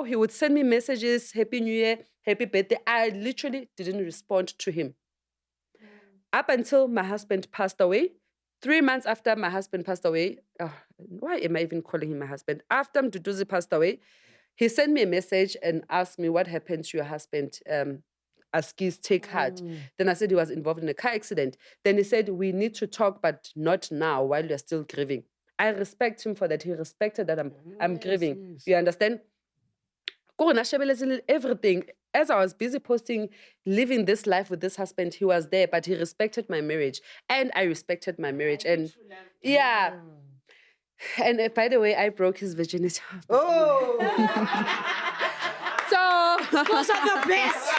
[SPEAKER 5] He would send me messages, Happy New Year, Happy Birthday. I literally didn't respond to him. Up until my husband passed away. 3 months after my husband passed away, why am I even calling him my husband? After Mduduzi passed away, he sent me a message and asked me what happened to your husband. Askis take heart. Then I said he was involved in a car accident. Then he said, we need to talk, but not now while you're still grieving. I respect him for that. He respected that I'm grieving. Yes. You understand? Everything. As I was busy posting, living this life with this husband, he was there, but he respected my marriage. And I respected my marriage. And yeah. And by the way, I broke his virginity.
[SPEAKER 1] Oh!
[SPEAKER 4] Those are the best!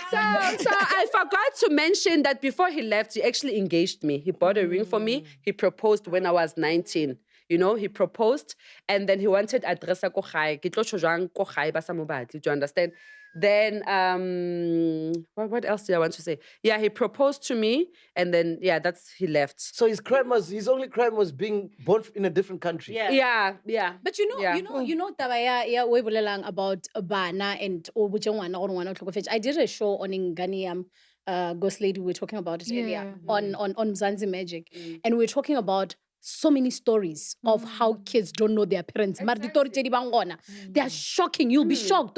[SPEAKER 5] So So I forgot to mention that before he left, he actually engaged me. He bought a ring for me. He proposed when I was 19. You know, he proposed and then he wanted address ko gae. Ke tlo tjho ko gae ba sa mo batle, do you understand? Then what else did I want to say? Yeah, he proposed to me and then he left.
[SPEAKER 1] So his only crime was being born in a different country.
[SPEAKER 5] Yeah.
[SPEAKER 4] But you know taba ya we bolelang about bana and o botse ngwana gore ngwana o tlhokofetse. I did a show on Inganiam Ghost Lady, we were talking about it earlier on Mzansi Magic, and we were talking about so many stories of how kids don't know their parents. They are shocking. You'll be shocked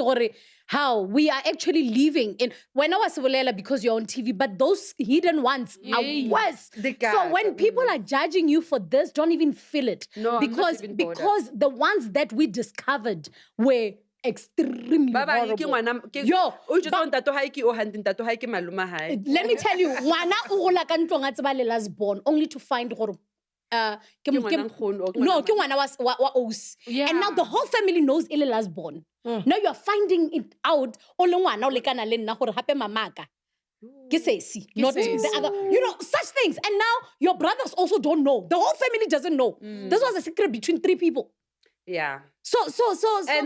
[SPEAKER 4] how we are actually living in. When I was because you're on TV, but those hidden ones are worse. So when people are judging you for this, don't even feel it.
[SPEAKER 5] No,
[SPEAKER 4] because the ones that we discovered were extremely horrible. Let me tell you, ngwana o gola ka ntlong a tseba le last born only to find gore ke ngwana wa Osi. And now the whole family knows ile last born. Now you are finding it out o le ngwana o lekana le nna gore hape mamaka ke sesi, not the other, such things. And now your brothers also don't know. The whole family doesn't know. This was a secret between 3 people.
[SPEAKER 5] Yeah.
[SPEAKER 4] So they're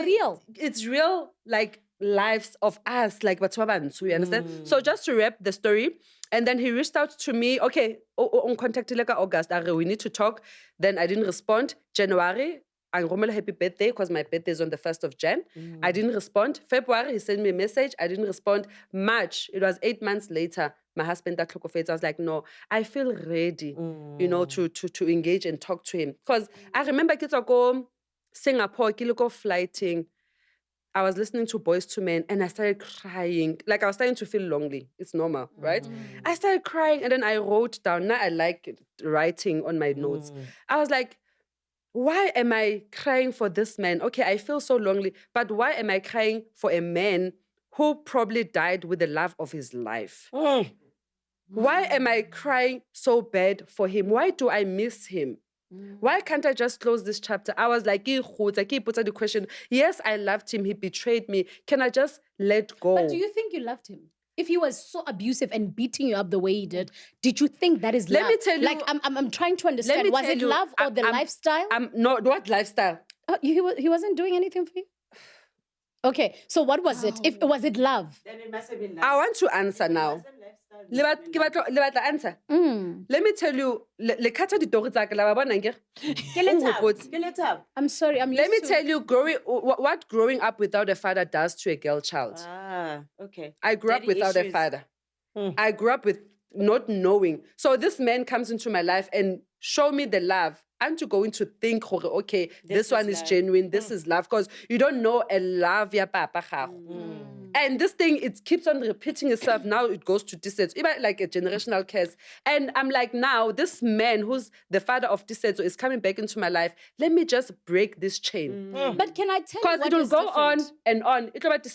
[SPEAKER 4] real.
[SPEAKER 5] It's real, like lives of us, like Batwaban, you understand? So just to wrap the story, and then he reached out to me, okay, on contact August, we need to talk. Then I didn't respond. January, I wrote happy birthday because my birthday is on the 1st of Jan. I didn't respond. February, he sent me a message. I didn't respond. March, it was 8 months later. My husband, that clock of faith, I was like, no, I feel ready, to engage and talk to him. Because I remember kids go Singapore, go flighting. I was listening to Boys to Men and I started crying. Like I was starting to feel lonely. It's normal, right? I started crying and then I wrote down. Now I like writing on my notes. I was like, why am I crying for this man? Okay, I feel so lonely. But why am I crying for a man who probably died with the love of his life? Why am I crying so bad for him? Why do I miss him? Why can't I just close this chapter? I was like, I keep putting the question. Yes, I loved him. He betrayed me. Can I just let go?
[SPEAKER 4] But do you think you loved him? If he was so abusive and beating you up the way he did you think that is love?
[SPEAKER 5] Let me tell you.
[SPEAKER 4] Like, I'm trying to understand. Was it love or the lifestyle?
[SPEAKER 5] No, what lifestyle?
[SPEAKER 4] Oh, he wasn't doing anything for you? Okay, so what was it? Was it love?
[SPEAKER 3] Then it must have been love.
[SPEAKER 5] I want to answer now. Answer. Let me tell you,
[SPEAKER 4] I'm sorry,
[SPEAKER 5] let me tell you what growing up without a father does to a girl child.
[SPEAKER 3] Okay.
[SPEAKER 5] I grew up without a father. I grew up with not knowing. So this man comes into my life and show me the love. I'm going to think, okay, this one is genuine, this is love, because you don't know a love ya papa. And this thing, it keeps on repeating itself. Now it goes to Disetso, even like a generational curse. And I'm like, now this man who's the father of Disetso is coming back into my life. Let me just break this chain.
[SPEAKER 4] But can I tell you what
[SPEAKER 5] it will
[SPEAKER 4] is
[SPEAKER 5] go
[SPEAKER 4] different?
[SPEAKER 5] on and on. It will be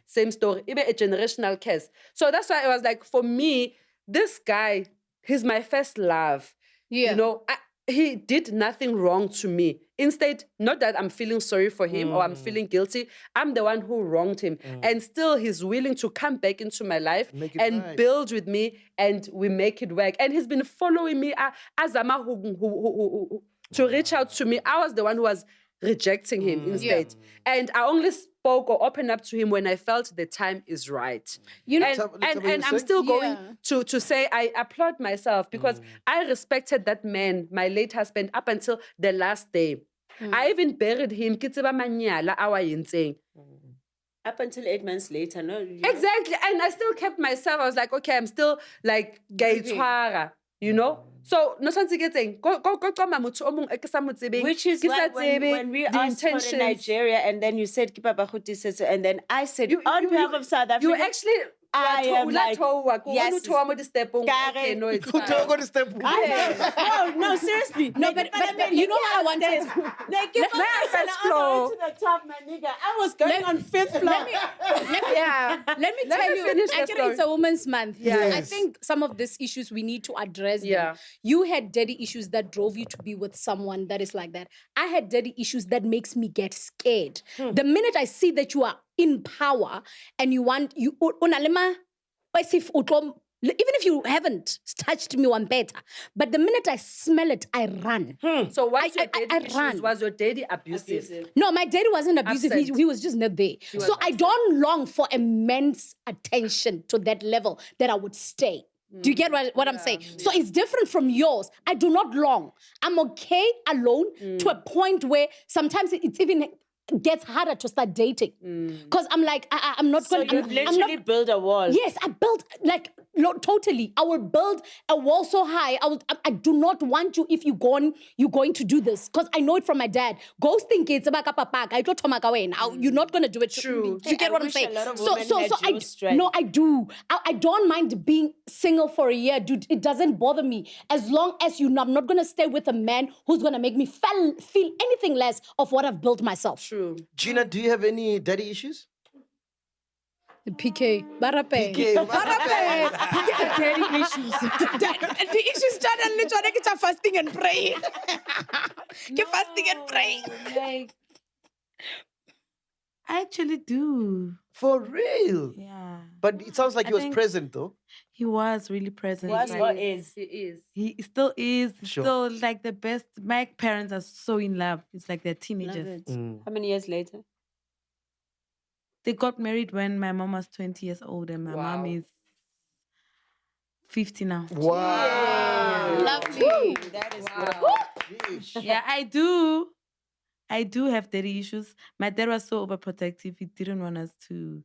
[SPEAKER 5] same story. Even a generational curse. So that's why I was like, for me, this guy, he's my first love.
[SPEAKER 4] Yeah.
[SPEAKER 5] He did nothing wrong to me. Instead, not that I'm feeling sorry for him or I'm feeling guilty. I'm the one who wronged him. And still, he's willing to come back into my life and build with me, and we make it work. And he's been following me. Azama to reach out to me. I was the one who was rejecting him instead. Yeah. And I only spoke or opened up to him when I felt the time is right. And I'm still going to say I applaud myself because I respected that man, my late husband, up until the last day. I even buried him.
[SPEAKER 3] Up until 8 months later, no?
[SPEAKER 5] Exactly. And I still kept myself. I was like, okay, I'm still like gaitwara, So, no sense getting
[SPEAKER 3] which is why when we asked for Nigeria and then you said and then I said on behalf of South Africa.
[SPEAKER 5] You actually
[SPEAKER 3] I am like, yes.
[SPEAKER 5] Okay, no, it's fine.
[SPEAKER 1] Go to step one.
[SPEAKER 3] No, seriously.
[SPEAKER 4] No, but you know what I wanted?
[SPEAKER 3] Like, if I
[SPEAKER 5] first
[SPEAKER 3] was
[SPEAKER 5] floor.
[SPEAKER 3] to the top, my nigga, I was going on 5th floor.
[SPEAKER 4] Let me tell you,
[SPEAKER 5] finish the
[SPEAKER 4] actually,
[SPEAKER 5] story.
[SPEAKER 4] it's a woman's month. So I
[SPEAKER 1] Yes.
[SPEAKER 4] think some of these issues we need to address them.
[SPEAKER 5] Yeah.
[SPEAKER 4] You had daddy issues that drove you to be with someone that is like that. I had daddy issues that makes me get scared. The minute I see that you are in power and you want even if you haven't touched me one better, but the minute I smell it, I run.
[SPEAKER 5] So what's your
[SPEAKER 4] I
[SPEAKER 5] daddy issues?
[SPEAKER 4] ran.
[SPEAKER 5] Was your daddy abusive?
[SPEAKER 4] No, my daddy wasn't abusive.
[SPEAKER 5] Absent.
[SPEAKER 4] He was just not there. So I don't long for immense attention to that level that I would stay. Do you get what I'm saying? So it's different from yours. I do not long. I'm okay alone to a point where sometimes it's even gets harder to start dating. Because I'm like, I'm not going to...
[SPEAKER 3] You've literally built a wall.
[SPEAKER 4] Yes, I built totally. I will build a wall so high. I do not want you if you're going to do this. Because I know it from my dad. Ghosting kids, you're not going to do it.
[SPEAKER 5] True.
[SPEAKER 4] Do you get what I'm saying?
[SPEAKER 3] A lot of women had your strength.
[SPEAKER 4] No, I do. I don't mind being single for a year, dude. It doesn't bother me. As long as I'm not going to stay with a man who's going to make me feel anything less of what I've built myself.
[SPEAKER 5] True.
[SPEAKER 1] Gina, do you have any daddy issues?
[SPEAKER 4] PK, Barape.
[SPEAKER 1] PK,
[SPEAKER 4] Daddy issues. The issues started literally get fasting and praying. Get fasting and praying.
[SPEAKER 2] Like, I actually do.
[SPEAKER 1] For real?
[SPEAKER 2] Yeah.
[SPEAKER 1] But it sounds like he was present, though.
[SPEAKER 2] He was really present.
[SPEAKER 3] Was
[SPEAKER 2] Like,
[SPEAKER 3] what is.
[SPEAKER 5] He is.
[SPEAKER 2] He still is.
[SPEAKER 1] Sure.
[SPEAKER 2] Still like the best. My parents are so in love. It's like they're teenagers.
[SPEAKER 3] How many years later?
[SPEAKER 2] They got married when my mom was 20 years old and my mom is 50 now.
[SPEAKER 1] Wow.
[SPEAKER 4] Lovely.
[SPEAKER 3] That is
[SPEAKER 1] Sheesh.
[SPEAKER 2] Yeah, I do. I do have daddy issues. My dad was so overprotective. He didn't want us to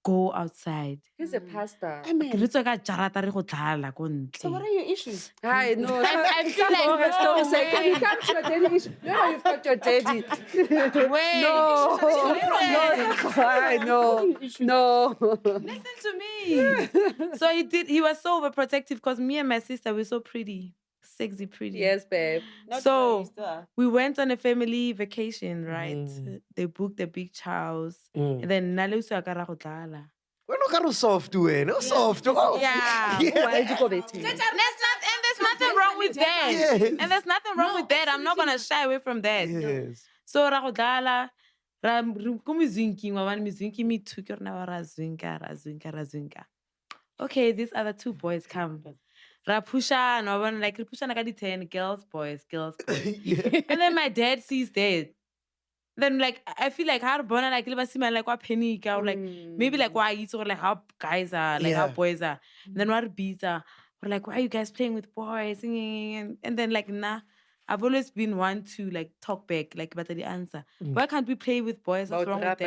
[SPEAKER 2] go outside.
[SPEAKER 5] He's a pastor.
[SPEAKER 2] Re tswa ka jarata re go tlala ko
[SPEAKER 3] So what
[SPEAKER 2] ntle.
[SPEAKER 3] are your issues?
[SPEAKER 5] Hi, no.
[SPEAKER 2] I feel like
[SPEAKER 5] Don't say, can you come to your daddy issue? No, you've got your daddy.
[SPEAKER 2] Wait.
[SPEAKER 5] No. No.
[SPEAKER 2] Listen to me. So he was so overprotective because me and my sister were so pretty. Sexy pretty.
[SPEAKER 5] Yes, babe.
[SPEAKER 2] So we went on a family vacation, right? They booked a beach house. And then Nalusu akara go tlala.
[SPEAKER 1] We're not going to soft, no soft. Oh.
[SPEAKER 2] Yeah.
[SPEAKER 5] Why did you go dating?
[SPEAKER 2] And there's nothing wrong with that.
[SPEAKER 1] Yes.
[SPEAKER 2] And there's nothing wrong with that. I'm not gonna shy away from that.
[SPEAKER 1] Yes.
[SPEAKER 2] So ra go dlala, ra ko mizwinking, wa bana mizwinking me too, ke rena ra zwinka. Okay, these other two boys come. Ra pushana, wa bana like re pushana ka di 10 girls, boys. And then my dad sees that. Then like I feel like how bona like le ba sima like wa panic or like maybe like why it's or like how guys are like how boys are. And then what beats we're like, why are you guys playing with boys? And then like nah, I've always been one to like talk back, like but the answer. Why can't we play with boys? What's wrong with that?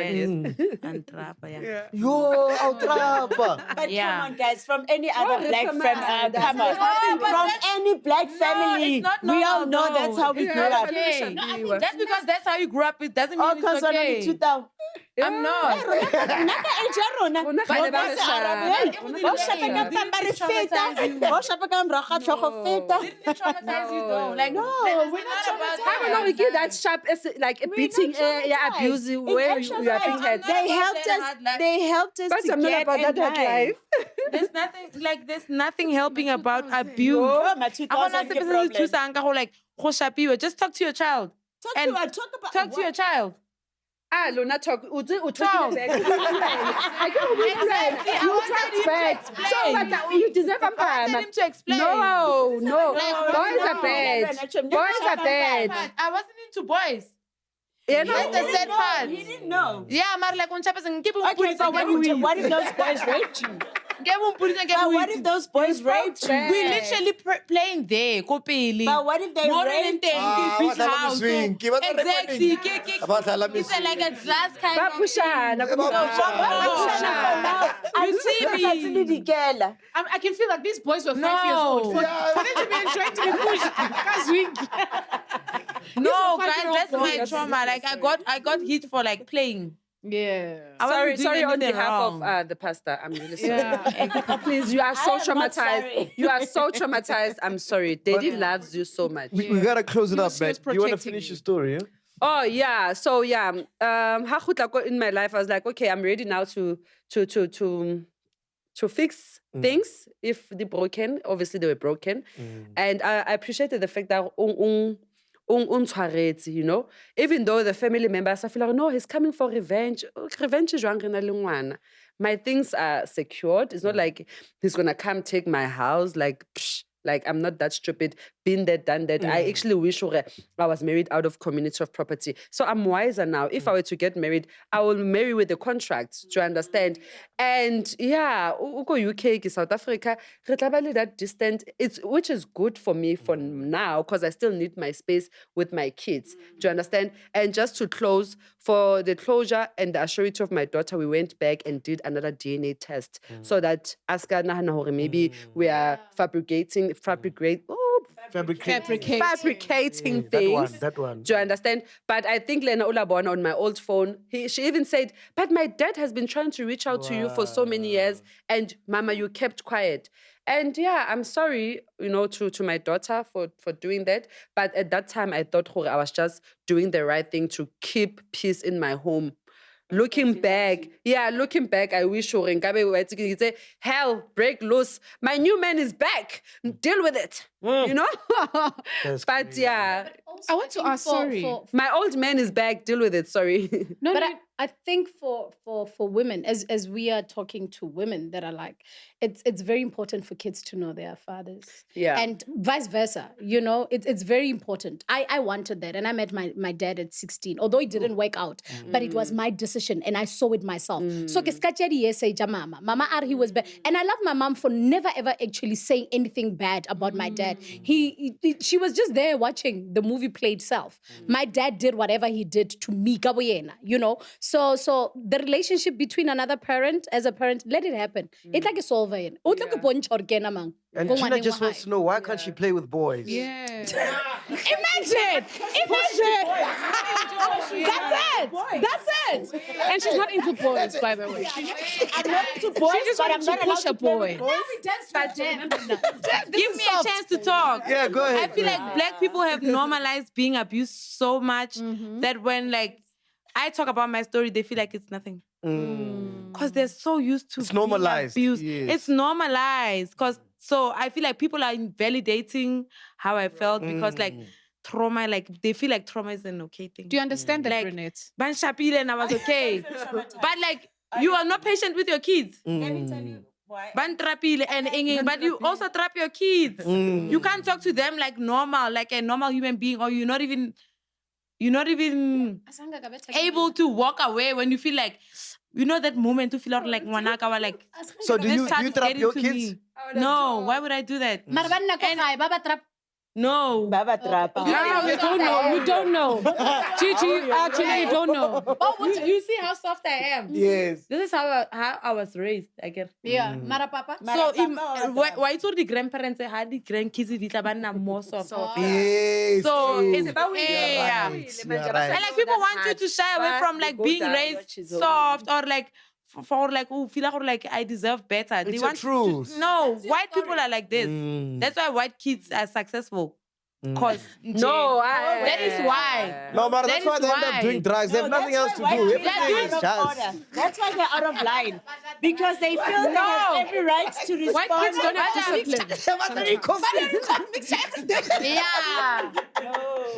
[SPEAKER 2] And trap, yeah.
[SPEAKER 1] Yo, outrapa.
[SPEAKER 3] But
[SPEAKER 2] Yeah.
[SPEAKER 3] come on, guys, from any other black
[SPEAKER 5] come
[SPEAKER 3] family,
[SPEAKER 5] on, that's
[SPEAKER 3] come on.
[SPEAKER 5] not-
[SPEAKER 3] From any black family,
[SPEAKER 2] it's not
[SPEAKER 3] we all
[SPEAKER 2] normal,
[SPEAKER 3] know that's how we
[SPEAKER 5] Yeah,
[SPEAKER 3] grew up.
[SPEAKER 2] Okay.
[SPEAKER 5] No, I think
[SPEAKER 2] Just because that's how you grew up, it doesn't mean
[SPEAKER 3] Oh,
[SPEAKER 2] it's
[SPEAKER 3] because
[SPEAKER 2] okay.
[SPEAKER 3] 2000.
[SPEAKER 2] I'm not.
[SPEAKER 3] Naka age ya rona.
[SPEAKER 5] Rona
[SPEAKER 3] Ba
[SPEAKER 5] kgale ba
[SPEAKER 3] se
[SPEAKER 5] re shapa.
[SPEAKER 3] Arabe, hey.
[SPEAKER 2] Everything
[SPEAKER 3] Ba
[SPEAKER 2] is
[SPEAKER 3] shapa
[SPEAKER 2] okay.
[SPEAKER 3] ka pamba re
[SPEAKER 2] Didn't
[SPEAKER 3] feta.
[SPEAKER 2] traumatize you.
[SPEAKER 3] Ba shapa ka mraga tlhogo feta.
[SPEAKER 2] Didn't it traumatize you though? Like,
[SPEAKER 3] No,
[SPEAKER 2] it's
[SPEAKER 3] we're not
[SPEAKER 2] about
[SPEAKER 3] traumatized.
[SPEAKER 5] I don't know, we give that sharp, like a beating,
[SPEAKER 3] traumatized.
[SPEAKER 5] abuse
[SPEAKER 3] In
[SPEAKER 5] where
[SPEAKER 3] actual
[SPEAKER 5] you are
[SPEAKER 3] fact,
[SPEAKER 5] being hurt.
[SPEAKER 3] They helped us. They helped us
[SPEAKER 5] But
[SPEAKER 3] to
[SPEAKER 5] I'm not
[SPEAKER 3] get
[SPEAKER 5] about
[SPEAKER 3] in
[SPEAKER 5] that
[SPEAKER 3] life.
[SPEAKER 5] life.
[SPEAKER 2] there's nothing helping about abuse.
[SPEAKER 3] Oh, my
[SPEAKER 2] I
[SPEAKER 3] 2000 ke problem.
[SPEAKER 2] like go shapiwe. Just talk to your child.
[SPEAKER 3] Talk
[SPEAKER 2] Talk to your child.
[SPEAKER 5] Ah, Luna talk.
[SPEAKER 2] Talk.
[SPEAKER 5] I can't win
[SPEAKER 2] Exactly. I
[SPEAKER 5] You
[SPEAKER 2] wanted
[SPEAKER 5] talk
[SPEAKER 2] him to
[SPEAKER 5] back.
[SPEAKER 2] explain.
[SPEAKER 5] So what? You deserve a
[SPEAKER 2] I wanted
[SPEAKER 5] pan.
[SPEAKER 2] him to explain.
[SPEAKER 5] No.
[SPEAKER 2] Like,
[SPEAKER 5] Boys are bad. Boys are bad.
[SPEAKER 2] But I wasn't into boys.
[SPEAKER 5] Yeah,
[SPEAKER 2] That's the sad part.
[SPEAKER 3] He didn't know.
[SPEAKER 2] Yeah, maar like on chapas and keep on
[SPEAKER 3] Okay, but what if those boys raped you? But what if those boys raped you?
[SPEAKER 2] we literally playing there, kopeli.
[SPEAKER 3] But what if they raped you?
[SPEAKER 2] Beach
[SPEAKER 1] Badlala
[SPEAKER 2] house.
[SPEAKER 1] miswing. Ke batla
[SPEAKER 2] Exactly.
[SPEAKER 1] recording. Badlala
[SPEAKER 2] It's
[SPEAKER 1] miswing.
[SPEAKER 2] like a glass kind
[SPEAKER 5] Ba
[SPEAKER 2] of thing.
[SPEAKER 5] pushana.
[SPEAKER 2] You see me?
[SPEAKER 6] I can feel like these boys were 5 years old. For them to be enjoying to be pushed.
[SPEAKER 2] No, guys,
[SPEAKER 6] five-year-old
[SPEAKER 2] that's my
[SPEAKER 6] boys.
[SPEAKER 2] trauma. Like I got hit for like playing.
[SPEAKER 6] Yeah.
[SPEAKER 5] Sorry on
[SPEAKER 2] anything
[SPEAKER 5] behalf
[SPEAKER 2] wrong.
[SPEAKER 5] of the pastor. I'm really sorry.
[SPEAKER 6] Yeah.
[SPEAKER 5] Please, you are so
[SPEAKER 3] I am not
[SPEAKER 5] traumatized.
[SPEAKER 3] sorry.
[SPEAKER 5] You are so traumatized. I'm sorry. Daddy loves you so much.
[SPEAKER 1] We gotta close it up,
[SPEAKER 6] He
[SPEAKER 1] man.
[SPEAKER 6] was
[SPEAKER 1] Do you want to
[SPEAKER 6] protecting
[SPEAKER 1] finish
[SPEAKER 6] you.
[SPEAKER 1] your story? Yeah?
[SPEAKER 5] Oh yeah. So yeah. Ha khutla ko in my life, I was like, okay, I'm ready now to fix things if they're broken. Obviously, they were broken, and I appreciated the fact that you know, even though the family members, I feel like, no, he's coming for revenge. Revenge is wrong. My things are secured. It's not like he's gonna come take my house. Like, psh, like I'm not that stupid. Been there, done that. I actually wish I was married out of community of property. So I'm wiser now. If I were to get married, I will marry with a contract. Do you understand? And yeah, uko UK, ki South Africa, re tla ba le that distant. Which is good for me for now because I still need my space with my kids. Do you understand? And just to close, for the closure and the assurity of my daughter, we went back and did another DNA test so that Aska nahana hore maybe we are fabricating things.
[SPEAKER 1] That one.
[SPEAKER 5] Do you understand? But I think Lena Olabona on my old phone, she even said, but my dad has been trying to reach out to you for so many years and Mama, you kept quiet. And yeah, I'm sorry, you know, to my daughter for doing that. But at that time, I thought I was just doing the right thing to keep peace in my home. Looking back, I wish you say, hell, break loose. My new man is back. Deal with it. You know? But yeah,
[SPEAKER 6] I want to ask, sorry.
[SPEAKER 5] my old man is back. Deal with it. Sorry.
[SPEAKER 6] No,
[SPEAKER 4] But
[SPEAKER 6] no.
[SPEAKER 4] I think for women, as we are talking to women that are like, it's very important for kids to know their fathers.
[SPEAKER 5] Yeah.
[SPEAKER 4] And vice versa. You know, it's very important. I wanted that. And I met my dad at 16, although it didn't work out. But it was my decision and I saw it myself. So Mama Ar, he was bad. And I love my mom for never ever actually saying anything bad about my dad. She was just there watching the movie play itself. My dad did whatever he did to me, you know. So the relationship between another parent, as a parent, let it happen. It's like a solver.
[SPEAKER 1] And Gina just wants to know, why can't she play with boys?
[SPEAKER 6] Yeah.
[SPEAKER 4] Imagine! That's it!
[SPEAKER 6] And she's not into boys, by the way.
[SPEAKER 3] I'm not into boys,
[SPEAKER 6] She just
[SPEAKER 3] but
[SPEAKER 6] wanted
[SPEAKER 3] I'm
[SPEAKER 6] to
[SPEAKER 3] not
[SPEAKER 6] push a
[SPEAKER 3] allowed to play with
[SPEAKER 6] boy.
[SPEAKER 3] boys.
[SPEAKER 2] Give me a chance to talk.
[SPEAKER 1] Yeah, go ahead.
[SPEAKER 2] I feel like black people have normalized being abused so much that when like I talk about my story, they feel like it's nothing. Because they're so used to
[SPEAKER 1] It's normalized,
[SPEAKER 2] being abused.
[SPEAKER 1] yes.
[SPEAKER 2] It's normalized. So I feel like people are invalidating how I felt because like trauma, like they feel like trauma is an okay thing.
[SPEAKER 6] Do you understand that,
[SPEAKER 2] Like,
[SPEAKER 6] Brunette?
[SPEAKER 2] Ban Shapile and I was okay. But like you are not patient with your kids.
[SPEAKER 3] Let me tell you why.
[SPEAKER 2] Ban trapile and inging, but you also trap your kids. You can't talk to them like normal, like a normal human being, or you're not even able to walk away when you feel like, you know, that moment to feel out like wanaka or like.
[SPEAKER 1] So do
[SPEAKER 2] this
[SPEAKER 1] you
[SPEAKER 2] child is
[SPEAKER 1] trap
[SPEAKER 2] getting
[SPEAKER 1] your
[SPEAKER 2] to
[SPEAKER 1] kids?
[SPEAKER 2] me. No, why would I do that? No.
[SPEAKER 3] Baba trap.
[SPEAKER 6] No, we don't know. We don't know. Gigi, actually, you don't know.
[SPEAKER 2] You see how soft I am?
[SPEAKER 1] Yes.
[SPEAKER 2] This is how I was raised, I guess.
[SPEAKER 4] Yeah, Mara Papa.
[SPEAKER 2] So, why told the grandparents had the grandkids more soft?
[SPEAKER 1] Yes.
[SPEAKER 2] So,
[SPEAKER 1] true.
[SPEAKER 2] it's about
[SPEAKER 1] You're right.
[SPEAKER 2] And like people want you to shy away from like being raised soft or like for like feel like I deserve better. They
[SPEAKER 1] It's
[SPEAKER 2] want
[SPEAKER 1] the truth.
[SPEAKER 2] no, white people are like this. That's why white kids are successful. Cause
[SPEAKER 5] No,
[SPEAKER 2] that is why.
[SPEAKER 1] No, but that's
[SPEAKER 2] That
[SPEAKER 1] why
[SPEAKER 2] is
[SPEAKER 1] they end up
[SPEAKER 2] why.
[SPEAKER 1] doing drugs. They have nothing else to do. Everything is just.
[SPEAKER 3] That's why they're out of line. Because they feel they have every right to respond.
[SPEAKER 6] White kids don't have discipline.
[SPEAKER 2] Yeah.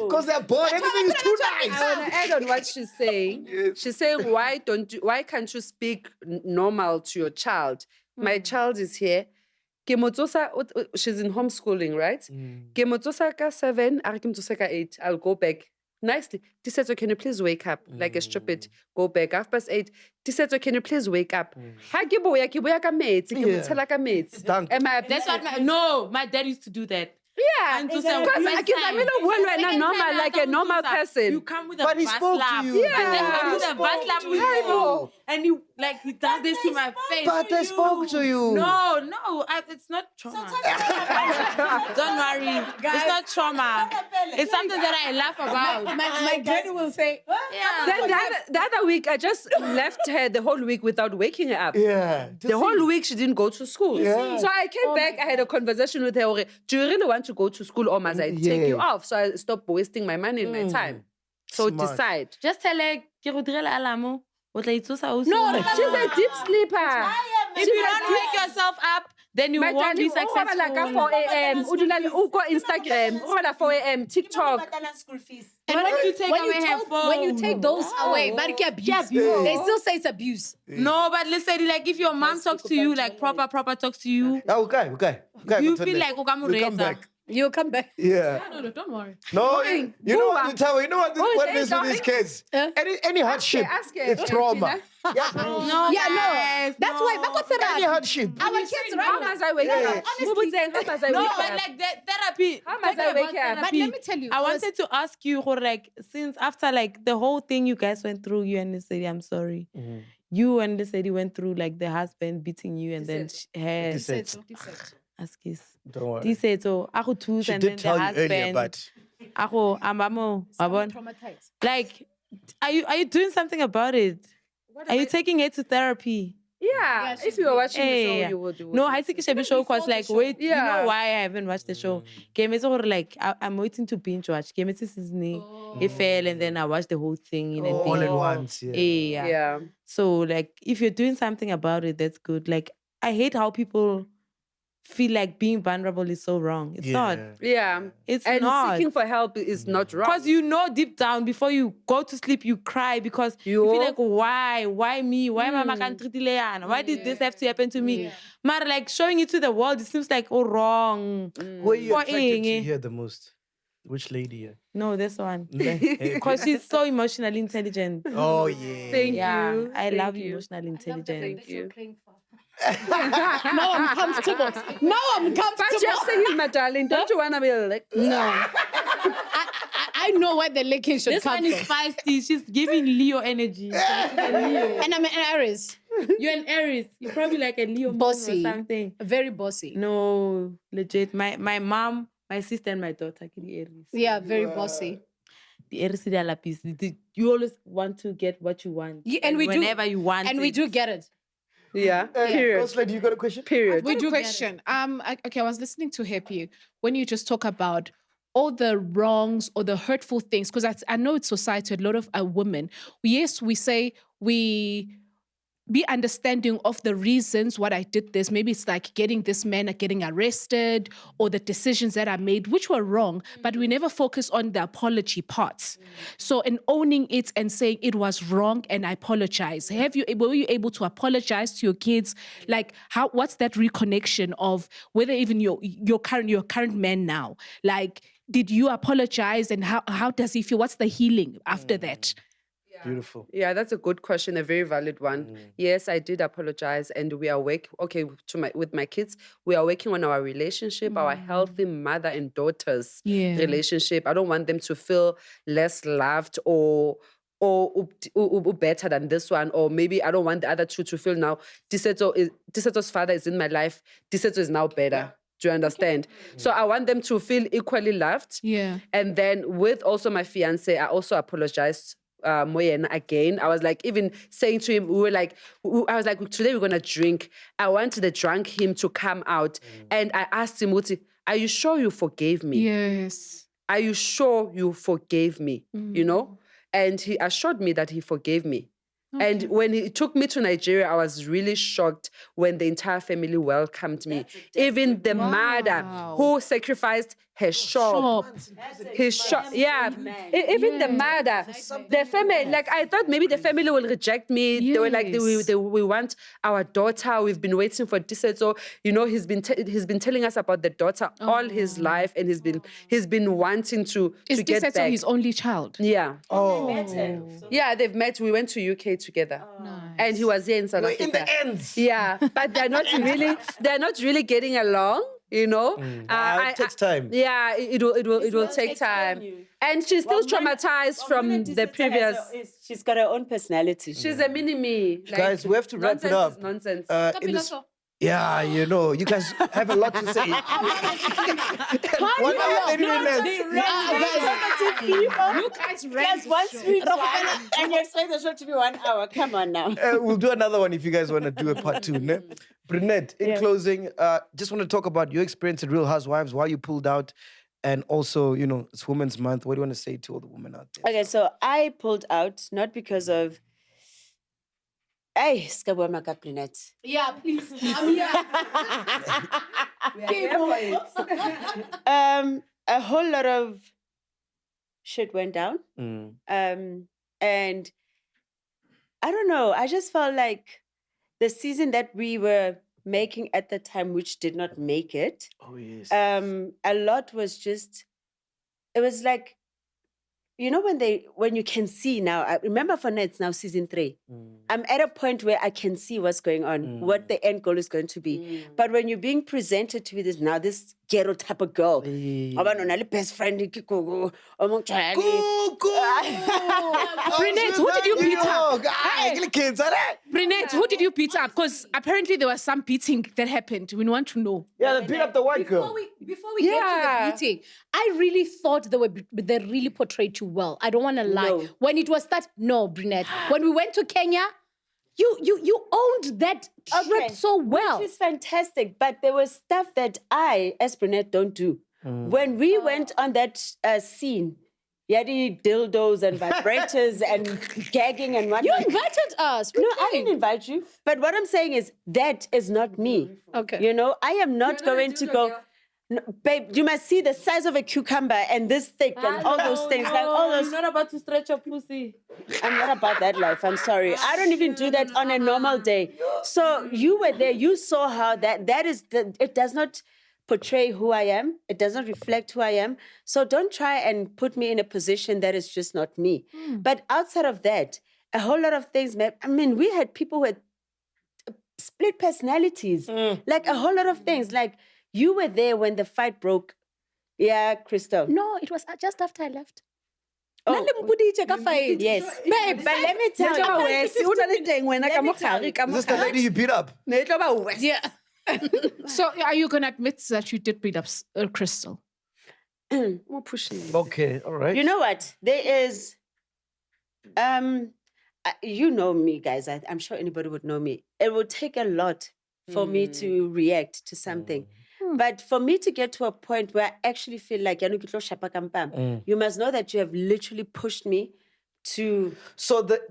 [SPEAKER 1] Because they're bored. Everything is too nice.
[SPEAKER 5] I want to add on what she's saying. She's saying, why can't you speak normal to your child? My child is here. She's in homeschooling, right? Ke motsosa ka 7, are ke motsosa ka 8. I'll go back. Nicely. Tisetso, can you please wake up? Like a stupid. Go back. 8:30. Tisetso, can you please wake up? Ha ke boya ka metsi, ke mo tshela ka metsi.
[SPEAKER 1] Dunk.
[SPEAKER 5] Am I
[SPEAKER 2] That's what my dad used to do that.
[SPEAKER 5] Yeah, because I mean, normal, like a normal person.
[SPEAKER 2] You come with a
[SPEAKER 1] But he
[SPEAKER 2] bus
[SPEAKER 1] spoke to
[SPEAKER 2] slap.
[SPEAKER 1] you.
[SPEAKER 2] And then
[SPEAKER 1] Yeah.
[SPEAKER 2] with a bus slap,
[SPEAKER 1] Horrible.
[SPEAKER 2] and you Like he does this to my face.
[SPEAKER 1] But I spoke to you.
[SPEAKER 2] No, it's not trauma. Don't worry, it's not trauma. It's something that I laugh about.
[SPEAKER 4] My daddy will say,
[SPEAKER 2] Yeah.
[SPEAKER 5] Then the other week, I just left her the whole week without waking her up.
[SPEAKER 1] Yeah.
[SPEAKER 5] The whole week she didn't go to school.
[SPEAKER 1] Yeah.
[SPEAKER 5] So I came back, I had a conversation with her. Okay, do you really want to go to school or must I take you off? So I stopped wasting my money and my time. So
[SPEAKER 1] Smart.
[SPEAKER 5] decide.
[SPEAKER 2] Just tell her, ke go direla alarm. O tla itsosa o
[SPEAKER 5] No,
[SPEAKER 2] sona.
[SPEAKER 5] she's a deep sleeper.
[SPEAKER 2] If you don't wake yourself up, then you won't be successful.
[SPEAKER 5] Like 4 a.m. Ugo Instagram, 4 a.m. TikTok.
[SPEAKER 4] and
[SPEAKER 2] Why don't you take away her phone?
[SPEAKER 4] when you take those away, but it's abuse. They still say it's abuse.
[SPEAKER 2] No, but listen, like if your mom talks to you, like proper talks to you,
[SPEAKER 1] Okay.
[SPEAKER 2] you feel like
[SPEAKER 1] We'll come back.
[SPEAKER 4] You'll come back.
[SPEAKER 1] Yeah.
[SPEAKER 6] No, don't worry.
[SPEAKER 1] No, you know what, Tabo, you know what this with these kids?
[SPEAKER 4] Huh?
[SPEAKER 1] Any hardship,
[SPEAKER 5] ask her.
[SPEAKER 1] it's trauma.
[SPEAKER 2] no,
[SPEAKER 4] Yeah, no.
[SPEAKER 2] guys,
[SPEAKER 4] That's
[SPEAKER 2] no.
[SPEAKER 4] why back
[SPEAKER 1] Any hardship.
[SPEAKER 4] our kids right
[SPEAKER 5] How
[SPEAKER 4] now.
[SPEAKER 5] must I wake up? Honestly, how must I
[SPEAKER 2] No,
[SPEAKER 5] wake
[SPEAKER 2] but
[SPEAKER 5] up?
[SPEAKER 2] like that therapy.
[SPEAKER 5] How must I
[SPEAKER 2] talking
[SPEAKER 5] wake
[SPEAKER 2] about
[SPEAKER 5] up?
[SPEAKER 4] But
[SPEAKER 2] therapy,
[SPEAKER 4] let me tell you,
[SPEAKER 2] I wanted to ask you, like, since after like the whole thing you guys went through, you and this lady, I'm sorry. You and this lady went through like the husband beating you and then her askis.
[SPEAKER 1] Don't worry.
[SPEAKER 2] He said so. Ako too,
[SPEAKER 1] She
[SPEAKER 2] and then
[SPEAKER 1] did
[SPEAKER 2] the
[SPEAKER 1] tell you
[SPEAKER 2] husband.
[SPEAKER 1] earlier, but
[SPEAKER 2] Ako amamo, wabon.
[SPEAKER 4] traumatized.
[SPEAKER 2] Like, are you doing something about it? Are you taking it to therapy?
[SPEAKER 5] Yeah, if you were watching the show,
[SPEAKER 2] Yeah.
[SPEAKER 5] you would.
[SPEAKER 2] No, I think the show was like, wait, you
[SPEAKER 5] Yeah.
[SPEAKER 2] know why I haven't watched the show? Like, I'm waiting to binge watch. Season it fell, and then I watched the whole thing in a day.
[SPEAKER 1] all at once. Yeah.
[SPEAKER 2] Yeah.
[SPEAKER 5] Yeah.
[SPEAKER 2] So, like, if you're doing something about it, that's good. Like, I hate how people feel like being vulnerable is so wrong. It's not.
[SPEAKER 5] Yeah.
[SPEAKER 2] It's
[SPEAKER 5] And
[SPEAKER 2] not.
[SPEAKER 5] seeking for help is not wrong.
[SPEAKER 2] Because you know deep down, before you go to sleep, you cry because you feel like, why? Why me? Why mama can't treat Ileana? Why did this have to happen to me? But like showing it to the world, it seems like, wrong.
[SPEAKER 1] Who are you
[SPEAKER 2] For
[SPEAKER 1] attracted to
[SPEAKER 2] Inge.
[SPEAKER 1] here the most? Which lady here?
[SPEAKER 2] No, this one.
[SPEAKER 1] Because
[SPEAKER 2] Because she's so emotionally intelligent.
[SPEAKER 1] oh yeah.
[SPEAKER 5] Thank
[SPEAKER 2] Yeah,
[SPEAKER 5] you.
[SPEAKER 2] I love
[SPEAKER 5] you.
[SPEAKER 2] emotional intelligence.
[SPEAKER 5] Thank you.
[SPEAKER 4] Now I'm comfortable. Now I'm
[SPEAKER 5] But
[SPEAKER 4] comfortable.
[SPEAKER 5] just saying, my darling, don't you want to be like...
[SPEAKER 4] No. I know where the licking should
[SPEAKER 2] This
[SPEAKER 4] come
[SPEAKER 2] one is
[SPEAKER 4] from.
[SPEAKER 2] feisty. She's giving Leo energy.
[SPEAKER 4] And I'm an Aries.
[SPEAKER 2] You're an Aries. You're probably like a Leo moon
[SPEAKER 4] Bossy.
[SPEAKER 2] or something.
[SPEAKER 4] Very bossy.
[SPEAKER 2] No, legit. My mom, my sister, and my daughter are the Aries.
[SPEAKER 4] Yeah, very bossy.
[SPEAKER 2] The Aries de la pis. You always want to get what you want.
[SPEAKER 4] Yeah, and we do.
[SPEAKER 2] whenever you want
[SPEAKER 4] And
[SPEAKER 2] it.
[SPEAKER 4] we do get it.
[SPEAKER 5] Yeah.
[SPEAKER 1] Ghost lady, you got a question?
[SPEAKER 5] Period.
[SPEAKER 6] We do question. Okay, I was listening to Happy when you just talk about all the wrongs or the hurtful things, because I know it's society, a lot of women. Yes, we say we be understanding of the reasons what I did this. Maybe it's like getting this man getting arrested or the decisions that I made, which were wrong, but we never focus on the apology parts. So in owning it and saying it was wrong and I apologize. Were you able to apologize to your kids? Like what's that reconnection of whether even your current man now? Like, did you apologize and how does he feel? What's the healing after that?
[SPEAKER 1] Beautiful.
[SPEAKER 5] Yeah, that's a good question, a very valid one. Yes, I did apologize, and we are with my kids. We are working on our relationship, our healthy mother and daughter's relationship. I don't want them to feel less loved or better than this one, or maybe I don't want the other two to feel now Diseto's father is in my life. Diseto is now better. Do you understand? So I want them to feel equally loved.
[SPEAKER 6] Yeah.
[SPEAKER 5] And then with also my fiance, I also apologized. Moyena again. I was like, even saying to him, I was like, today we're gonna drink. I wanted the drunk him to come out. And I asked him, are you sure you forgave me?
[SPEAKER 6] Yes.
[SPEAKER 5] Are you sure you forgave me? You know? And he assured me that he forgave me. Okay. And when he took me to Nigeria, I was really shocked when the entire family welcomed me. Even the mother who sacrificed her shop. His shop. Yeah. Even the mother. The family, like I thought maybe the family will reject me. Yes. They were like, we want our daughter. We've been waiting for this. So, you know, he's been telling us about the daughter all his life, and he's been wanting to get back.
[SPEAKER 6] Is his only child?
[SPEAKER 5] Yeah.
[SPEAKER 1] Oh.
[SPEAKER 5] Yeah, they've met. We went to UK together.
[SPEAKER 6] Nice.
[SPEAKER 5] And he was here in South Africa.
[SPEAKER 1] In the ends.
[SPEAKER 5] Yeah, but they're not really getting along. You know,
[SPEAKER 1] It takes time.
[SPEAKER 5] Yeah, it will take time. And she's still traumatized from the previous.
[SPEAKER 3] She's got her own personality.
[SPEAKER 5] She's a mini me. Like,
[SPEAKER 1] Guys, we have to wrap it up.
[SPEAKER 5] Nonsense.
[SPEAKER 1] In this- yeah, you know, you guys have a lot to say. 1 hour, 30 minutes.
[SPEAKER 6] You guys
[SPEAKER 3] That's one sweet and you expect the show to be 1 hour. Come on now.
[SPEAKER 1] We'll do another one if you guys want to do a part 2. Ne? Brunette, in closing, just want to talk about your experience at Real Housewives, why you pulled out, and also, you know, it's Women's Month. What do you want to say to all the women out there?
[SPEAKER 3] Okay, so I pulled out not because of. Hey, Skabwa Brunette.
[SPEAKER 4] Yeah, please. I'm here.
[SPEAKER 3] A whole lot of shit went down. And I don't know, I just felt like the season that we were making at the time, which did not make it,
[SPEAKER 1] Oh, yes.
[SPEAKER 3] a lot was just, it was like, you know, when you can see now, I remember for Nets now season 3, I'm at a point where I can see what's going on, what the end goal is going to be. But when you're being presented to be this ghetto type of girl, best friend,
[SPEAKER 5] Brunette, who did you beat up? Brunette, who did you beat up? Because apparently there was some beating that happened. We want to know.
[SPEAKER 1] Yeah, they beat up the white girl.
[SPEAKER 4] Before we get to the beating, I really thought they really portrayed you well. I don't want to lie.
[SPEAKER 3] No.
[SPEAKER 4] When it was that, no, Brunette. When we went to Kenya, you owned that trip so well.
[SPEAKER 3] Which is fantastic, but there was stuff that I, as Brunette, don't do. When we went on that scene, yadi dildos and vibrators and gagging and whatnot.
[SPEAKER 4] You invited us.
[SPEAKER 3] No, I didn't invite you. But what I'm saying is that is not me.
[SPEAKER 4] Okay.
[SPEAKER 3] You know, I am not going to go. No, babe, you must see the size of a cucumber and this thick and all those things. Like all those.
[SPEAKER 2] You're not about to stretch your pussy.
[SPEAKER 3] I'm not about that life. I'm sorry. I don't even do that on a normal day. So you were there. You saw how that is. It does not portray who I am. It does not reflect who I am. So don't try and put me in a position that is just not me. But outside of that, a whole lot of things. I mean, we had people who had split personalities. Like a whole lot of things. Like you were there when the fight broke. Yeah, Crystal.
[SPEAKER 4] No, it was just after I left.
[SPEAKER 3] Oh, yes. Babe, but let me tell you.
[SPEAKER 1] Is this the lady you beat up?
[SPEAKER 6] Yeah. So are you going to admit that you did beat up Crystal?
[SPEAKER 1] Okay, all right.
[SPEAKER 3] You know what? There is, you know me, guys. I'm sure anybody would know me. It would take a lot for me to react to something. But for me to get to a point where I actually feel like you must know that you have literally pushed me to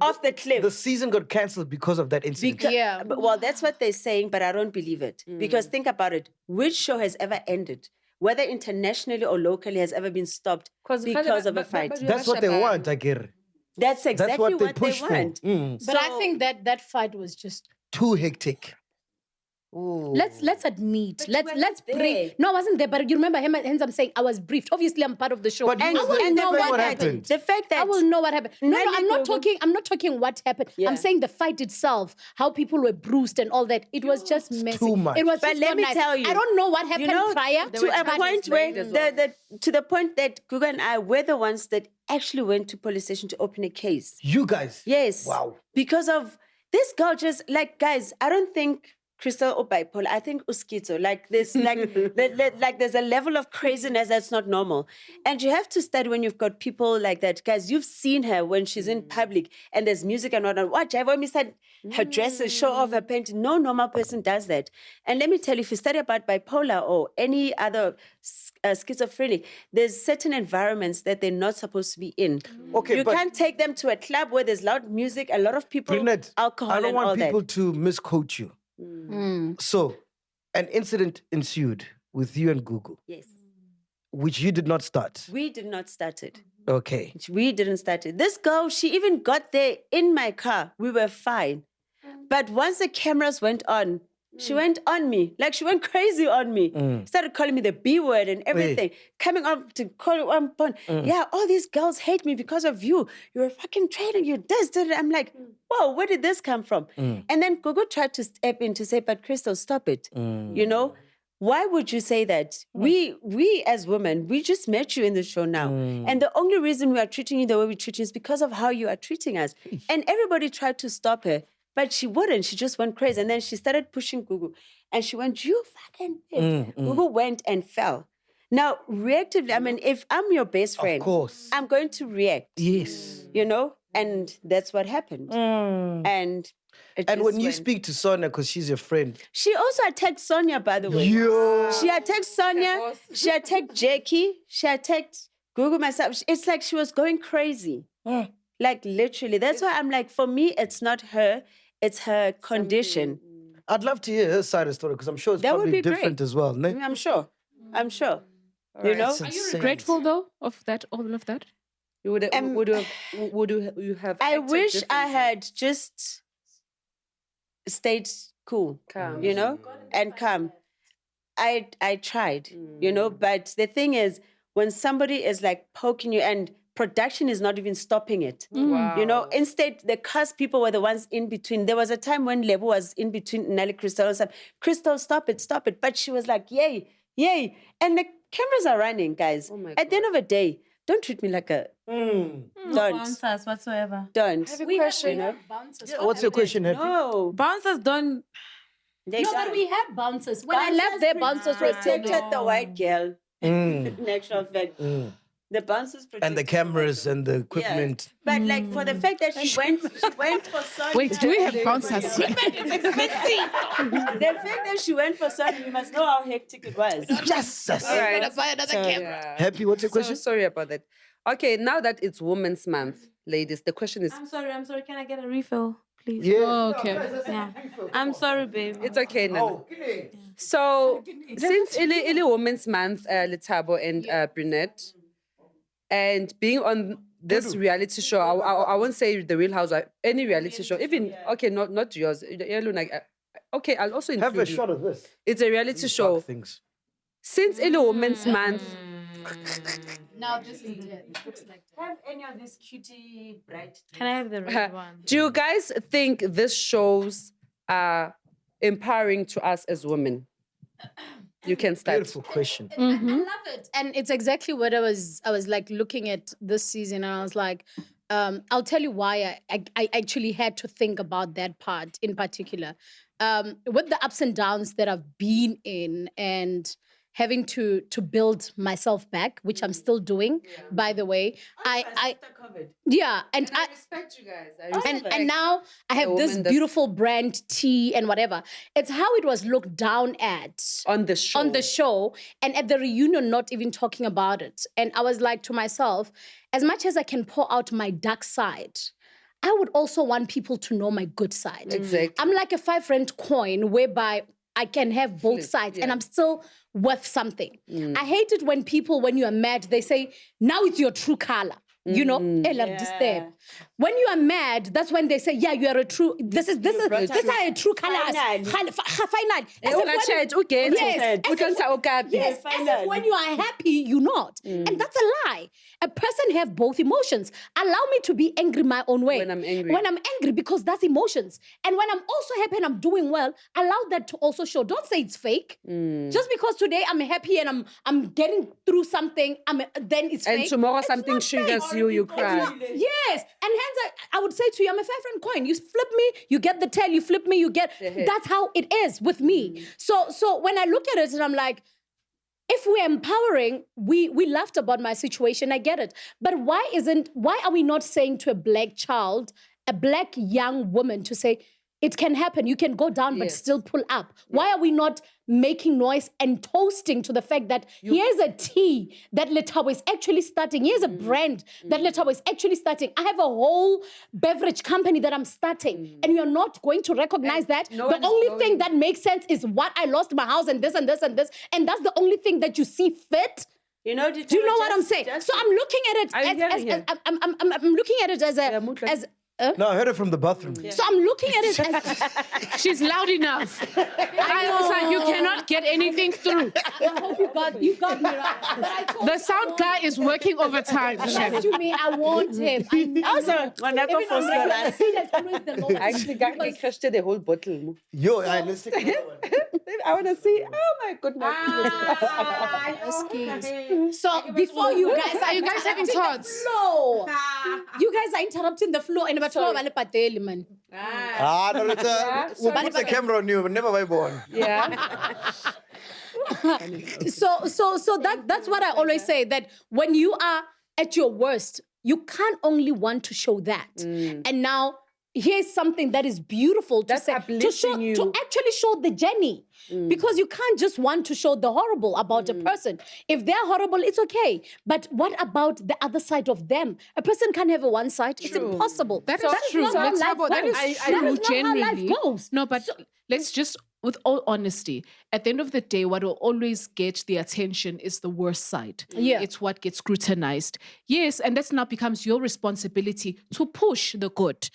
[SPEAKER 3] off the cliff.
[SPEAKER 1] The season got cancelled because of that incident.
[SPEAKER 3] Well, that's what they're saying, but I don't believe it. Because think about it. Which show has ever ended, whether internationally or locally, has ever been stopped because of a fight?
[SPEAKER 1] That's what they want, I get it.
[SPEAKER 3] That's exactly what they want.
[SPEAKER 4] But I think that fight was just
[SPEAKER 1] too hectic.
[SPEAKER 4] Let's admit. Let's brief. No, I wasn't there, but you remember him. Hence, I'm saying I was briefed. Obviously, I'm part of the show.
[SPEAKER 1] But
[SPEAKER 4] I
[SPEAKER 1] you
[SPEAKER 4] will know
[SPEAKER 1] what happened.
[SPEAKER 3] The fact that
[SPEAKER 4] I will know what happened. No, I'm not talking. I'm not talking what happened. I'm saying the fight itself, how people were bruised and all that. It was just messy.
[SPEAKER 1] Too much.
[SPEAKER 4] It was.
[SPEAKER 3] But
[SPEAKER 4] just
[SPEAKER 3] let
[SPEAKER 4] not
[SPEAKER 3] me
[SPEAKER 4] nice.
[SPEAKER 3] tell you,
[SPEAKER 4] I don't know what happened prior
[SPEAKER 3] to a point where to the point that Guga and I were the ones that actually went to police station to open a case.
[SPEAKER 1] You guys?
[SPEAKER 3] Yes.
[SPEAKER 1] Wow.
[SPEAKER 3] Because of this girl, just like guys, I don't think Crystal or bipolar. I think uskizo. Like this, like there's a level of craziness that's not normal. And you have to study when you've got people like that. Guys, you've seen her when she's in public and there's music and whatnot. Watch, I've always said her dresses, show off her painting. No normal person does that. And let me tell you, if you study about bipolar or any other schizophrenic, there's certain environments that they're not supposed to be in.
[SPEAKER 1] Okay,
[SPEAKER 3] you can't take them to a club where there's loud music, a lot of people,
[SPEAKER 1] Brunette,
[SPEAKER 3] alcohol,
[SPEAKER 1] I don't
[SPEAKER 3] and all
[SPEAKER 1] want people
[SPEAKER 3] that.
[SPEAKER 1] to misquote you. So, an incident ensued with you and Gugu,
[SPEAKER 3] Yes.
[SPEAKER 1] which you did not start.
[SPEAKER 3] We did not start it.
[SPEAKER 1] Okay.
[SPEAKER 3] We didn't start it. This girl, she even got there in my car. We were fine. But once the cameras went on, she went on me. Like she went crazy on me. Started calling me the B word and everything. Coming up to call it one point. Yeah, all these girls hate me because of you. You're a fucking traitor. You're this. I'm like, whoa, where did this come from? And then Gogo tried to step in to say, but Crystal, stop it. You know? Why would you say that? We as women, we just met you in the show now. And the only reason we are treating you the way we treat you is because of how you are treating us. And everybody tried to stop her, but she wouldn't. She just went crazy. And then she started pushing Gugu. And she went, you fucking bitch. Gugu went and fell. Now, reactively, I mean, if I'm your best friend,
[SPEAKER 1] Of course.
[SPEAKER 3] I'm going to react.
[SPEAKER 1] Yes.
[SPEAKER 3] You know? And that's what happened. And it
[SPEAKER 1] And
[SPEAKER 3] just
[SPEAKER 1] when you
[SPEAKER 3] went.
[SPEAKER 1] speak to Sonia, because she's your friend.
[SPEAKER 3] She also attacked Sonia, by the way.
[SPEAKER 1] Yo.
[SPEAKER 3] She attacked Sonia. She attacked Jackie. She attacked Google myself. It's like she was going crazy. Like literally. That's why I'm like, for me, it's not her. It's her condition.
[SPEAKER 1] I'd love to hear her side of the story because I'm sure it's
[SPEAKER 3] That would
[SPEAKER 1] probably
[SPEAKER 3] be
[SPEAKER 1] different
[SPEAKER 3] great.
[SPEAKER 1] as well. No?
[SPEAKER 3] I'm sure. I'm sure. You know?
[SPEAKER 1] That's
[SPEAKER 6] Are you
[SPEAKER 1] insane.
[SPEAKER 6] regretful though of that, all of that?
[SPEAKER 5] You would you have
[SPEAKER 3] I
[SPEAKER 5] acted
[SPEAKER 3] wish I
[SPEAKER 5] differently?
[SPEAKER 3] had just stayed cool,
[SPEAKER 5] Calm.
[SPEAKER 3] you know, and calm. I tried, you know, but the thing is, when somebody is like poking you and production is not even stopping it, you know, instead the cast people were the ones in between. There was a time when Lebu was in between Nelly Crystal and said, Crystal, stop it. But she was like, yay. And the cameras are running, guys.
[SPEAKER 5] Oh my
[SPEAKER 3] At the end of the day, don't treat me like a... Don't.
[SPEAKER 2] Bouncers whatsoever.
[SPEAKER 3] Don't.
[SPEAKER 6] We question.
[SPEAKER 1] Yeah, what's your question, Happy?
[SPEAKER 3] No.
[SPEAKER 2] Bouncers don't.
[SPEAKER 3] They
[SPEAKER 4] No, but
[SPEAKER 3] don't.
[SPEAKER 4] we had bouncers. When I left there, bouncers were still
[SPEAKER 3] protected the white girl.
[SPEAKER 1] Mm.
[SPEAKER 3] In actual fact. The bouncers protected
[SPEAKER 1] And the cameras and the equipment.
[SPEAKER 3] But like for the fact that she went for Sonia.
[SPEAKER 6] Wait, do we have bouncers?
[SPEAKER 3] The fact that she went for Sonia, you must know how hectic it was.
[SPEAKER 1] Yes.
[SPEAKER 5] All right.
[SPEAKER 3] buy another
[SPEAKER 5] Yeah.
[SPEAKER 1] Happy, what's your question?
[SPEAKER 5] Sorry about that. Okay, now that it's Women's Month, ladies, the question is,
[SPEAKER 2] I'm sorry. Can I get a refill, please?
[SPEAKER 1] Yeah.
[SPEAKER 6] Okay.
[SPEAKER 2] Yeah. I'm sorry, babe.
[SPEAKER 5] it's okay, Nana. So, since Ili Women's Month, Letabo and Brunette, and being on this reality show, I won't say The Real Housewives, any reality show, even, okay, not yours. Okay, I'll also include
[SPEAKER 1] Have a
[SPEAKER 5] you.
[SPEAKER 1] shot of this.
[SPEAKER 5] It's a reality show.
[SPEAKER 1] Things.
[SPEAKER 5] Since Ili Women's Month,
[SPEAKER 4] Now this is it. Looks like that.
[SPEAKER 3] Have any of this cutie bright?
[SPEAKER 2] Can I have the red one?
[SPEAKER 5] do you guys think this shows are empowering to us as women? You can start.
[SPEAKER 1] Beautiful question.
[SPEAKER 4] I love it, and it's exactly what I was like looking at this season, and I was like, I'll tell you why I actually had to think about that part in particular, with the ups and downs that I've been in, and having to build myself back, which I'm still doing, by the way. Yeah, and I
[SPEAKER 5] respect you guys.
[SPEAKER 4] and now I have this beautiful brand tea and whatever. It's how it was looked down at
[SPEAKER 5] on the show.
[SPEAKER 4] And at the reunion not even talking about it. And I was like to myself, as much as I can pour out my dark side, I would also want people to know my good side.
[SPEAKER 5] Exactly.
[SPEAKER 4] I'm like a 5 rand coin whereby I can have both sides and I'm still worth something. I hate it when people, when you are mad, they say, now it's your true color. You know, disturb. When you are mad, that's when they say, yeah, you are a true. This is a true color. Final. Yes, as if when you are happy, you're not. And that's a lie. A person have both emotions. Allow me to be angry my own way.
[SPEAKER 5] When I'm angry.
[SPEAKER 4] When I'm angry, because that's emotions. And when I'm also happy and I'm doing well, allow that to also show. Don't say it's fake. Just because today I'm happy and I'm getting through something, then it's fake.
[SPEAKER 5] And tomorrow
[SPEAKER 4] It's
[SPEAKER 5] something
[SPEAKER 4] not fake.
[SPEAKER 5] triggers you cry.
[SPEAKER 4] Yes, and hence I would say to you, I'm a 5 rand coin. You flip me, you get the tail. You flip me, you get. That's how it is with me. So when I look at it, and I'm like, if we're empowering, we laughed about my situation. I get it, but why are we not saying to a black child, a black young woman, to say, it can happen. You can go down, but still pull up. Why are we not making noise and toasting to the fact that here's a tea that Letabo is actually starting. Here's a brand that Letabo is actually starting. I have a whole beverage company that I'm starting. And you're not going to recognize that.
[SPEAKER 5] No
[SPEAKER 4] the only thing that makes sense is what I lost my house and this and this and this. And that's the only thing that you see fit.
[SPEAKER 3] You know,
[SPEAKER 4] do you know what I'm saying? So I'm looking at it I'm looking at it as
[SPEAKER 1] No, I heard it from the bathroom.
[SPEAKER 4] So I'm looking at it as
[SPEAKER 6] She's loud enough. I was like, you cannot get anything through.
[SPEAKER 4] I hope you got me right. But I told
[SPEAKER 6] The
[SPEAKER 4] you
[SPEAKER 6] sound guy is working overtime.
[SPEAKER 4] Trust you me, I want him. I know.
[SPEAKER 3] Also, when I go for
[SPEAKER 4] I see that's always the lowest.
[SPEAKER 5] I actually got me crushed the whole bottle.
[SPEAKER 1] Yo, let's take another one.
[SPEAKER 5] I want to see. Oh my goodness.
[SPEAKER 4] So before you guys
[SPEAKER 6] Are you guys having thoughts?
[SPEAKER 4] flow, you guys are interrupting the flow and about man.
[SPEAKER 1] No, we'll put the camera on you, but never by born.
[SPEAKER 5] Yeah.
[SPEAKER 4] So that's what I always say, that when you are at your worst, you can't only want to show that. And now here's something that is beautiful to
[SPEAKER 5] That's
[SPEAKER 4] say,
[SPEAKER 5] uplifting you.
[SPEAKER 4] to actually show the journey. Because you can't just want to show the horrible about a person. If they're horrible, it's okay. But what about the other side of them? A person can't have a one side. It's impossible.
[SPEAKER 6] That is true.
[SPEAKER 4] Not how
[SPEAKER 6] Let's
[SPEAKER 4] life
[SPEAKER 6] talk about that.
[SPEAKER 4] goes.
[SPEAKER 6] Is
[SPEAKER 4] That
[SPEAKER 6] true
[SPEAKER 4] is not how
[SPEAKER 6] generally.
[SPEAKER 4] life goes.
[SPEAKER 6] No, but let's just, with all honesty, at the end of the day, what will always get the attention is the worst side.
[SPEAKER 4] Yeah.
[SPEAKER 6] It's what gets scrutinized. Yes, and that now becomes your responsibility to push the good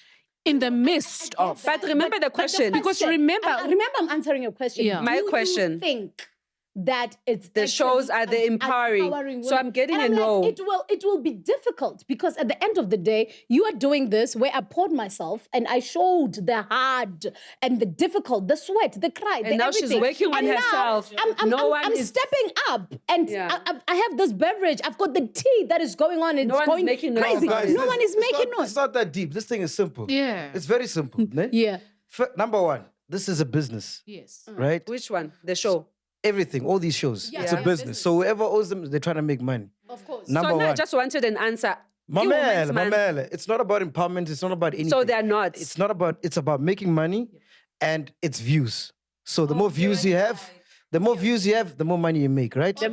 [SPEAKER 6] in the midst of.
[SPEAKER 5] But remember the question.
[SPEAKER 6] Because remember,
[SPEAKER 4] I'm answering your question.
[SPEAKER 6] Yeah.
[SPEAKER 5] My
[SPEAKER 4] Do
[SPEAKER 5] question.
[SPEAKER 4] You think that it's
[SPEAKER 5] The
[SPEAKER 4] actually
[SPEAKER 5] shows are the empowering. So
[SPEAKER 4] women?
[SPEAKER 5] I'm getting
[SPEAKER 4] And
[SPEAKER 5] a no.
[SPEAKER 4] Like, it will be difficult because at the end of the day, you are doing this where I poured myself and I showed the hard and the difficult, the sweat, the cry,
[SPEAKER 5] And now she's
[SPEAKER 4] everything.
[SPEAKER 5] working on
[SPEAKER 4] And now
[SPEAKER 5] herself. I'm
[SPEAKER 4] stepping up and
[SPEAKER 5] Yeah.
[SPEAKER 4] I have this beverage. I've got the tea that is going on. It's
[SPEAKER 5] No one is
[SPEAKER 4] going
[SPEAKER 5] making noise.
[SPEAKER 4] crazy.
[SPEAKER 1] Guys,
[SPEAKER 4] No one is making
[SPEAKER 1] It's
[SPEAKER 4] noise.
[SPEAKER 1] not that deep. This thing is simple.
[SPEAKER 6] Yeah.
[SPEAKER 1] It's very simple. Ne?
[SPEAKER 4] Yeah.
[SPEAKER 1] Number one, this is a business,
[SPEAKER 6] yes.
[SPEAKER 1] right?
[SPEAKER 5] Which one? The show.
[SPEAKER 1] Everything, all these shows,
[SPEAKER 4] Yeah,
[SPEAKER 1] it's a
[SPEAKER 4] yeah.
[SPEAKER 1] business. So whoever owes them, they're trying to make money.
[SPEAKER 4] Of course.
[SPEAKER 1] Number
[SPEAKER 5] So no, I
[SPEAKER 1] one.
[SPEAKER 5] just wanted an answer. You women's man.
[SPEAKER 1] Mamele. It's not about empowerment. It's not about anything.
[SPEAKER 5] So they're not.
[SPEAKER 1] It's not about. It's about making money, and it's views. So the more views you have, the more money you make, right?
[SPEAKER 3] You're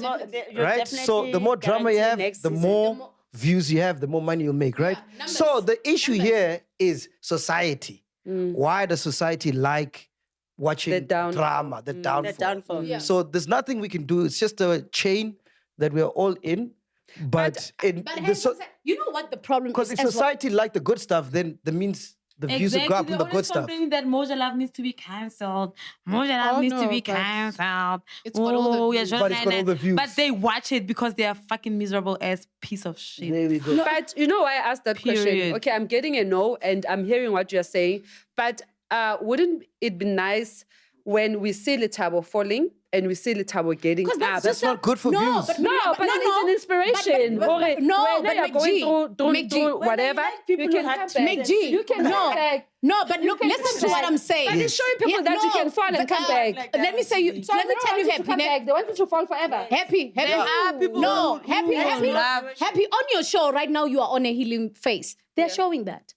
[SPEAKER 1] Right. So the more drama you have,
[SPEAKER 3] guaranteed next
[SPEAKER 1] the
[SPEAKER 3] season.
[SPEAKER 1] more views you have, the more money you'll make, right? So the issue here is society. Why does society like watching
[SPEAKER 5] The
[SPEAKER 1] drama, the downfall?
[SPEAKER 3] The downfall.
[SPEAKER 4] Yeah.
[SPEAKER 1] So there's nothing we can do. It's just a chain that we're all in. But
[SPEAKER 4] You know what the problem
[SPEAKER 1] because
[SPEAKER 4] is?
[SPEAKER 1] if
[SPEAKER 4] as well?
[SPEAKER 1] society like the good stuff, then that means the views will go up on the good stuff.
[SPEAKER 2] Complaining that Moja Love needs to be cancelled. Moja Love needs to be
[SPEAKER 6] but
[SPEAKER 2] cancelled.
[SPEAKER 6] it's got all the views.
[SPEAKER 1] But it's got all the views.
[SPEAKER 2] But they watch it because they are fucking miserable ass piece of shit.
[SPEAKER 1] There we go.
[SPEAKER 5] But you know why I asked that question?
[SPEAKER 2] Period.
[SPEAKER 5] Okay, I'm getting a no and I'm hearing what you're saying. But wouldn't it be nice when we see Letabo falling and we see Letabo getting up?
[SPEAKER 1] That's not good for views.
[SPEAKER 5] But it's an inspiration.
[SPEAKER 4] But
[SPEAKER 5] when you're going through whatever, you can come back.
[SPEAKER 4] MacG.
[SPEAKER 5] You can come back.
[SPEAKER 4] No, but look, listen to what I'm saying.
[SPEAKER 5] But it's showing people that you can fall and come back.
[SPEAKER 4] Let me say you.
[SPEAKER 5] So
[SPEAKER 4] Let me tell you,
[SPEAKER 5] They
[SPEAKER 4] happy.
[SPEAKER 5] want you to fall forever.
[SPEAKER 4] Happy. No, happy. On your show right now, you are on a healing phase. They're showing that.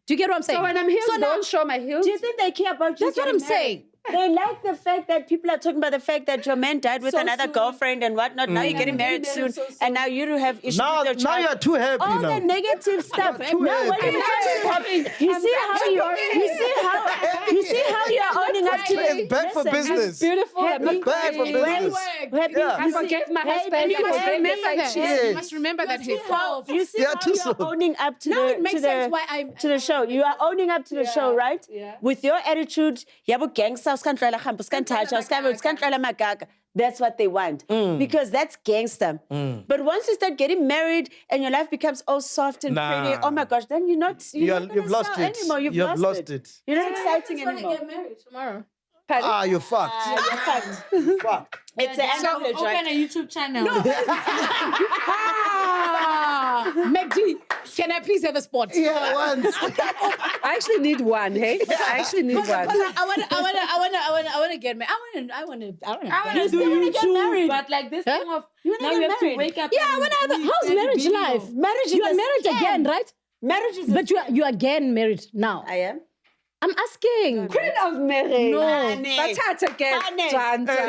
[SPEAKER 4] Do you get what I'm saying?
[SPEAKER 5] So when I'm healed, don't show my heels.
[SPEAKER 3] Do you think they care about you?
[SPEAKER 4] That's what I'm saying.
[SPEAKER 3] They like the fact that people are talking about the fact that your man died with
[SPEAKER 5] So
[SPEAKER 3] another
[SPEAKER 5] soon.
[SPEAKER 3] girlfriend and whatnot. Now you're getting married soon, and now you have issues
[SPEAKER 1] Now
[SPEAKER 3] with your child.
[SPEAKER 1] you're too happy
[SPEAKER 3] All
[SPEAKER 1] now.
[SPEAKER 3] the negative stuff.
[SPEAKER 1] too
[SPEAKER 3] No, when
[SPEAKER 1] happy.
[SPEAKER 3] you see how you're owning up to
[SPEAKER 1] It's bad for business.
[SPEAKER 5] Beautiful. I'm not
[SPEAKER 1] Bad for
[SPEAKER 5] crying.
[SPEAKER 1] business.
[SPEAKER 3] happy.
[SPEAKER 1] Yeah.
[SPEAKER 5] I forgave my husband.
[SPEAKER 6] You
[SPEAKER 5] I
[SPEAKER 6] must
[SPEAKER 5] forgave
[SPEAKER 6] remember
[SPEAKER 5] the
[SPEAKER 6] that.
[SPEAKER 5] side
[SPEAKER 1] Yes.
[SPEAKER 6] You must remember that.
[SPEAKER 3] You see
[SPEAKER 1] Yeah,
[SPEAKER 3] how
[SPEAKER 1] too
[SPEAKER 3] you're
[SPEAKER 1] slow.
[SPEAKER 3] owning up to
[SPEAKER 4] Now
[SPEAKER 3] the
[SPEAKER 4] it makes sense why I'm
[SPEAKER 3] to the show. You are owning up to the show, right? Yeah. With your attitude, yabo gangster, that's what they want. Because that's gangster. But once you start getting married and your life becomes all soft and
[SPEAKER 1] Nah.
[SPEAKER 3] pretty, oh my gosh, then you're not
[SPEAKER 1] You've lost
[SPEAKER 3] sell
[SPEAKER 1] it.
[SPEAKER 3] anymore. You've
[SPEAKER 1] You've lost it.
[SPEAKER 3] You're not exciting anymore.
[SPEAKER 4] married tomorrow.
[SPEAKER 1] Ah, you're fucked.
[SPEAKER 3] You're fucked.
[SPEAKER 1] Fucked.
[SPEAKER 3] It's the end of the
[SPEAKER 2] Open
[SPEAKER 3] joint.
[SPEAKER 2] a YouTube channel.
[SPEAKER 4] MacG, can I please have a spot?
[SPEAKER 1] Yeah, once.
[SPEAKER 5] I actually need one, hey? I actually need one.
[SPEAKER 4] I want to get married. I want to
[SPEAKER 2] I
[SPEAKER 4] still
[SPEAKER 2] want
[SPEAKER 4] wanna
[SPEAKER 2] to
[SPEAKER 4] get
[SPEAKER 2] do
[SPEAKER 4] married.
[SPEAKER 2] YouTube, but like this
[SPEAKER 4] Huh?
[SPEAKER 2] thing of
[SPEAKER 3] wanna
[SPEAKER 2] now
[SPEAKER 3] get
[SPEAKER 2] you have to
[SPEAKER 3] married?
[SPEAKER 2] wake up.
[SPEAKER 4] Yeah, I want to have a how's marriage life?
[SPEAKER 3] Marriage is
[SPEAKER 4] You are
[SPEAKER 3] a
[SPEAKER 4] married
[SPEAKER 3] scam.
[SPEAKER 4] again, right?
[SPEAKER 3] Marriage is
[SPEAKER 4] But you are again married now.
[SPEAKER 3] I am.
[SPEAKER 4] I'm asking.
[SPEAKER 5] Queen of Mary.
[SPEAKER 4] No.
[SPEAKER 5] But that's again.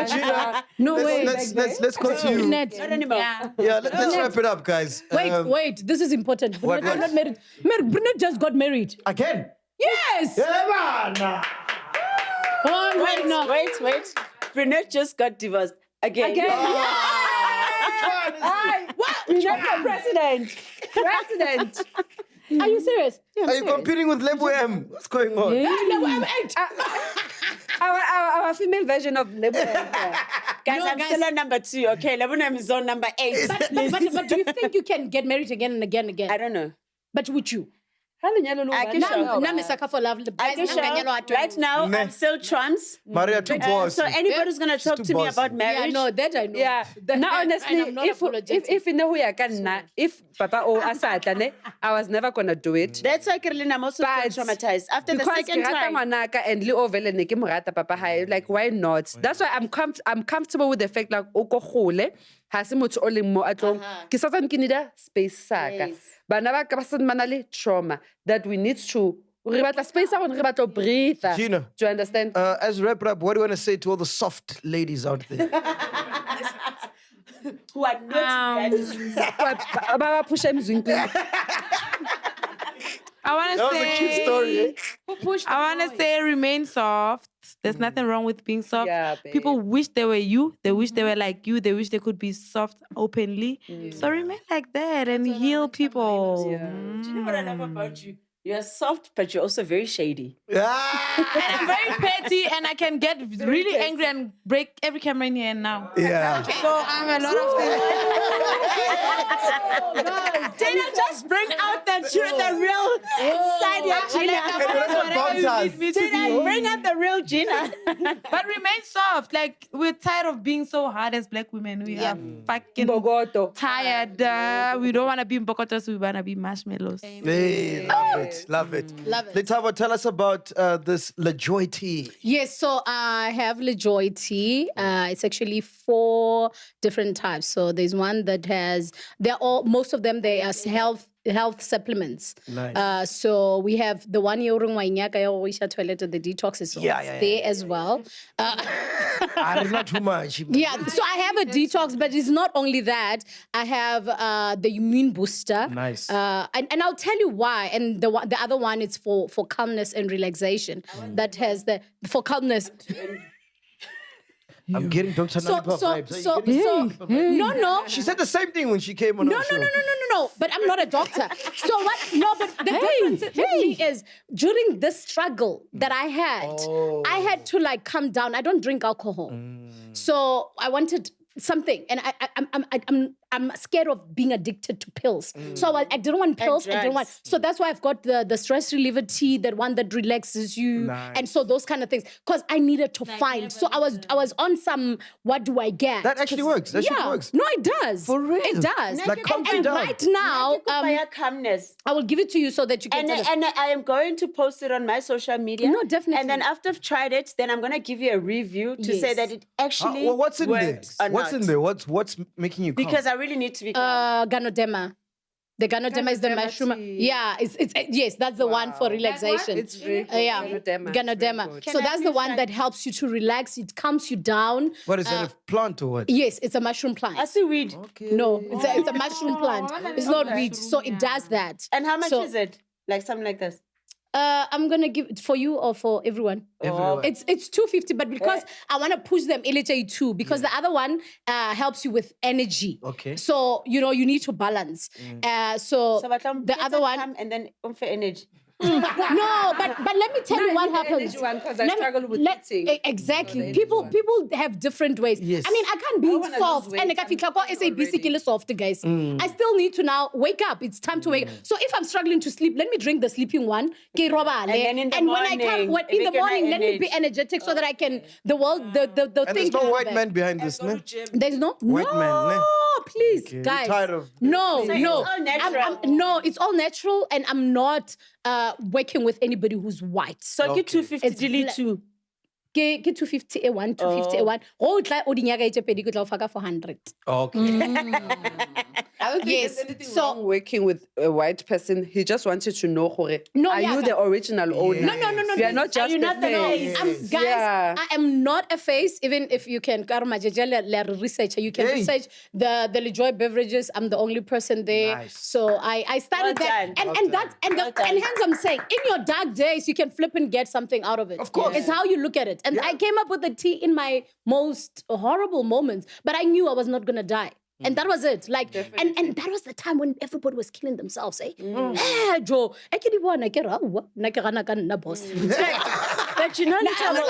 [SPEAKER 1] Gina,
[SPEAKER 4] No way.
[SPEAKER 1] let's continue.
[SPEAKER 4] Net.
[SPEAKER 3] Not anymore.
[SPEAKER 1] Yeah, let's wrap it up, guys.
[SPEAKER 4] Wait. This is important.
[SPEAKER 1] what?
[SPEAKER 4] I'm not married. Brunette just got married.
[SPEAKER 1] Again?
[SPEAKER 4] Yes.
[SPEAKER 1] Yeah, man.
[SPEAKER 4] Oh, wait, no.
[SPEAKER 3] Wait. Brunette just got divorced. Again.
[SPEAKER 5] What? President.
[SPEAKER 4] Are you serious? Yeah, I'm
[SPEAKER 1] Are you
[SPEAKER 4] serious.
[SPEAKER 1] competing with Lebu M? What's going on?
[SPEAKER 5] Our female version of Lebo.
[SPEAKER 3] Guys, I'm still on number 2, okay? Lebanon is on number 8.
[SPEAKER 4] But do you think you can get married again and again and again?
[SPEAKER 3] I don't know.
[SPEAKER 4] But would you?
[SPEAKER 3] For love. Right now, I'm still trans.
[SPEAKER 1] Maria too boss.
[SPEAKER 3] So anybody's gonna talk to me about marriage.
[SPEAKER 4] Yeah, no, that I know.
[SPEAKER 5] Yeah. Now, honestly, if in the way I can, if Papa or Asatane, I was never gonna do it.
[SPEAKER 3] That's why Caroline, I'm also still traumatized. After the second time.
[SPEAKER 5] And like, why not? That's why I'm comfortable with the fact like ha se motho o leng mo atlong ke sa tsane ke need a space saka bana ba ka ba se manale trauma that we need to re batla space sa rona re batla breathe.
[SPEAKER 1] Gina,
[SPEAKER 5] do you understand?
[SPEAKER 1] As wrap, what do you want to say to all the soft ladies out there?
[SPEAKER 3] Who are not
[SPEAKER 5] ba push emzwini.
[SPEAKER 2] I want to say,
[SPEAKER 1] That was a cute story.
[SPEAKER 2] I want to say, remain soft. There's nothing wrong with being soft.
[SPEAKER 5] Yeah, babe.
[SPEAKER 2] People wish they were you. They wish they were like you. They wish they could be soft openly. So remain like that and heal people.
[SPEAKER 3] Do you know what I love about you? You're soft, but you're also very shady.
[SPEAKER 1] Ah!
[SPEAKER 2] And I'm very petty and I can get really angry and break every camera in here and now.
[SPEAKER 1] Yeah.
[SPEAKER 2] So I'm a lot of things.
[SPEAKER 3] Gina, just bring out the real side of Gina. Gina, bring out the real Gina.
[SPEAKER 2] But remain soft. Like, we're tired of being so hard as black women. We are fucking
[SPEAKER 5] Bogoto.
[SPEAKER 2] tired. We don't want to be bokotos. We want to be marshmallows.
[SPEAKER 1] Hey, love it. Love it.
[SPEAKER 4] Love it.
[SPEAKER 1] Letaba, tell us about this LaJoy tea.
[SPEAKER 4] Yes, so I have LaJoy tea. It's actually 4 different types. So there's one that has, most of them, they are health supplements.
[SPEAKER 1] Nice.
[SPEAKER 4] So we have the one year toilet, the detox is there as well.
[SPEAKER 1] Not too much.
[SPEAKER 4] Yeah, so I have a detox, but it's not only that. I have the immune booster.
[SPEAKER 1] Nice.
[SPEAKER 4] And I'll tell you why. And the other one is for calmness and relaxation. That has for calmness.
[SPEAKER 1] I'm getting Dr. Nalipa vibes.
[SPEAKER 4] No.
[SPEAKER 1] She said the same thing when she came on our show.
[SPEAKER 4] No. But I'm not a doctor. So what? No, but the difference with me is during this struggle that I had to like calm down. I don't drink alcohol, so I wanted something, and I'm scared of being addicted to pills. So I didn't want pills. I didn't want. So that's why I've got the stress reliever tea, that one that relaxes you,
[SPEAKER 1] Nice.
[SPEAKER 4] and so those kind of things. Because I needed to find. So I was on some. What do I get?
[SPEAKER 1] That actually works. That shit works.
[SPEAKER 4] No, it does.
[SPEAKER 1] For real?
[SPEAKER 4] It does.
[SPEAKER 1] Like, calm
[SPEAKER 4] and
[SPEAKER 1] down.
[SPEAKER 4] right now,
[SPEAKER 3] calmness.
[SPEAKER 4] I will give it to you so that you can.
[SPEAKER 3] And I am going to post it on my social media.
[SPEAKER 4] No, definitely.
[SPEAKER 3] And then after I've tried it, then I'm going to give you a review to say that it actually
[SPEAKER 1] Well, what's in there?
[SPEAKER 3] works or
[SPEAKER 1] What's
[SPEAKER 3] not.
[SPEAKER 1] in there? What's making you calm?
[SPEAKER 3] Because I really need to be calm.
[SPEAKER 4] Ganodema. The Ganodema is the
[SPEAKER 5] Ganodema
[SPEAKER 4] mushroom.
[SPEAKER 5] tea.
[SPEAKER 4] Yeah, it's that's the one for relaxation.
[SPEAKER 5] It's very good.
[SPEAKER 4] Yeah,
[SPEAKER 5] Ganodema.
[SPEAKER 4] So that's the one that helps you to relax. It calms you down.
[SPEAKER 1] What is that, a plant or what?
[SPEAKER 4] Yes, it's a mushroom plant.
[SPEAKER 3] I see weed.
[SPEAKER 1] Okay.
[SPEAKER 4] No, it's a mushroom plant. It's not weed. So it does that.
[SPEAKER 3] And how much
[SPEAKER 4] So,
[SPEAKER 3] is it? Like something like this?
[SPEAKER 4] I'm gonna give it for you or for everyone.
[SPEAKER 1] Everyone.
[SPEAKER 4] It's $250, but because I want to push them LHA too, because the other one helps you with energy.
[SPEAKER 1] Okay.
[SPEAKER 4] So you need to balance. So the other one.
[SPEAKER 3] And then for energy.
[SPEAKER 4] No, but let me tell you what happens.
[SPEAKER 5] Because I struggle with eating.
[SPEAKER 4] Exactly. People have different ways.
[SPEAKER 1] Yes.
[SPEAKER 4] I mean, I can't be soft. And SABC killer soft, guys. I still need to now wake up. It's time to wake up. So if I'm struggling to sleep, let me drink the sleeping one. And
[SPEAKER 3] then in the
[SPEAKER 4] when I come
[SPEAKER 3] morning,
[SPEAKER 4] in the morning, let me
[SPEAKER 3] energy.
[SPEAKER 4] be energetic so that I can the
[SPEAKER 1] And
[SPEAKER 4] thing.
[SPEAKER 1] there's no white man behind this, no?
[SPEAKER 4] There's no
[SPEAKER 1] White man, ne?
[SPEAKER 4] please,
[SPEAKER 1] Okay.
[SPEAKER 4] guys.
[SPEAKER 1] You're tired of-
[SPEAKER 4] No.
[SPEAKER 3] it's all natural.
[SPEAKER 4] No, it's all natural, and I'm not working with anybody who's white.
[SPEAKER 3] So get 250
[SPEAKER 4] It's
[SPEAKER 3] delete
[SPEAKER 4] bla-
[SPEAKER 3] two.
[SPEAKER 4] Ke 250 a one, 250 a one. Oh, tla o dinyaka e tse pedi ke tla o fa ka 400.
[SPEAKER 1] Okay.
[SPEAKER 5] I don't think
[SPEAKER 4] Yes,
[SPEAKER 5] there's anything
[SPEAKER 4] so-
[SPEAKER 5] wrong working with a white person. He just wanted to know, are
[SPEAKER 4] yeah,
[SPEAKER 5] you the original owner?
[SPEAKER 1] No,
[SPEAKER 5] You are not just
[SPEAKER 3] you
[SPEAKER 5] the
[SPEAKER 3] not the
[SPEAKER 5] face.
[SPEAKER 3] face?
[SPEAKER 4] Guys,
[SPEAKER 5] Yeah.
[SPEAKER 4] I am not a face, even if you can research. You can
[SPEAKER 1] Hey.
[SPEAKER 4] research the LaJoy beverages. I'm the only person there.
[SPEAKER 1] Nice.
[SPEAKER 4] So I started
[SPEAKER 3] Well
[SPEAKER 4] that.
[SPEAKER 3] done.
[SPEAKER 4] And hence I'm saying, in your dark days, you can flip and get something out of it.
[SPEAKER 1] Of course.
[SPEAKER 4] It's how you look at it. And I came up with the tea in my most horrible moments, but I knew I was not going to die. And that was it. Like, and that was the time when everybody was killing themselves, eh? Eh, Joe, I can't even boss.
[SPEAKER 3] But you know, Letabo,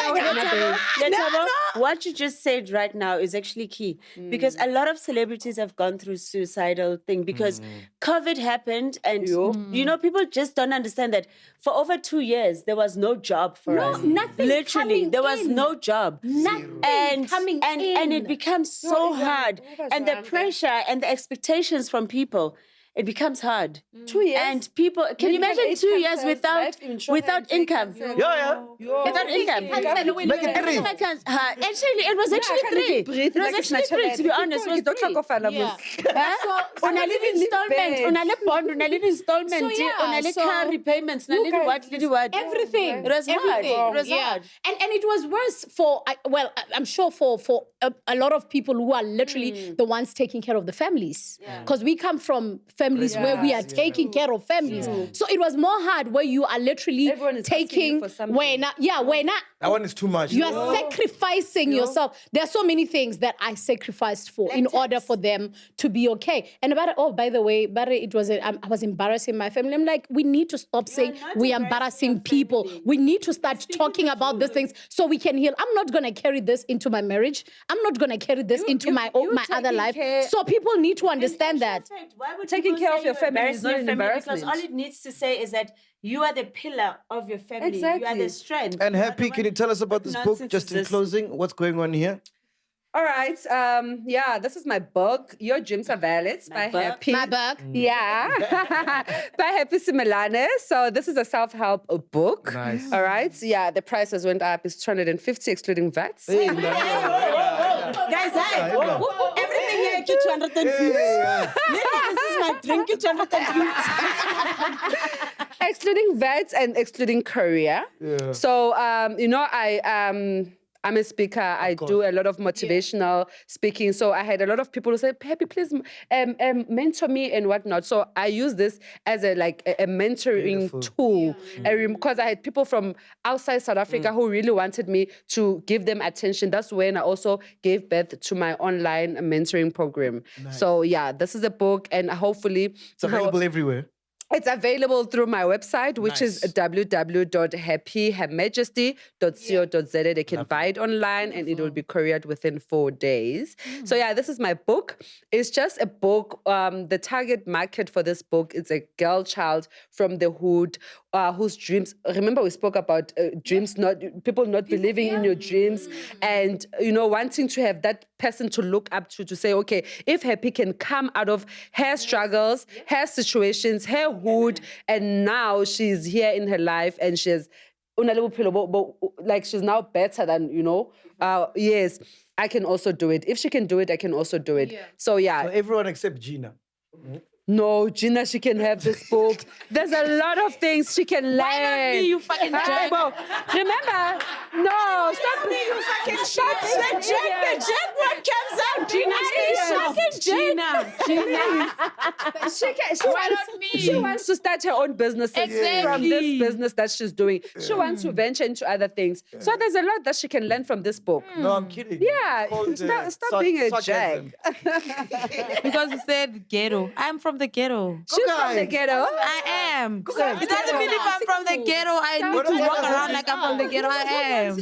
[SPEAKER 3] what you just said right now is actually key because a lot of celebrities have gone through suicidal thing because COVID happened and you know people just don't understand that for over 2 years there was no job for us.
[SPEAKER 4] Nothing.
[SPEAKER 3] Literally, there was no job.
[SPEAKER 4] Nothing
[SPEAKER 3] And
[SPEAKER 4] coming in.
[SPEAKER 3] and it becomes so hard, and the pressure and the expectations from people. It becomes hard.
[SPEAKER 5] 2 years.
[SPEAKER 3] And people, can you imagine 2 years without income?
[SPEAKER 1] Yeah.
[SPEAKER 3] Without income.
[SPEAKER 1] Make it 3.
[SPEAKER 3] Actually, it was actually 3. It was actually 3, to be honest. It was 3. On a little installment, on a little bond, on a little installment, on a little car repayments, on a little what.
[SPEAKER 4] Everything.
[SPEAKER 3] It was hard. It was hard.
[SPEAKER 4] And it was worse for, I'm sure for a lot of people who are literally the ones taking care of the families. Because we come from families where we are taking care of families. So it was more hard where you are literally taking,
[SPEAKER 5] that
[SPEAKER 1] one is too much.
[SPEAKER 4] you are sacrificing yourself. There are so many things that I sacrificed for in order for them to be okay. And by the way, it was I was embarrassing my family. I'm like, we need to stop saying we are embarrassing people. We need to start talking about these things so we can heal. I'm not gonna carry this into my marriage. I'm not gonna carry this into my other life. So people need to understand that.
[SPEAKER 3] Why would
[SPEAKER 5] Taking care of your family is not an embarrassment.
[SPEAKER 3] Because all it needs to say is that you are the pillar of your family.
[SPEAKER 5] Exactly.
[SPEAKER 3] You are the strength.
[SPEAKER 1] And Happy, can you tell us about this book, just in closing? What's going on here?
[SPEAKER 5] All right. This is my book, Your Dreams Are Valid by Happy.
[SPEAKER 4] My book.
[SPEAKER 5] Yeah. By Happy Simelane. So this is a self-help book.
[SPEAKER 1] Nice.
[SPEAKER 5] All right. Yeah, the price has went up. It's 250 excluding VAT.
[SPEAKER 3] Guys, everything here to 250. This is my drink to 250.
[SPEAKER 5] Excluding VAT and excluding courier.
[SPEAKER 1] Yeah.
[SPEAKER 5] So, I'm a speaker. I do a lot of motivational speaking. So I had a lot of people who say, Happy, please mentor me and whatnot. So I use this as a mentoring tool. Because I had people from outside South Africa who really wanted me to give them attention. That's when I also gave birth to my online mentoring program. Nice. So yeah, this is a book and hopefully...
[SPEAKER 1] It's available everywhere.
[SPEAKER 5] It's available through my website, which is www.happyhermajesty.co.za. They can buy it online and it will be couriered within 4 days. So yeah, this is my book. It's just a book. The target market for this book is a girl child from the hood whose dreams, remember we spoke about dreams, people not believing in your dreams and, wanting to have that person to look up to say, okay, if Happy can come out of her struggles, her situations, her hood, and now she's here in her life and she's she's now better than, yes, I can also do it. If she can do it, I can also do it. Yeah. So
[SPEAKER 1] everyone except Gina.
[SPEAKER 5] No, Gina, she can have this book. There's a lot of things she can learn.
[SPEAKER 2] Why not me, you fucking jerk?
[SPEAKER 5] Remember? No, stop me, you fucking shut
[SPEAKER 3] The jerk what comes out. Gina,
[SPEAKER 2] Why not me?
[SPEAKER 5] She wants to start her own business from this business that she's doing. She wants to venture into other things. So there's a lot that she can learn from this book.
[SPEAKER 1] No, I'm kidding.
[SPEAKER 5] Yeah, stop being a jerk.
[SPEAKER 2] Because you said ghetto. I'm from the ghetto.
[SPEAKER 5] She's from the ghetto.
[SPEAKER 2] I am. It doesn't mean if I'm from the ghetto, I need to walk around like I'm from the ghetto. I am.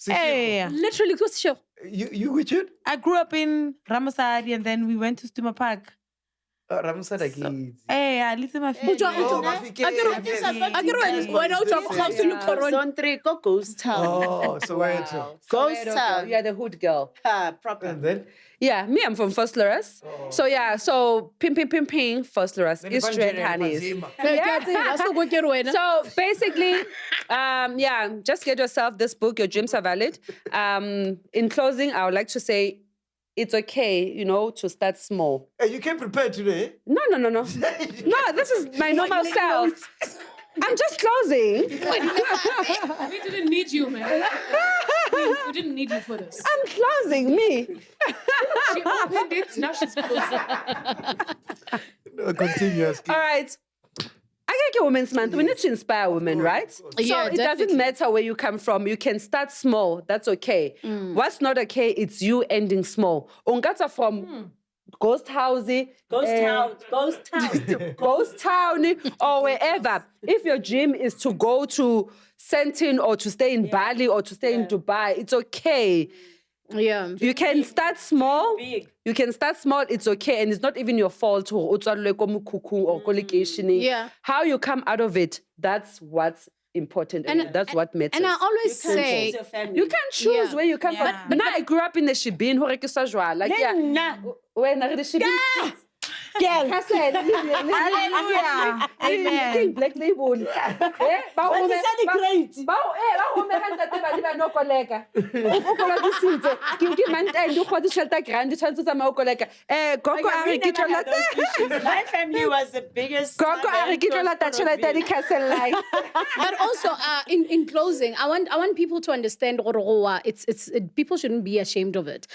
[SPEAKER 2] Hey.
[SPEAKER 4] Literally, what's the show?
[SPEAKER 1] You Richard?
[SPEAKER 2] I grew up in Ramasadi and then we went to Stuma Park.
[SPEAKER 1] Ramsada kids.
[SPEAKER 2] Hey, I live in my
[SPEAKER 4] Zone
[SPEAKER 3] 3, go Ghost Town.
[SPEAKER 1] Oh, so where to?
[SPEAKER 3] Ghost Town.
[SPEAKER 5] You're the hood girl.
[SPEAKER 3] Proper.
[SPEAKER 1] And then?
[SPEAKER 5] Yeah, me, I'm from First Loras. So ping, First Loras, East Red Honeys. So basically, just get yourself this book, Your Dreams Are Valid. In closing, I would like to say, it's okay, to start small.
[SPEAKER 1] Hey, you came prepared today?
[SPEAKER 5] No. No, this is my normal self. I'm just closing.
[SPEAKER 6] We didn't need you, man. We didn't need you for this.
[SPEAKER 5] I'm closing, me.
[SPEAKER 6] She opened it, now she's closing.
[SPEAKER 1] No, continue asking.
[SPEAKER 5] All right. Ageke Women's Month, we need to inspire women, right? So it doesn't matter where you come from. You can start small. That's okay. What's not okay, it's you ending small. Ungata from ghost house, ghost town, or wherever. If your dream is to go to Sentin or to stay in Bali or to stay in Dubai, it's okay.
[SPEAKER 4] Yeah.
[SPEAKER 5] You can start small. You can start small, it's okay. And it's not even your fault.
[SPEAKER 4] Yeah.
[SPEAKER 5] How you come out of it, that's what's important. And that's what matters.
[SPEAKER 4] And I always say,
[SPEAKER 5] you can choose where you come from. But I grew up in the Shibin,
[SPEAKER 2] Hallelujah. Amen.
[SPEAKER 5] Black label.
[SPEAKER 3] My family was the biggest.
[SPEAKER 4] but also in closing, I want people to understand it's people shouldn't be ashamed of it.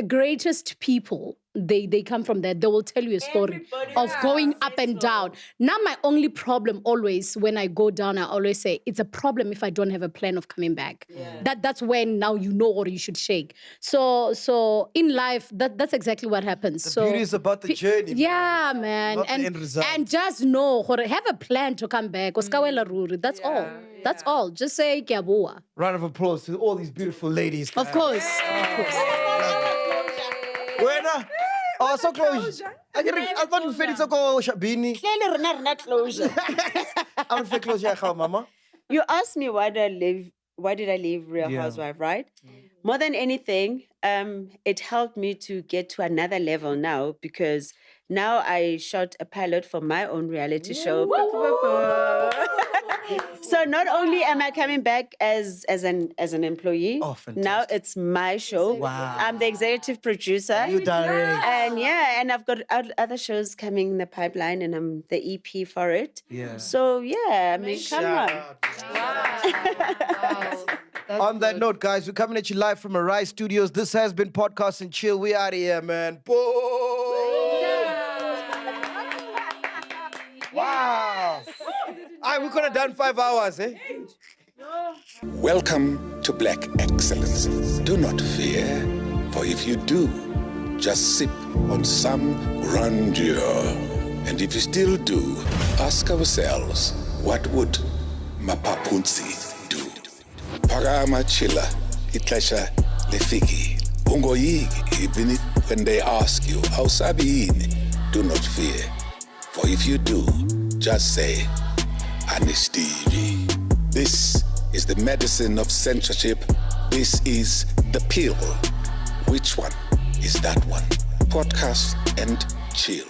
[SPEAKER 4] Greatest people, they come from that. They will tell you a story of going up and down. Now my only problem always when I go down, I always say it's a problem if I don't have a plan of coming back. That's when now you know or you should shake. So in life, that's exactly what happens.
[SPEAKER 1] The beauty is about the journey.
[SPEAKER 4] Yeah, man.
[SPEAKER 1] Not the end result.
[SPEAKER 4] And just know, have a plan to come back. That's all. That's all. Just say kiabua.
[SPEAKER 1] Round of applause to all these beautiful ladies.
[SPEAKER 4] Of course. Of course.
[SPEAKER 1] Wena? Oh, so close. I thought you said it's so close, Shabini.
[SPEAKER 3] Clearly, not closure.
[SPEAKER 1] I'm for closure, mama.
[SPEAKER 3] You asked me why did I leave Real Housewife, right? More than anything, it helped me to get to another level now because now I shot a pilot for my own reality show. So not only am I coming back as an employee, now it's my show.
[SPEAKER 1] Wow.
[SPEAKER 3] I'm the executive producer.
[SPEAKER 1] You direct.
[SPEAKER 3] And I've got other shows coming in the pipeline and I'm the EP for it.
[SPEAKER 1] Yeah.
[SPEAKER 3] So yeah, I mean, come on.
[SPEAKER 1] On that note, guys, we're coming at you live from Arise Studios. This has been Podcast and Chill. We out of here, man. Wow. We could have done 5 hours, eh?
[SPEAKER 7] Welcome to Black Excellence. Do not fear, for if you do, just sip on some grandeur. And if you still do, ask ourselves, what would Mapapunzi do? Parama chila, itlesha lefiki. Ungoyigi, even when they ask you, how sabiini, do not fear. For if you do, just say, Anistivi. This is the medicine of censorship. This is the pill. Which one is that one? Podcast and Chill.